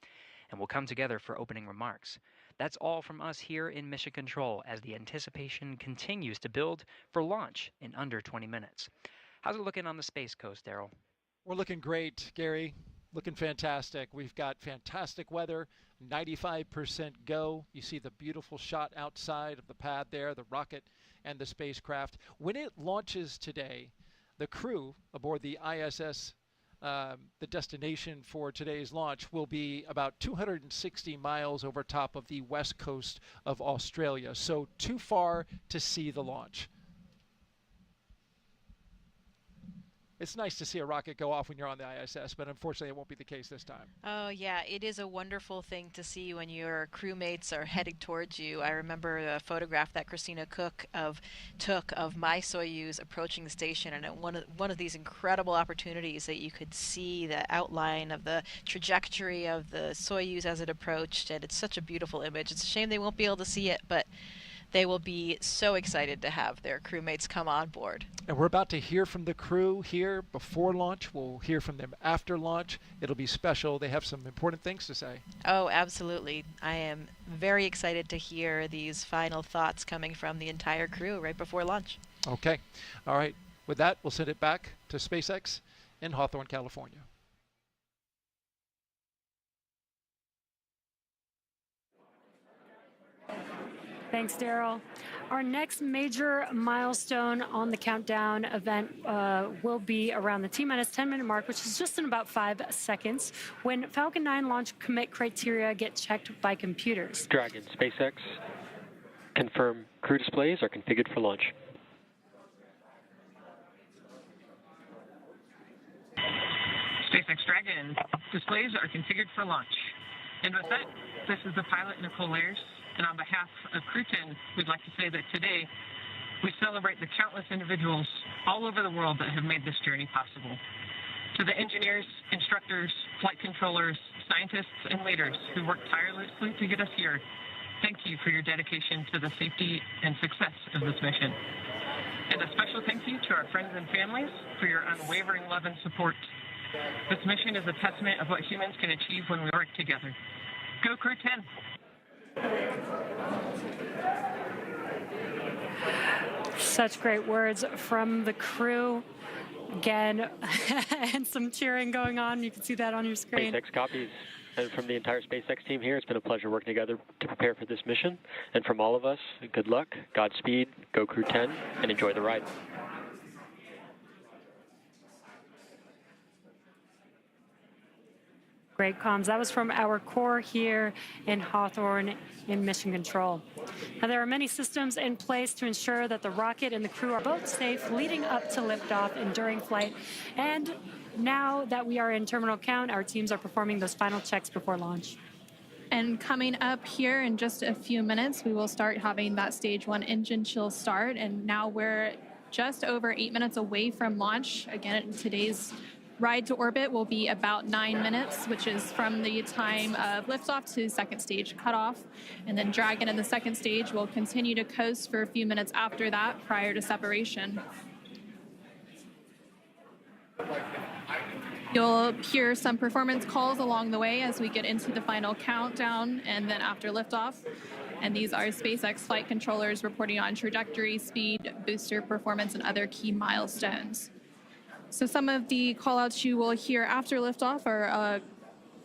and will come together for opening remarks. That's all from us here in Mission Control as the anticipation continues to build for launch in under 20 minutes. How's it looking on the Space Coast, Daryl? We're looking great, Gary. Looking fantastic. We've got fantastic weather, 95% go. You see the beautiful shot outside of the pad there, the rocket and the spacecraft. When it launches today, the crew aboard the ISS, the destination for today's launch, will be about 260 miles over top of the west coast of Australia, so too far to see the launch. It's nice to see a rocket go off when you're on the ISS, but unfortunately it won't be the case this time. Oh, yeah, it is a wonderful thing to see when your crewmates are heading towards you. I remember a photograph that Christina Cook took of my Soyuz approaching the station, and one of these incredible opportunities that you could see the outline of the trajectory of the Soyuz as it approached, and it's such a beautiful image. It's a shame they won't be able to see it, but they will be so excited to have their crewmates come on board. And we're about to hear from the crew here before launch. We'll hear from them after launch. It'll be special. They have some important things to say. Oh, absolutely. I am very excited to hear these final thoughts coming from the entire crew right before launch. Okay. All right. With that, we'll send it back to SpaceX in Hawthorne, California. Thanks, Daryl. Our next major milestone on the countdown event will be around the T-minus 10-minute mark, which is just in about 5 seconds, when Falcon 9 launch commit criteria get checked by computers. Dragon, SpaceX, confirm crew displays are configured for launch. SpaceX Dragon, displays are configured for launch. And with that, this is the pilot, Nicole Ayers. And on behalf of Crew-10, we'd like to say that today we celebrate the countless individuals all over the world that have made this journey possible. To the engineers, instructors, flight controllers, scientists, and leaders who worked tirelessly to get us here, Thank you for your dedication to the safety and success of this mission. And a special thank you to our friends and families for your unwavering love and support. This mission is a testament of what humans can achieve when we work together. Go Crew-10! Such great words from the crew. Again, and some cheering going on. You can see that on your screen. SpaceX copies. And from the entire SpaceX team here, it's been a pleasure working together to prepare for this mission. And from all of us, good luck, Godspeed, go Crew-10, and enjoy the ride. Great comms. That was from our core here in Hawthorne in Mission Control. Now, there are many systems in place to ensure that the rocket and the crew are both safe leading up to liftoff and during flight. And now that we are in terminal count, our teams are performing those final checks before launch. And coming up here in just a few minutes, we will start having that stage 1 engine chill start. And now we're just over 8 minutes away from launch. Again, today's ride to orbit will be about 9 minutes, which is from the time of liftoff to second stage cutoff. And then Dragon in the second stage will continue to coast for a few minutes after that prior to separation. You'll hear some performance calls along the way as we get into the final countdown and then after liftoff. And these are SpaceX flight controllers reporting on trajectory, speed, booster performance, and other key milestones. So some of the callouts you will hear after liftoff are a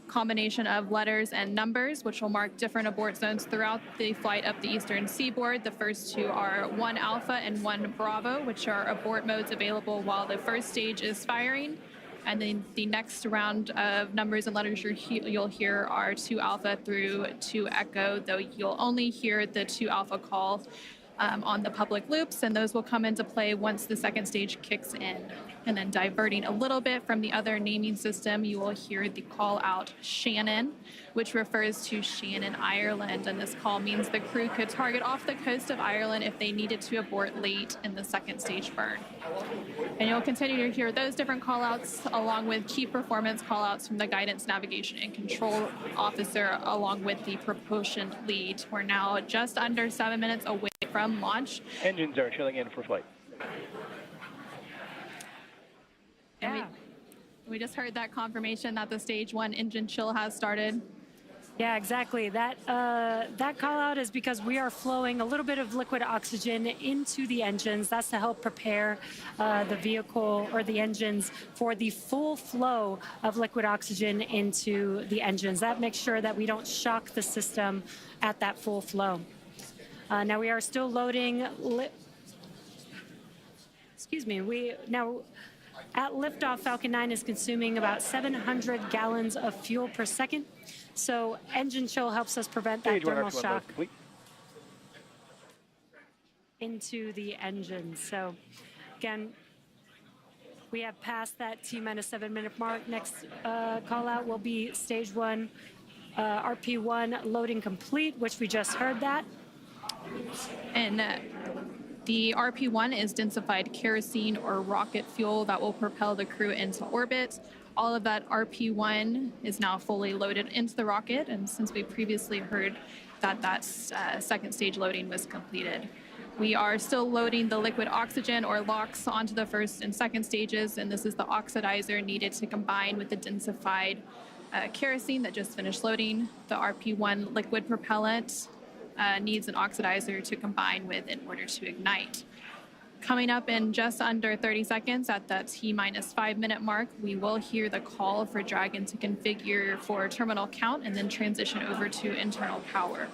combination of letters and numbers, which will mark different abort zones throughout the flight up the eastern seaboard. The first two are 1 Alpha and 1 Bravo, which are abort modes available while the first stage is firing. And then the next round of numbers and letters you'll hear are 2 Alpha through 2 Echo, though you'll only hear the 2 Alpha call on the public loops, and those will come into play once the second stage kicks in. And then diverting a little bit from the other naming system, you will hear the call out Shannon, which refers to Shannon, Ireland. And this call means the crew could target off the coast of Ireland if they needed to abort late in the second stage burn. And you'll continue to hear those different call outs along with key performance call outs from the guidance, navigation, and control officer along with the propulsion lead. We're now just under 7 minutes away from launch. Engines are chilling in for flight. And we just heard that confirmation that the stage 1 engine chill has started. Yeah, exactly. That call out is because we are flowing a little bit of liquid oxygen into the engines. That's to help prepare the vehicle or the engines for the full flow of liquid oxygen into the engines. That makes sure that we don't shock the system at that full flow. Now we are still loading. At liftoff, Falcon 9 is consuming about 700 gallons of fuel per second. So engine chill helps us prevent that thermal shock into the engine. So again, we have passed that T-minus 7 minute mark. Next call out will be stage 1, RP1 loading complete, which we just heard that. And the RP1 is densified kerosene or rocket fuel that will propel the crew into orbit. All of that RP1 is now fully loaded into the rocket, and since we previously heard that second stage loading was completed. We are still loading the liquid oxygen or LOX onto the first and second stages, and this is the oxidizer needed to combine with the densified kerosene that just finished loading. The RP1 liquid propellant needs an oxidizer to combine with in order to ignite. Coming up in just under 30 seconds at that T-minus 5 minute mark, we will hear the call for Dragon to configure for terminal count and then transition over to internal power.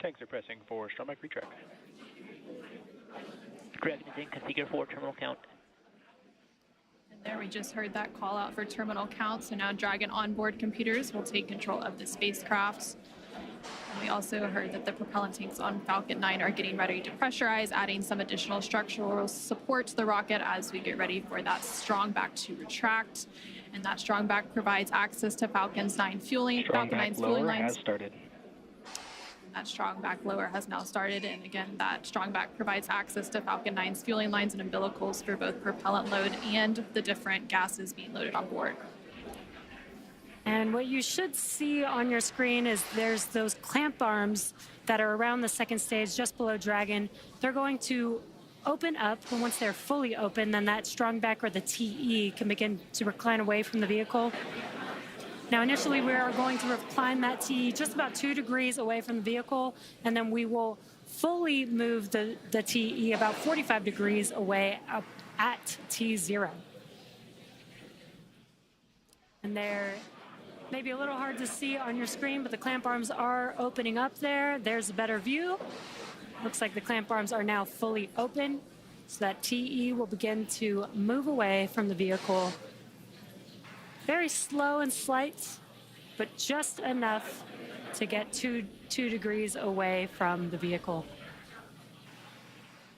Tanks are pressing for Stromback retrack. Dragon is in configure for terminal count. And there we just heard that call out for terminal count. So now Dragon onboard computers will take control of the spacecraft. And we also heard that the propellant tanks on Falcon 9 are getting ready to pressurize, adding some additional structural support to the rocket as we get ready for that strong back to retract. And that strong back provides access to Falcon 9's fueling lower lines. has started. That strong back lower has now started, and again, that strong back provides access to Falcon 9's fueling lines and umbilicals for both propellant load and the different gases being loaded on board. And what you should see on your screen is there's those clamp arms that are around the second stage just below Dragon. They're going to open up, and once they're fully open, then that strong back, or the TE, can begin to recline away from the vehicle. Now, initially, we are going to recline that TE just about 2 degrees away from the vehicle, and then we will fully move the TE about 45 degrees away up at T0. And they're maybe a little hard to see on your screen, but the clamp arms are opening up there. There's a better view. Looks like the clamp arms are now fully open, so that TE will begin to move away from the vehicle. Very slow and slight, but just enough to get two degrees away from the vehicle.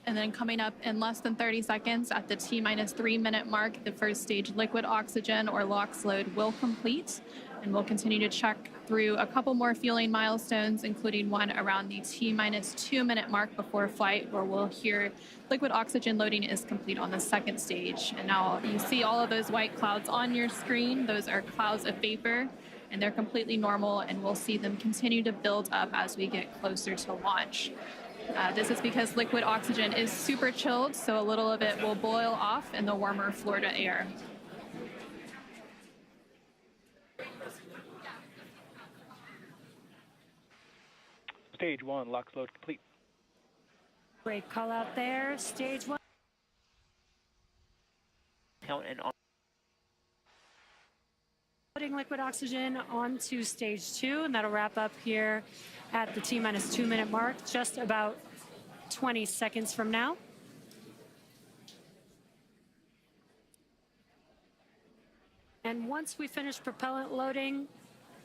And then coming up in less than 30 seconds at the T-3 minute mark, the first stage liquid oxygen or LOX load will complete. And we'll continue to check through a couple more fueling milestones, including one around the T-2 minute mark before flight, where we'll hear liquid oxygen loading is complete on the second stage. And now you see all of those white clouds on your screen. Those are clouds of vapor, and they're completely normal, and we'll see them continue to build up as we get closer to launch. This is because liquid oxygen is super chilled, so a little of it will boil off in the warmer Florida air. Stage 1, LOX load complete. Great call out there. Stage 1. Count and on. Putting liquid oxygen onto stage 2, and that'll wrap up here at the T-2 minute mark, just about 20 seconds from now. And once we finish propellant loading,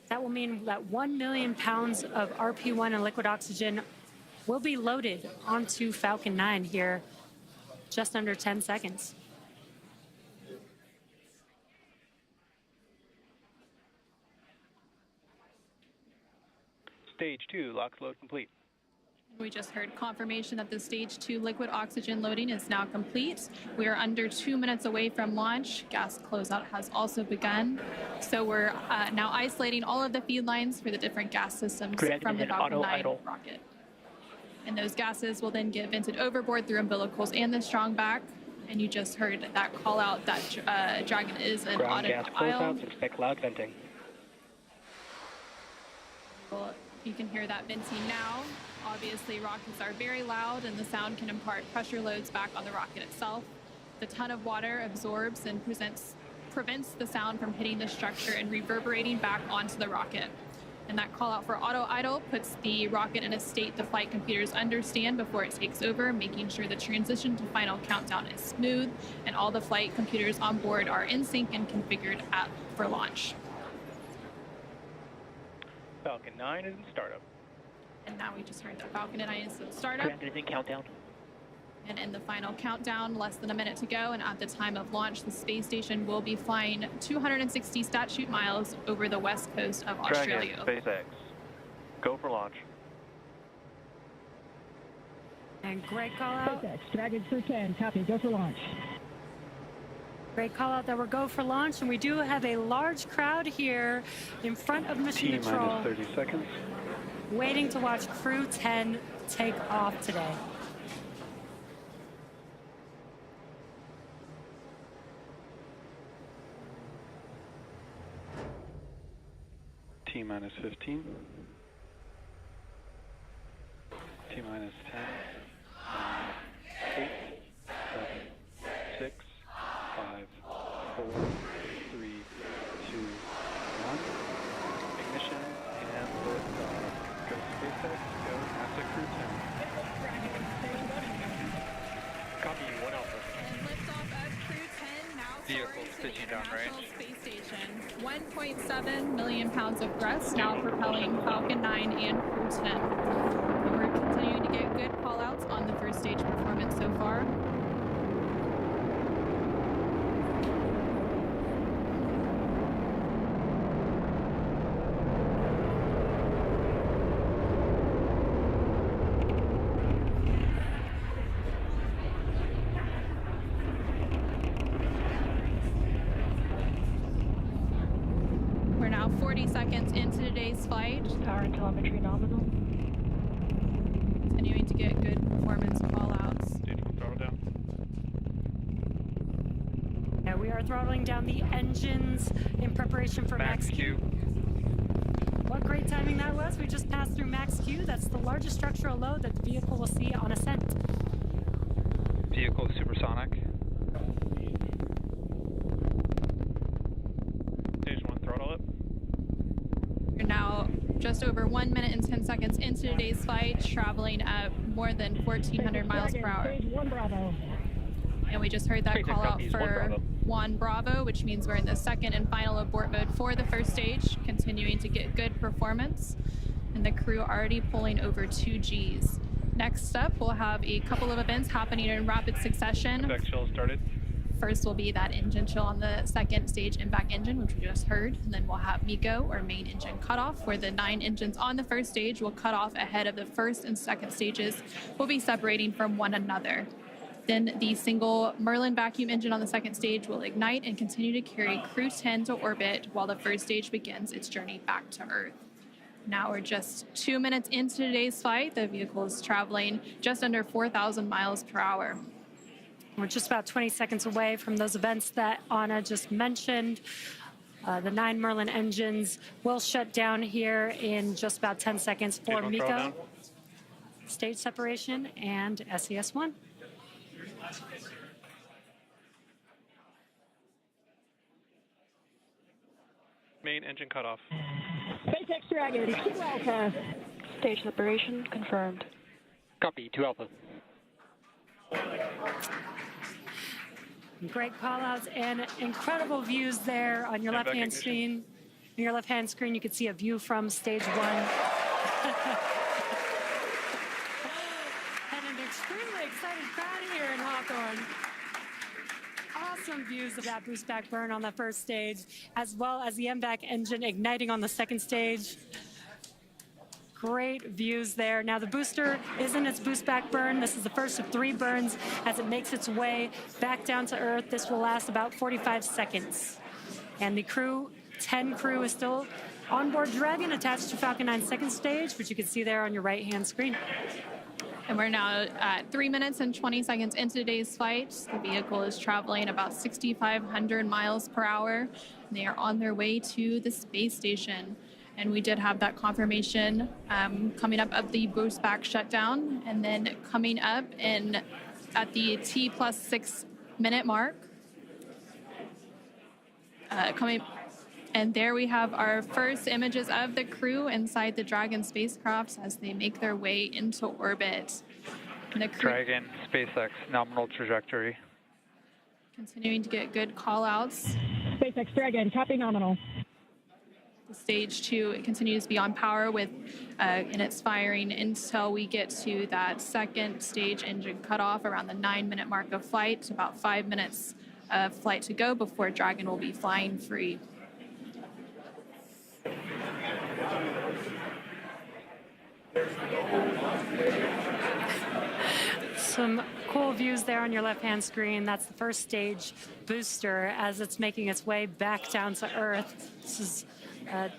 that will mean that 1 million pounds of RP1 and liquid oxygen will be loaded onto Falcon 9 here, just under 10 seconds. Stage 2, LOX load complete. We just heard confirmation that the stage 2 liquid oxygen loading is now complete. We are under 2 minutes away from launch. Gas closeout has also begun. So we're now isolating all of the feed lines for the different gas systems from the Falcon 9 rocket. And those gases will then get vented overboard through umbilicals and the strong back. And you just heard that call out that Dragon is an Ground auto gas aisle. closeouts, expect loud venting. Well, you can hear that venting now. Obviously, rockets are very loud, and the sound can impart pressure loads back on the rocket itself. The ton of water absorbs and prevents the sound from hitting the structure and reverberating back onto the rocket. And that call out for auto idle puts the rocket in a state the flight computers understand before it takes over, making sure the transition to final countdown is smooth, and all the flight computers on board are in sync and configured for launch. Falcon 9 is in startup. And now we just heard that Falcon 9 is in startup. Granted in countdown. And in the final countdown, less than a minute to go, and at the time of launch, the space station will be flying 260 statute miles over the west coast of Australia. Dragon, SpaceX, go for launch. And great call out. SpaceX, Dragon Crew-10, copy, go for launch. Great call out that we're go for launch, and we do have a large crowd here in front of Mission Control. T-30 seconds. Waiting to watch Crew-10 take off today. T-15. T-10. 8, 7, 6, 5, 4, 3, 2, 1. Ignition and liftoff. Go SpaceX, go NASA Crew-10. Copy, 1 Alpha. And liftoff of Crew-10 now Vehicles pitching down range. Space Station. 1.7 million pounds of thrust now propelling Falcon 9 and Crew-10. And we're continuing to get good call-outs on the first stage performance so far. seconds into today's flight. Power and telemetry nominal. Continuing to get good performance call-outs. Throttle down. Yeah, we are throttling down the engines in preparation for Max Q. What great timing that was. We just passed through Max Q. That's the largest structural load that the vehicle will see on ascent. Vehicle supersonic. Stage 1, throttle up. We're now just over 1 minute and 10 seconds into today's flight, traveling at more than 1,400 miles per hour. Stage 1 Bravo. And we just heard that call out for 1 Bravo, which means we're in the second and final abort mode for the first stage, continuing to get good performance. And the crew already pulling over 2 Gs. Next up, we'll have a couple of events happening in rapid succession. Back chill started. First will be that engine chill on the second stage impact engine, which we just heard. And then we'll have MECO, or main engine cutoff, where the 9 engines on the first stage will cut off ahead of the first and second stages. Will be separating from one another. Then the single Merlin vacuum engine on the second stage will ignite and continue to carry Crew-10 to orbit while the first stage begins its journey back to Earth. Now we're just 2 minutes into today's flight. The vehicle is traveling just under 4,000 miles per hour. We're just about 20 seconds away from those events that Anna just mentioned. The 9 Merlin engines will shut down here in just about 10 seconds for MECO, stage separation, and SES-1. Main engine cutoff. SpaceX Dragon, 2 Alpha. Stage separation confirmed. Copy, 2 Alpha. Great call-outs and incredible views there on your left-hand screen. On your left-hand screen, you can see a view from stage 1. And an extremely excited crowd here in Hawthorne. Awesome views of that boost back burn on the first stage, as well as the MVAC engine igniting on the second stage. Great views there. Now the booster is in its boost back burn. This is the first of 3 burns as it makes its way back down to Earth. This will last about 45 seconds. And the Crew-10 crew is still on board Dragon, attached to Falcon 9 second stage, which you can see there on your right-hand screen. And we're now at 3 minutes and 20 seconds into today's flight. The vehicle is traveling about 6,500 miles per hour. And they are on their way to the space station. And we did have that confirmation coming up of the boost back shutdown. And then coming up at the T+6 minute mark. And there we have our first images of the crew inside the Dragon spacecraft as they make their way into orbit. And the crew Dragon, SpaceX, nominal trajectory. Continuing to get good call-outs. SpaceX Dragon, copy nominal. The stage 2, it continues to be on power with in its firing until we get to that second stage engine cutoff around the 9-minute mark of flight. About 5 minutes of flight to go before Dragon will be flying free. Some cool views there on your left-hand screen. That's the first stage booster as it's making its way back down to Earth. This is a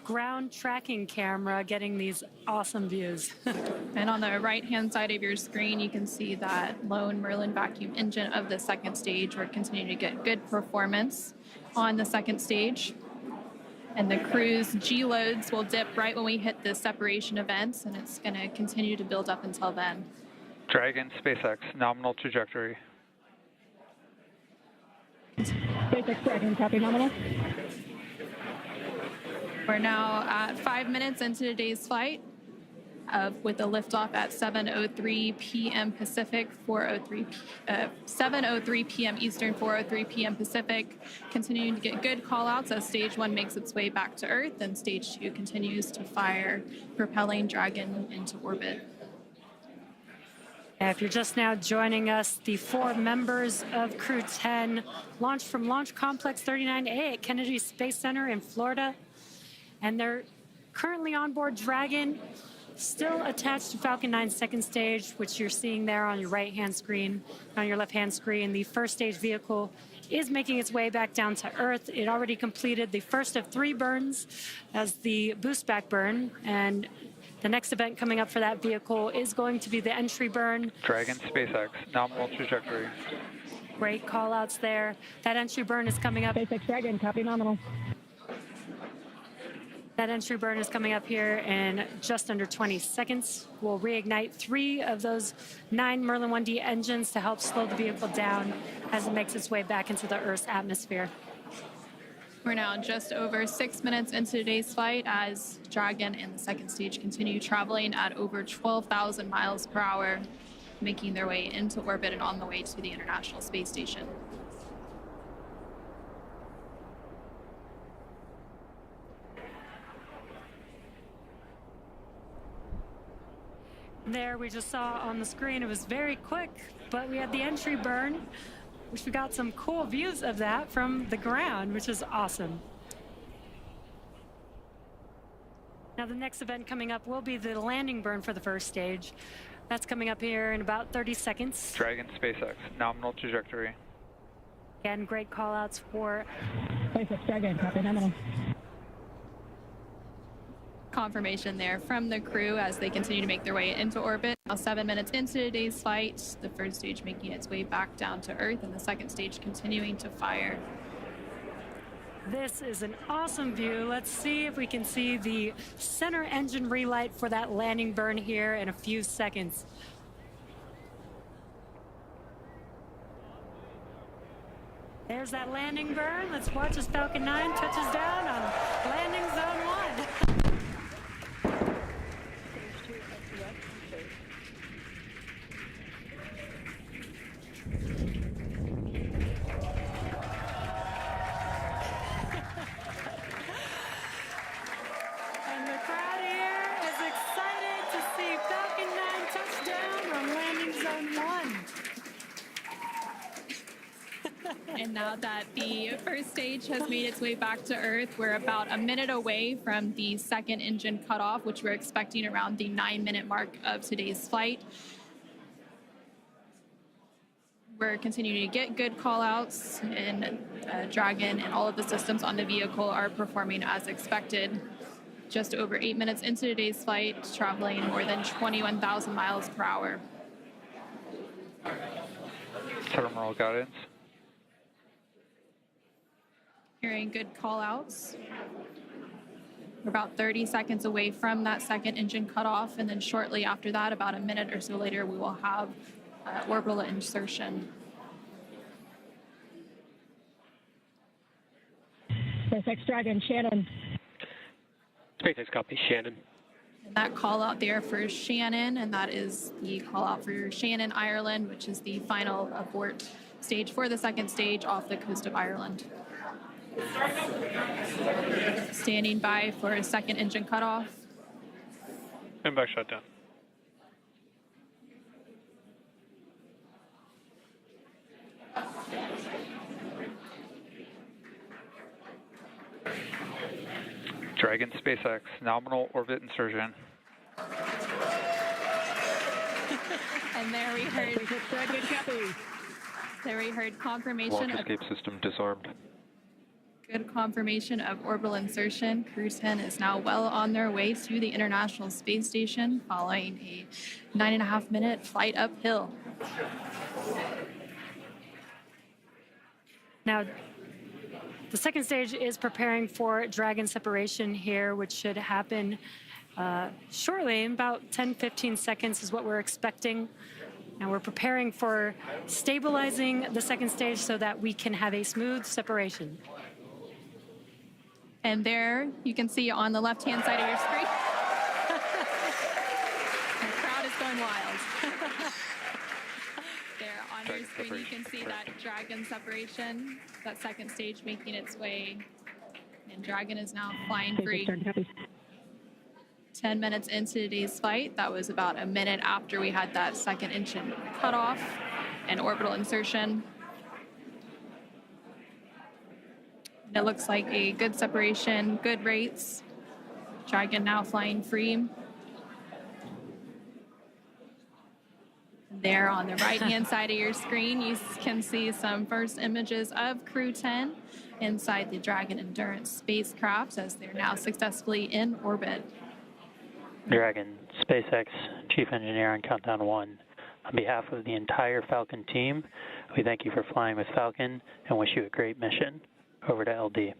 ground tracking camera getting these awesome views. And on the right-hand side of your screen, you can see that lone Merlin vacuum engine of the second stage. We're continuing to get good performance on the second stage. And the crew's G-loads will dip right when we hit the separation events, and it's going to continue to build up until then. Dragon, SpaceX, nominal trajectory. SpaceX Dragon, copy nominal. We're now at 5 minutes into today's flight with a liftoff at 7:03 p.m. Pacific, 7:03 p.m. Eastern, 4:03 p.m. Pacific. Continuing to get good call-outs as Stage 1 makes its way back to Earth, and Stage 2 continues to fire, propelling Dragon into orbit. If you're just now joining us, the 4 members of Crew-10 launched from Launch Complex 39A at Kennedy Space Center in Florida. And they're currently on board Dragon. still attached to Falcon 9's second stage, which you're seeing there on your right-hand screen. On your left-hand screen, the first stage vehicle is making its way back down to Earth. It already completed the first of 3 burns as the boost back burn, and the next event coming up for that vehicle is going to be the entry burn. Dragon SpaceX, nominal trajectory. Great call-outs there. That entry burn is coming up. SpaceX Dragon, copy nominal. That entry burn is coming up here in just under 20 seconds. We'll reignite 3 of those 9 Merlin 1D engines to help slow the vehicle down as it makes its way back into the Earth's atmosphere. We're now just over 6 minutes into today's flight as Dragon and the second stage continue traveling at over 12,000 miles per hour, making their way into orbit and on the way to the International Space Station. There we just saw on the screen, it was very quick, but we had the entry burn, which we got some cool views of that from the ground, which is awesome. Now the next event coming up will be the landing burn for the first stage. That's coming up here in about 30 seconds. Dragon SpaceX, nominal trajectory. Again, great call outs for SpaceX Dragon, copy nominal. Confirmation there from the crew as they continue to make their way into orbit. Now 7 minutes into today's flight, the first stage making its way back down to Earth and the second stage continuing to fire. This is an awesome view. Let's see if we can see the center engine relight for that landing burn here in a few seconds. There's that landing burn. Let's watch as Falcon 9 touches down on landing zone 1. And now that the first stage has made its way back to Earth, we're about a minute away from the second engine cutoff, which we're expecting around the 9-minute mark of today's flight. We're continuing to get good call-outs, and Dragon and all of the systems on the vehicle are performing as expected. Just over 8 minutes into today's flight, traveling more than 21,000 miles per hour. Terminal guidance. Hearing good call-outs. We're about 30 seconds away from that second engine cutoff, and then shortly after that, about a minute or so later, we will have orbital insertion. SpaceX Dragon, Shannon. SpaceX copy, Shannon. And that call out there for Shannon, and that is the call out for Shannon, Ireland, which is the final abort stage for the second stage off the coast of Ireland. Standing by for a second engine cutoff. And back shutdown. Dragon SpaceX, nominal orbit insertion. And there we heard confirmation Launch escape system disarmed. Good confirmation of orbital insertion. Crew-10 is now well on their way to the International Space Station following a 9.5-minute flight uphill. Now, the second stage is preparing for Dragon separation here, which should happen shortly. In about 10-15 seconds is what we're expecting. Now we're preparing for stabilizing the second stage so that we can have a smooth separation. And there you can see on the left-hand side of your screen, the crowd is going wild. There on your screen, you can see that Dragon separation, that second stage making its way, and Dragon is now flying free. 10 minutes into today's flight, that was about a minute after we had that second engine cutoff and orbital insertion. It looks like a good separation, good rates. Dragon now flying free. There on the right-hand side of your screen, you can see some first images of Crew-10 inside the Dragon Endurance spacecraft as they're now successfully in orbit. Dragon, SpaceX Chief Engineer on Countdown 1. On behalf of the entire Falcon team, we thank you for flying with Falcon and wish you a great mission. Over to LD. It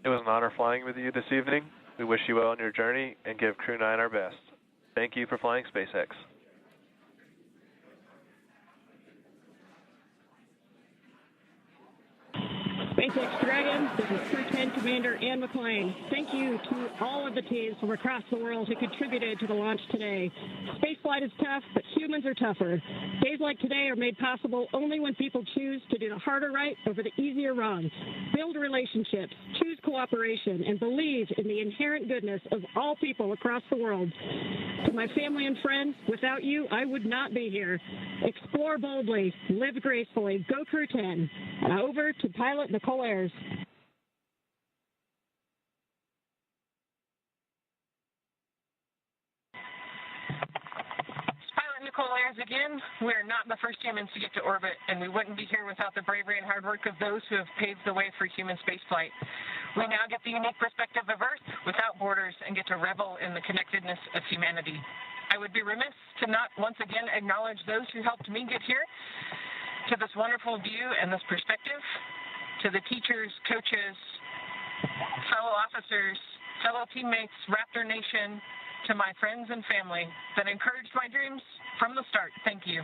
was an honor flying with you this evening. We wish you well on your journey and give Crew-9 our best. Thank you for flying SpaceX. SpaceX Dragon, this is Crew-10 Commander Ann McClain. Thank you to all of the teams from across the world who contributed to the launch today. Spaceflight is tough, but humans are tougher. Days like today are made possible only when people choose to do the harder right over the easier wrong. Build relationships, choose cooperation, and believe in the inherent goodness of all people across the world. To my family and friends, without you, I would not be here. Explore boldly, live gracefully, go Crew-10. Now over to pilot Nicole Ayers. Pilot Nicole Ayers again. We're not the first humans to get to orbit, and we wouldn't be here without the bravery and hard work of those who have paved the way for human spaceflight. We now get the unique perspective of Earth without borders and get to revel in the connectedness of humanity. I would be remiss to not once again acknowledge those who helped me get here, to this wonderful view and this perspective, to the teachers, coaches, fellow officers, fellow teammates, Raptor Nation, to my friends and family that encouraged my dreams from the start. Thank you.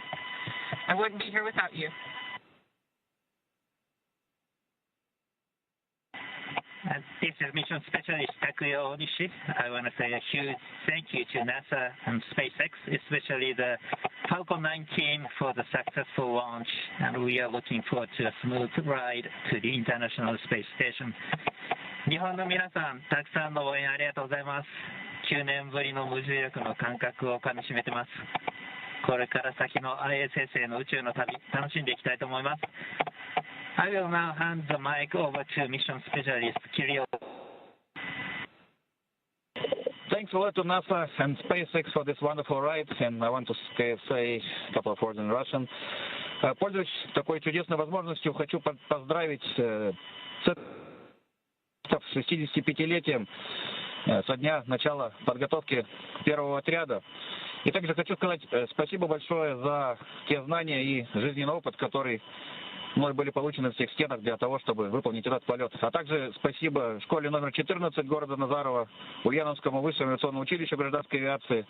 I wouldn't be here without you. This is Mission Specialist Takuya Onishi. I want to say a huge thank you to NASA and SpaceX, especially the Falcon 9 team for the successful launch, and we are looking forward to a smooth ride to the International Space Station. 日本の皆さん、たくさんの応援ありがとうございます。9年ぶりの無重力の感覚をかみしめてます。これから先の ISS への宇宙の旅、楽しんでいきたいと思います。I will now hand the mic over to Mission Specialist Kirill. Thanks a lot to NASA and SpaceX for this wonderful ride, and I want to say a couple of words in Russian. Пользуясь такой чудесной возможностью, хочу поздравить с 65-летием со дня начала подготовки первого отряда. И также хочу сказать спасибо большое за те знания и жизненный опыт, который мной были получены в всех стенах для того, чтобы выполнить этот полет. А также спасибо школе номер 14 города Назарова, Ульяновскому высшему авиационному училищу гражданской авиации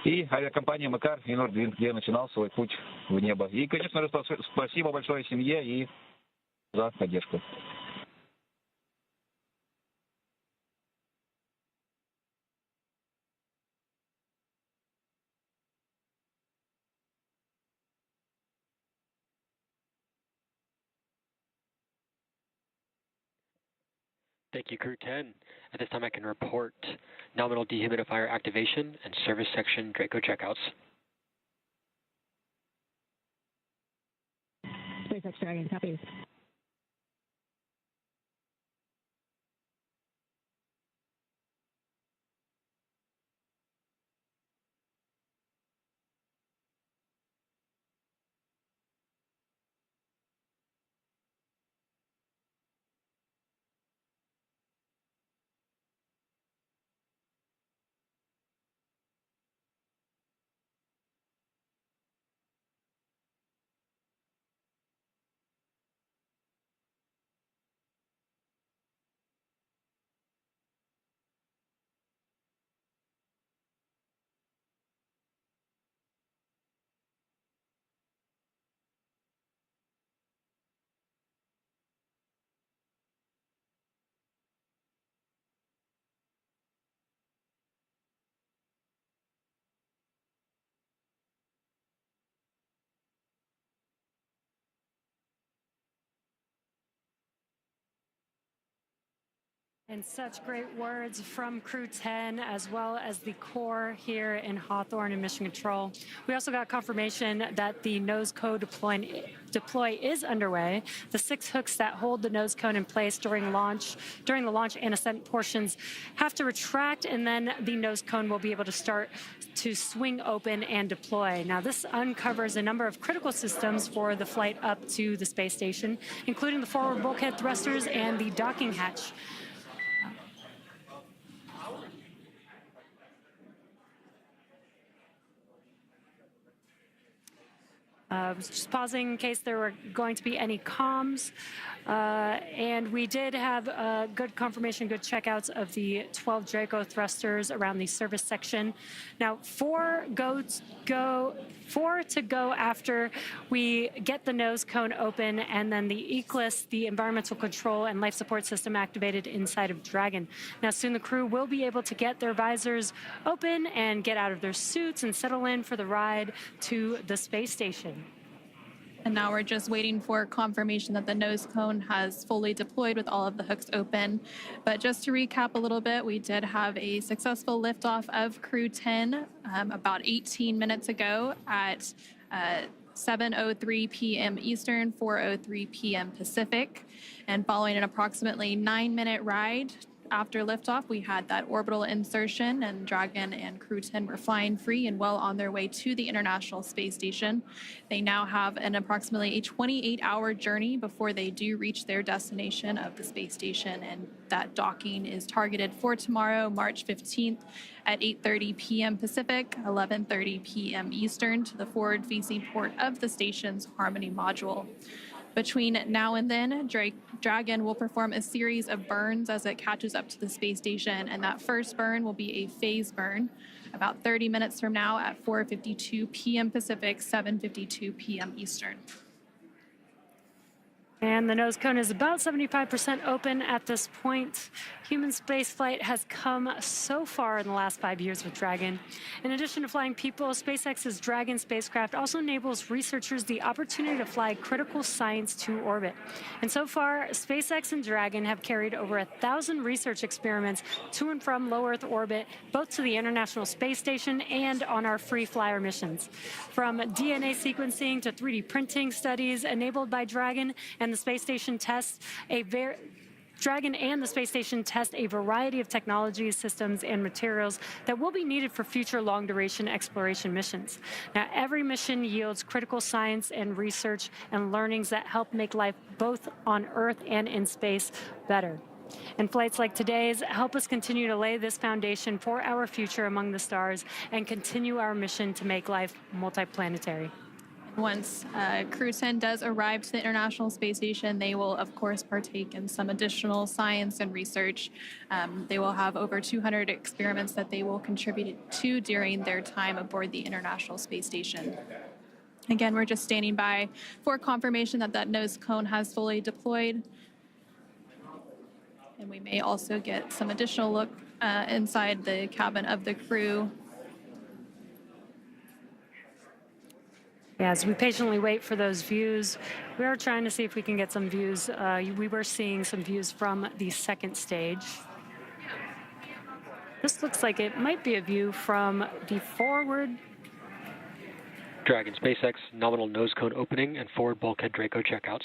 и авиакомпании «Макар» и «Нордвинд», где я начинал свой путь в небо. И, конечно же, спасибо большое семье и за поддержку. Thank you, Crew-10. At this time, I can report nominal dehumidifier activation and service section Draco checkouts. SpaceX Dragon, copies. And such great words from Crew-10 as well as the core here in Hawthorne and Mission Control. We also got confirmation that the nose cone deploy is underway. The 6 hooks that hold the nose cone in place during the launch and ascent portions have to retract, and then the nose cone will be able to start to swing open and deploy. Now, this uncovers a number of critical systems for the flight up to the space station, including the forward bulkhead thrusters and the docking hatch. Just pausing in case there were going to be any comms. And we did have good confirmation, good checkouts of the 12 Draco thrusters around the service section. Now, 4 to go after we get the nose cone open and then the ECLIS, the environmental control and life support system, activated inside of Dragon. Now, soon the crew will be able to get their visors open and get out of their suits and settle in for the ride to the space station. And now we're just waiting for confirmation that the nose cone has fully deployed with all of the hooks open. But just to recap a little bit, we did have a successful liftoff of Crew-10 about 18 minutes ago at 7:03 p.m. Eastern, 4:03 p.m. Pacific. And following an approximately 9-minute ride after liftoff, we had that orbital insertion, and Dragon and Crew-10 were flying free and well on their way to the International Space Station. They now have an approximately a 28-hour journey before they do reach their destination of the space station, and that docking is targeted for tomorrow, March 15th at 8:30 p.m. Pacific, 11:30 p.m. Eastern, to the forward-facing port of the station's Harmony module. Between now and then, Dragon will perform a series of burns as it catches up to the space station, and that first burn will be a phase burn about 30 minutes from now at 4:52 p.m. Pacific, 7:52 p.m. Eastern. And the nose cone is about 75% open at this point. Human spaceflight has come so far in the last 5 years with Dragon. In addition to flying people, SpaceX's Dragon spacecraft also enables researchers the opportunity to fly critical science to orbit. And so far, SpaceX and Dragon have carried over 1,000 research experiments to and from low Earth orbit, both to the International Space Station and on our free flyer missions. From DNA sequencing to 3D printing studies enabled by Dragon and the space station tests Dragon and the space station test a variety of technologies, systems, and materials that will be needed for future long-duration exploration missions. Now, every mission yields critical science and research and learnings that help make life both on Earth and in space better. And flights like today's help us continue to lay this foundation for our future among the stars and continue our mission to make life multiplanetary. Once Crew-10 does arrive to the International Space Station, they will, of course, partake in some additional science and research. They will have over 200 experiments that they will contribute to during their time aboard the International Space Station. Again, we're just standing by for confirmation that that nose cone has fully deployed. And we may also get some additional look inside the cabin of the crew. Yeah, as we patiently wait for those views, we are trying to see if we can get some views. We were seeing some views from the second stage. This looks like it might be a view from the forward. Dragon SpaceX, nominal nose cone opening and forward bulkhead Draco checkouts.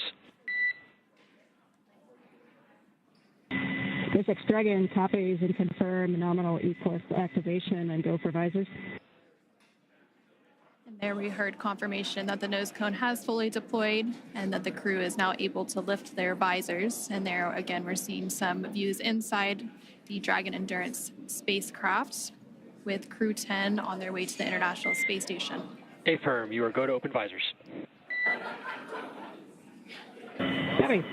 SpaceX Dragon copies and confirm nominal ECLIS activation and go for visors. And there we heard confirmation that the nose cone has fully deployed and that the crew is now able to lift their visors. And there, again, we're seeing some views inside the Dragon Endurance spacecraft with Crew-10 on their way to the International Space Station. Affirm, you are go to open visors. Copy.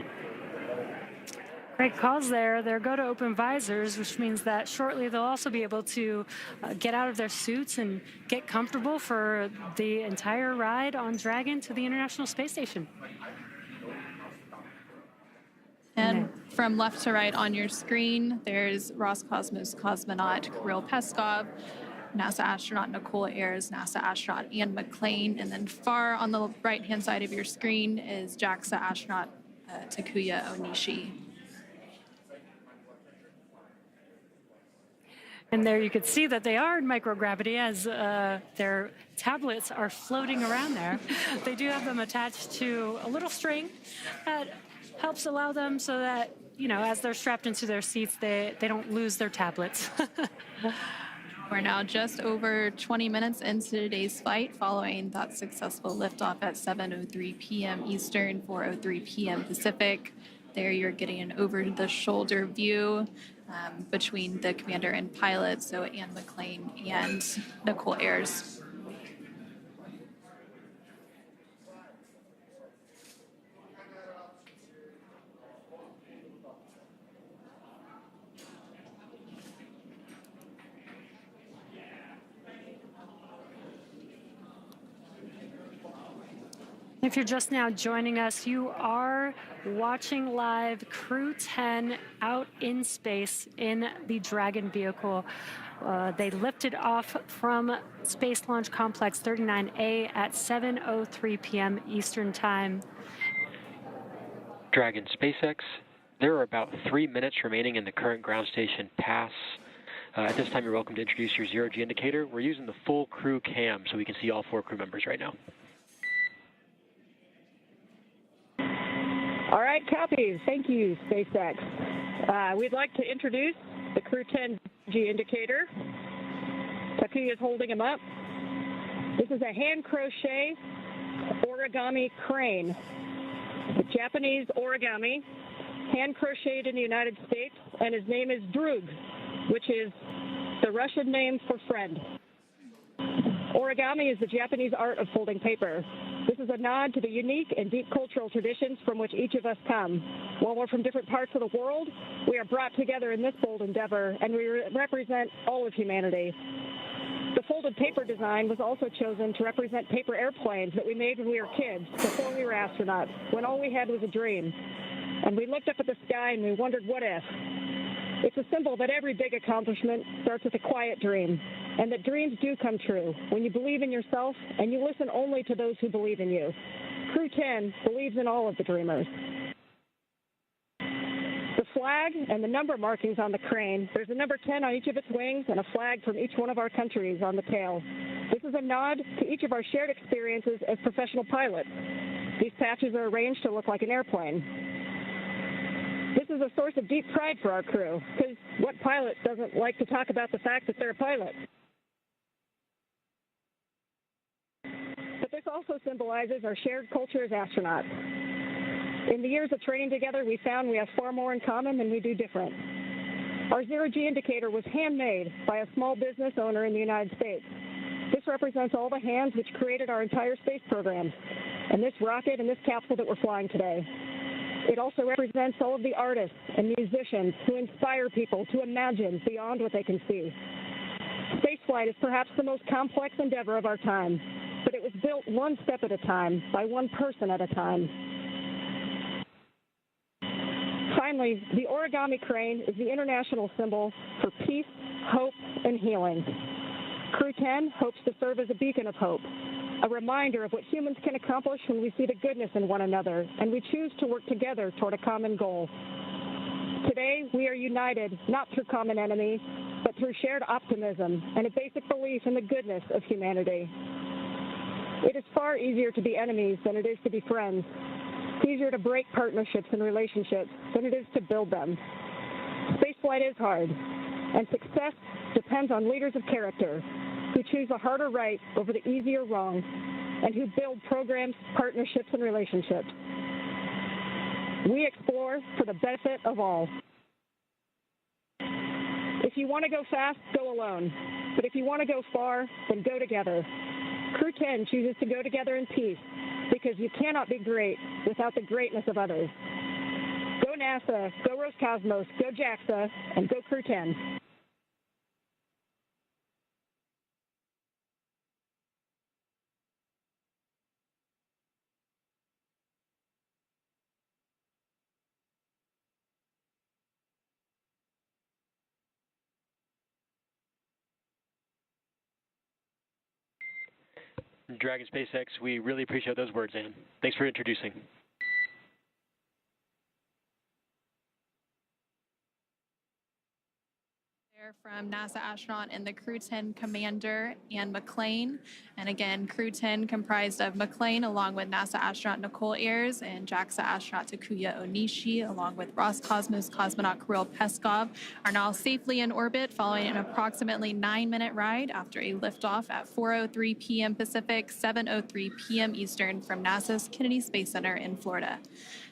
Great calls there. They're go to open visors, which means that shortly they'll also be able to get out of their suits and get comfortable for the entire ride on Dragon to the International Space Station. And from left to right on your screen, there's Roscosmos cosmonaut Kirill Peskov, NASA astronaut Nicole Ayers, NASA astronaut Ian McLean, and then far on the right-hand side of your screen is JAXA astronaut Takuya Onishi. And there you could see that they are in microgravity as their tablets are floating around there. They do have them attached to a little string that helps allow them so that, you know, as they're strapped into their seats, they don't lose their tablets. We're now just over 20 minutes into today's flight following that successful liftoff at 7:03 p.m. Eastern, 4:03 p.m. Pacific. There you're getting an over-the-shoulder view between the commander and pilot, so Anne McLean and Nicole Ayers. If you're just now joining us, you are watching live Crew-10 out in space in the Dragon vehicle. They lifted off from Space Launch Complex 39A at 7:03 p.m. Eastern Time. Dragon SpaceX, there are about 3 minutes remaining in the current ground station pass. At this time, you're welcome to introduce your zero-G indicator. We're using the full crew cam so we can see all 4 crew members right now. All right, copies. Thank you, SpaceX. We'd like to introduce the Crew-10 G indicator. Takuya is holding him up. This is a hand crochet origami crane. The Japanese origami, hand crocheted in the United States, and his name is Drug, which is the Russian name for friend. Origami is the Japanese art of folding paper. This is a nod to the unique and deep cultural traditions from which each of us come. While we're from different parts of the world, we are brought together in this bold endeavor, and we represent all of humanity. The folded paper design was also chosen to represent paper airplanes that we made when we were kids, before we were astronauts, when all we had was a dream. And we looked up at the sky and we wondered, what if? It's a symbol that every big accomplishment starts with a quiet dream, and that dreams do come true when you believe in yourself and you listen only to those who believe in you. Crew-10 believes in all of the dreamers. The flag and the number markings on the crane, there's a number 10 on each of its wings and a flag from each one of our countries on the tail. This is a nod to each of our shared experiences as professional pilots. These patches are arranged to look like an airplane. This is a source of deep pride for our crew, because what pilot doesn't like to talk about the fact that they're a pilot? But this also symbolizes our shared culture as astronauts. In the years of training together, we found we have far more in common than we do different. Our zero-G indicator was handmade by a small business owner in the United States. This represents all the hands which created our entire space program, and this rocket and this capsule that we're flying today. It also represents all of the artists and musicians who inspire people to imagine beyond what they can see. Spaceflight is perhaps the most complex endeavor of our time, but it was built one step at a time, by one person at a time. Finally, the origami crane is the international symbol for peace, hope, and healing. Crew-10 hopes to serve as a beacon of hope, a reminder of what humans can accomplish when we see the goodness in one another and we choose to work together toward a common goal. Today, we are united not through common enemy, but through shared optimism and a basic belief in the goodness of humanity. It is far easier to be enemies than it is to be friends. It's easier to break partnerships and relationships than it is to build them. Spaceflight is hard, and success depends on leaders of character who choose the harder right over the easier wrong, and who build programs, partnerships, and relationships. We explore for the benefit of all. If you want to go fast, go alone. But if you want to go far, then go together. Crew-10 chooses to go together in peace, because you cannot be great without the greatness of others. Go NASA, go Roscosmos, go JAXA, and go Crew-10. Dragon SpaceX, we really appreciate those words, Ann. Thanks for introducing. there from NASA astronaut and the Crew-10 commander, Ann McClain. And again, Crew-10 comprised of McClain along with NASA astronaut Nicole Ayers and JAXA astronaut Takuya Onishi along with Roscosmos cosmonaut Kirill Peskov are now safely in orbit following an approximately 9-minute ride after a liftoff at 4:03 p.m. Pacific, 7:03 p.m. Eastern from NASA's Kennedy Space Center in Florida.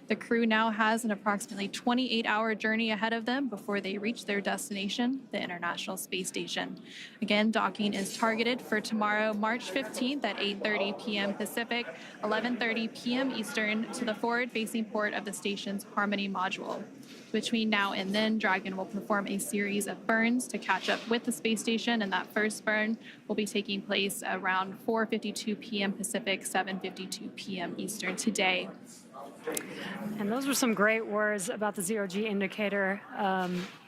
The crew now has an approximately 28-hour journey ahead of them before they reach their destination, the International Space Station. Again, docking is targeted for tomorrow, March 15th at 8:30 p.m. Pacific, 11:30 p.m. Eastern to the forward-facing port of the station's Harmony module. Between now and then, Dragon will perform a series of burns to catch up with the space station, and that first burn will be taking place around 4:52 p.m. Pacific, 7:52 p.m. Eastern today. And those were some great words about the zero-G indicator.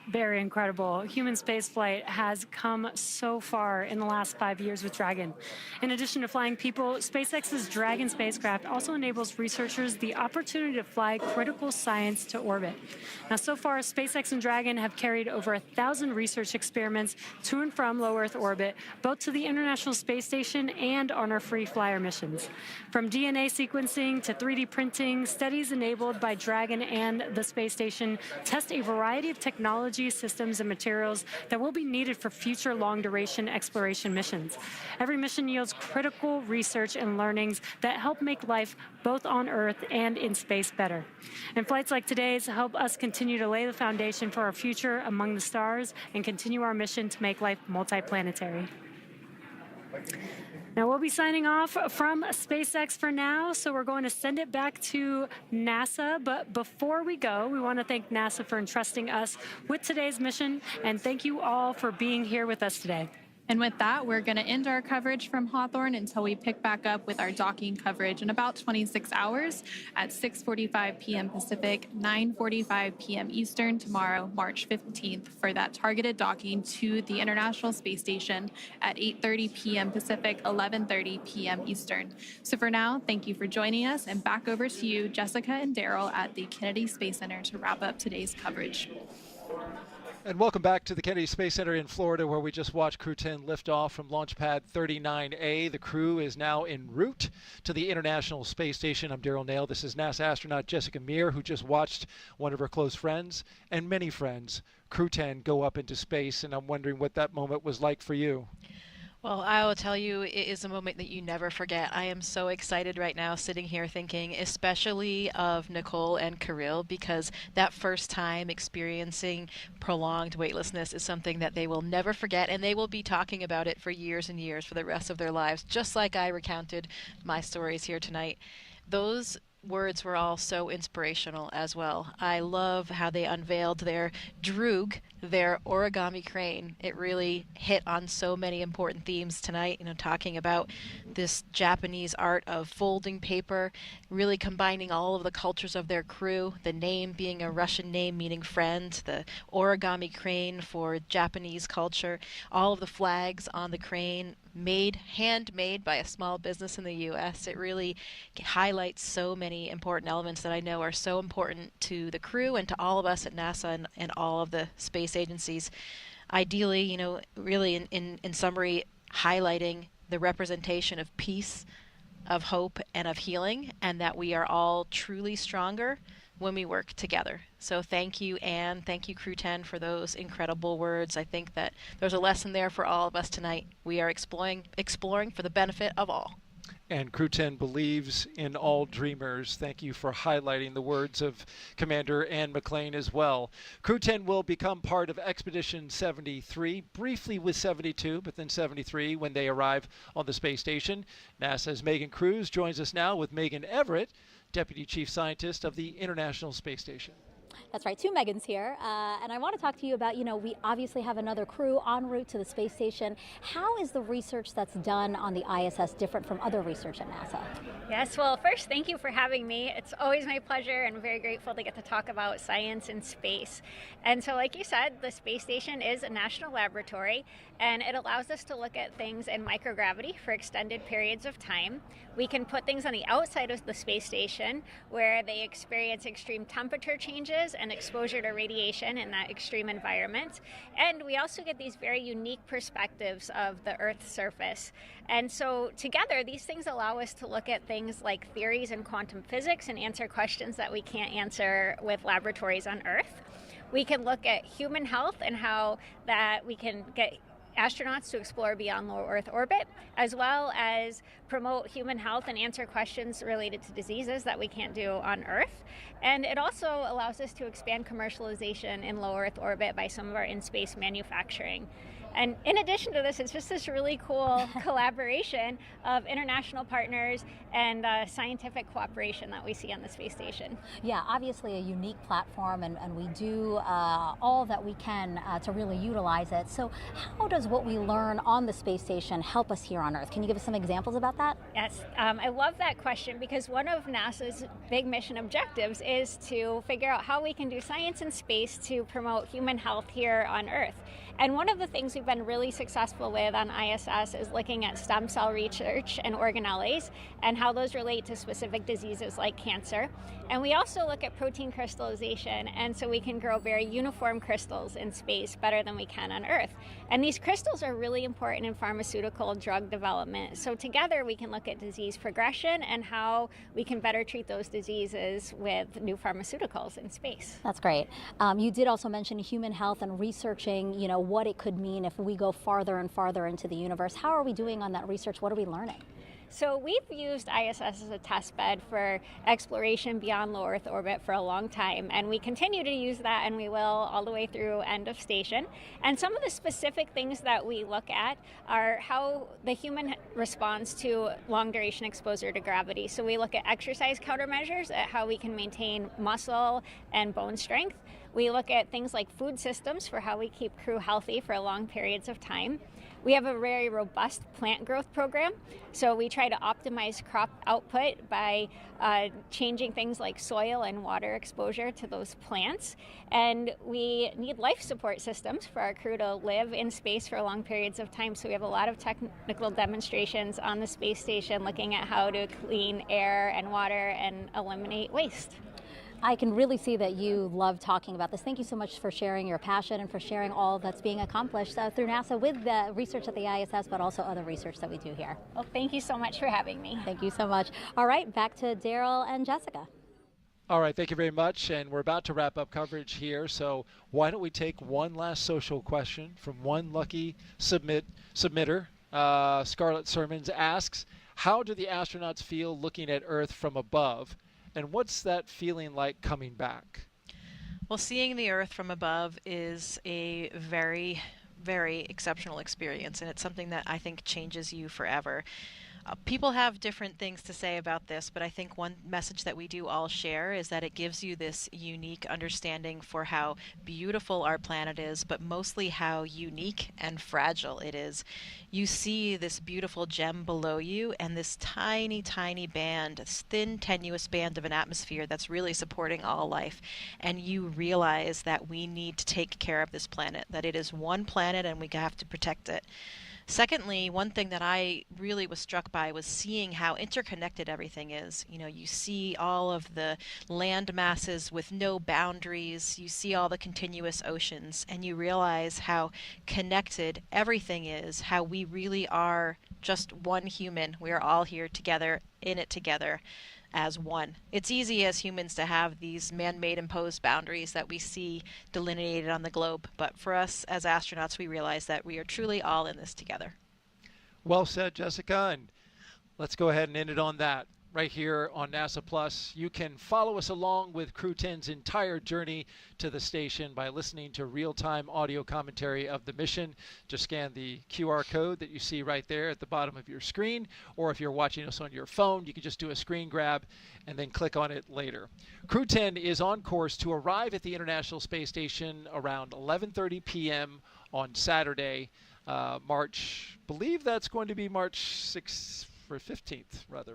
Very incredible. Human spaceflight has come so far in the last 5 years with Dragon. In addition to flying people, SpaceX's Dragon spacecraft also enables researchers the opportunity to fly critical science to orbit. Now, so far, SpaceX and Dragon have carried over 1,000 research experiments to and from low Earth orbit, both to the International Space Station and on our free flyer missions. From DNA sequencing to 3D printing, studies enabled by Dragon and the space station test a variety of technology, systems, and materials that will be needed for future long-duration exploration missions. Every mission yields critical research and learnings that help make life both on Earth and in space better. And flights like today's help us continue to lay the foundation for our future among the stars and continue our mission to make life multiplanetary. Now, we'll be signing off from SpaceX for now, so we're going to send it back to NASA. But before we go, we want to thank NASA for entrusting us with today's mission, and thank you all for being here with us today. And with that, we're going to end our coverage from Hawthorne until we pick back up with our docking coverage in about 26 hours at 6:45 p.m. Pacific, 9:45 p.m. Eastern tomorrow, March 15th, for that targeted docking to the International Space Station at 8:30 p.m. Pacific, 11:30 p.m. Eastern. So for now, thank you for joining us, and back over to you, Jessica and Daryl at the Kennedy Space Center to wrap up today's coverage. And welcome back to the Kennedy Space Center in Florida, where we just watched Crew-10 lift off from Launch Pad 39A. The crew is now en route to the International Space Station. I'm Daryl Nail. This is NASA astronaut Jessica Meir, who just watched one of her close friends and many friends, Crew-10, go up into space. And I'm wondering what that moment was like for you. Well, I will tell you, it is a moment that you never forget. I am so excited right now sitting here thinking especially of Nicole and Kirill, because that first time experiencing prolonged weightlessness is something that they will never forget, and they will be talking about it for years and years for the rest of their lives, just like I recounted my stories here tonight. Those words were all so inspirational as well. I love how they unveiled their droog, their origami crane. It really hit on so many important themes tonight, talking about this Japanese art of folding paper, really combining all of the cultures of their crew, the name being a Russian name meaning friend, the origami crane for Japanese culture, all of the flags on the crane handmade by a small business in the U.S. It really highlights so many important elements that I know are so important to the crew and to all of us at NASA and all of the space agencies. Ideally, really in summary, highlighting the representation of peace, of hope, and of healing, and that we are all truly stronger when we work together. So thank you, Anne. Thank you, Crew-10, for those incredible words. I think that there's a lesson there for all of us tonight. We are exploring for the benefit of all. And Crew-10 believes in all dreamers. Thank you for highlighting the words of Commander Ann McClain as well. Crew-10 will become part of Expedition 73, briefly with 72, but then 73 when they arrive on the space station. NASA's Megan Cruz joins us now with Megan Everett, Deputy Chief Scientist of the International Space Station. That's right, two Megans here, and I want to talk to you about, we obviously have another crew en route to the space station. How is the research that's done on the ISS different from other research at NASA? Yes, well, first, thank you for having me. It's always my pleasure, and I'm very grateful to get to talk about science in space. And so, like you said, the space station is a national laboratory, and it allows us to look at things in microgravity for extended periods of time. We can put things on the outside of the space station where they experience extreme temperature changes diseases and exposure to radiation in that extreme environment. And we also get these very unique perspectives of the Earth's surface. And so together, these things allow us to look at things like theories in quantum physics and answer questions that we can't answer with laboratories on Earth. We can look at human health and how that we can get astronauts to explore beyond low Earth orbit, as well as promote human health and answer questions related to diseases that we can't do on Earth. And it also allows us to expand commercialization in low Earth orbit by some of our in-space manufacturing. And in addition to this, it's just this really cool collaboration of international partners and scientific cooperation that we see on the space station. Yeah, obviously a unique platform, and we do all that we can to really utilize it. So how does what we learn on the space station help us here on Earth? Can you give us some examples about that? Yes, I love that question because one of NASA's big mission objectives is to figure out how we can do science in space to promote human health here on Earth. And one of the things we've been really successful with on ISS is looking at stem cell research and organelles and how those relate to specific diseases like cancer. And we also look at protein crystallization, and so we can grow very uniform crystals in space better than we can on Earth. And these crystals are really important in pharmaceutical drug development. So together we can look at disease progression and how we can better treat those diseases with new pharmaceuticals in space. That's great. You did also mention human health and researching, what it could mean if we go farther and farther into the universe. How are we doing on that research? What are we learning? So we've used ISS as a test bed for exploration beyond low Earth orbit for a long time, and we continue to use that, and we will all the way through end of station. And some of the specific things that we look at are how the human responds to long duration exposure to gravity. So we look at exercise countermeasures, at how we can maintain muscle and bone strength. We look at things like food systems for how we keep crew healthy for long periods of time. We have a very robust plant growth program, so we try to optimize crop output by changing things like soil and water exposure to those plants. And we need life support systems for our crew to live in space for long periods of time, so we have a lot of technical demonstrations on the space station looking at how to clean air and water and eliminate waste. I can really see that you love talking about this. Thank you so much for sharing your passion and for sharing all that's being accomplished through NASA with the research at the ISS, but also other research that we do here. Well, thank you so much for having me. Thank you so much. All right, back to Daryl and Jessica. All right, thank you very much. And we're about to wrap up coverage here. So why don't we take one last social question from one lucky submitter. Scarlett Sermons asks, how do the astronauts feel looking at Earth from above? And what's that feeling like coming back? Well, seeing the Earth from above is a very, very exceptional experience, and it's something that I think changes you forever. People have different things to say about this, but I think one message that we do all share is that it gives you this unique understanding for how beautiful our planet is, but mostly how unique and fragile it is. You see this beautiful gem below you and this tiny, tiny band, this thin, tenuous band of an atmosphere that's really supporting all life. And you realize that we need to take care of this planet, that it is one planet and we have to protect it. Secondly, one thing that I really was struck by was seeing how interconnected everything is. You see all of the land masses with no boundaries, you see all the continuous oceans, and you realize how connected everything is, how we really are just one human. We are all here together, in it together, as one. It's easy as humans to have these man-made imposed boundaries that we see delineated on the globe, but for us as astronauts, we realize that we are truly all in this together. Well said, Jessica, and let's go ahead and end it on that. Right here on NASA Plus, you can follow us along with Crew-10's entire journey to the station by listening to real-time audio commentary of the mission. Just scan the QR code that you see right there at the bottom of your screen, or if you're watching us on your phone, you can just do a screen grab and then click on it later. Crew-10 is on course to arrive at the International Space Station around 11:30 p.m. on Saturday, believe that's going to be March 6th.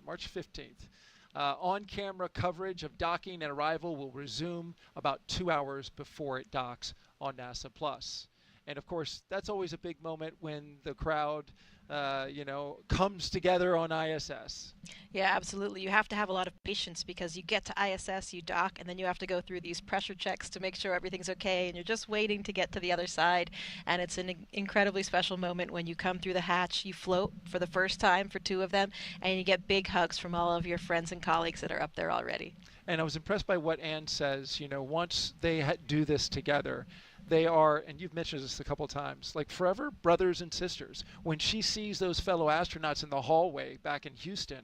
March 15th. On-camera coverage of docking and arrival will resume about 2 hours before it docks on NASA Plus. And of course, that's always a big moment when the crowd comes together on ISS. Yeah, absolutely. You have to have a lot of patience because you get to ISS, you dock, and then you have to go through these pressure checks to make sure everything's okay, and you're just waiting to get to the other side. And it's an incredibly special moment when you come through the hatch, you float for the first time for 2 of them, and you get big hugs from all of your friends and colleagues that are up there already. And I was impressed by what Anne says. Once they do this together, they are, and you've mentioned this a couple times, like forever brothers and sisters. When she sees those fellow astronauts in the hallway back in Houston,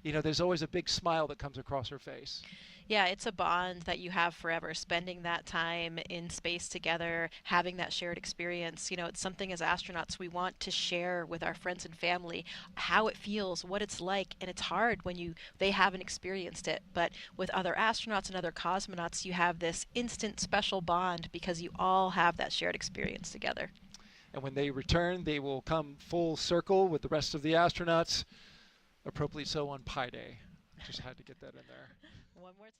there's always a big smile that comes across her face. Yeah, it's a bond that you have forever, spending that time in space together, having that shared experience. It's something as astronauts we want to share with our friends and family, how it feels, what it's like, and it's hard when they haven't experienced it. But with other astronauts and other cosmonauts, you have this instant special bond because you all have that shared experience together. And when they return, they will come full circle with the rest of the astronauts, appropriately so on Pi Day. Just had to get that in there. One more time.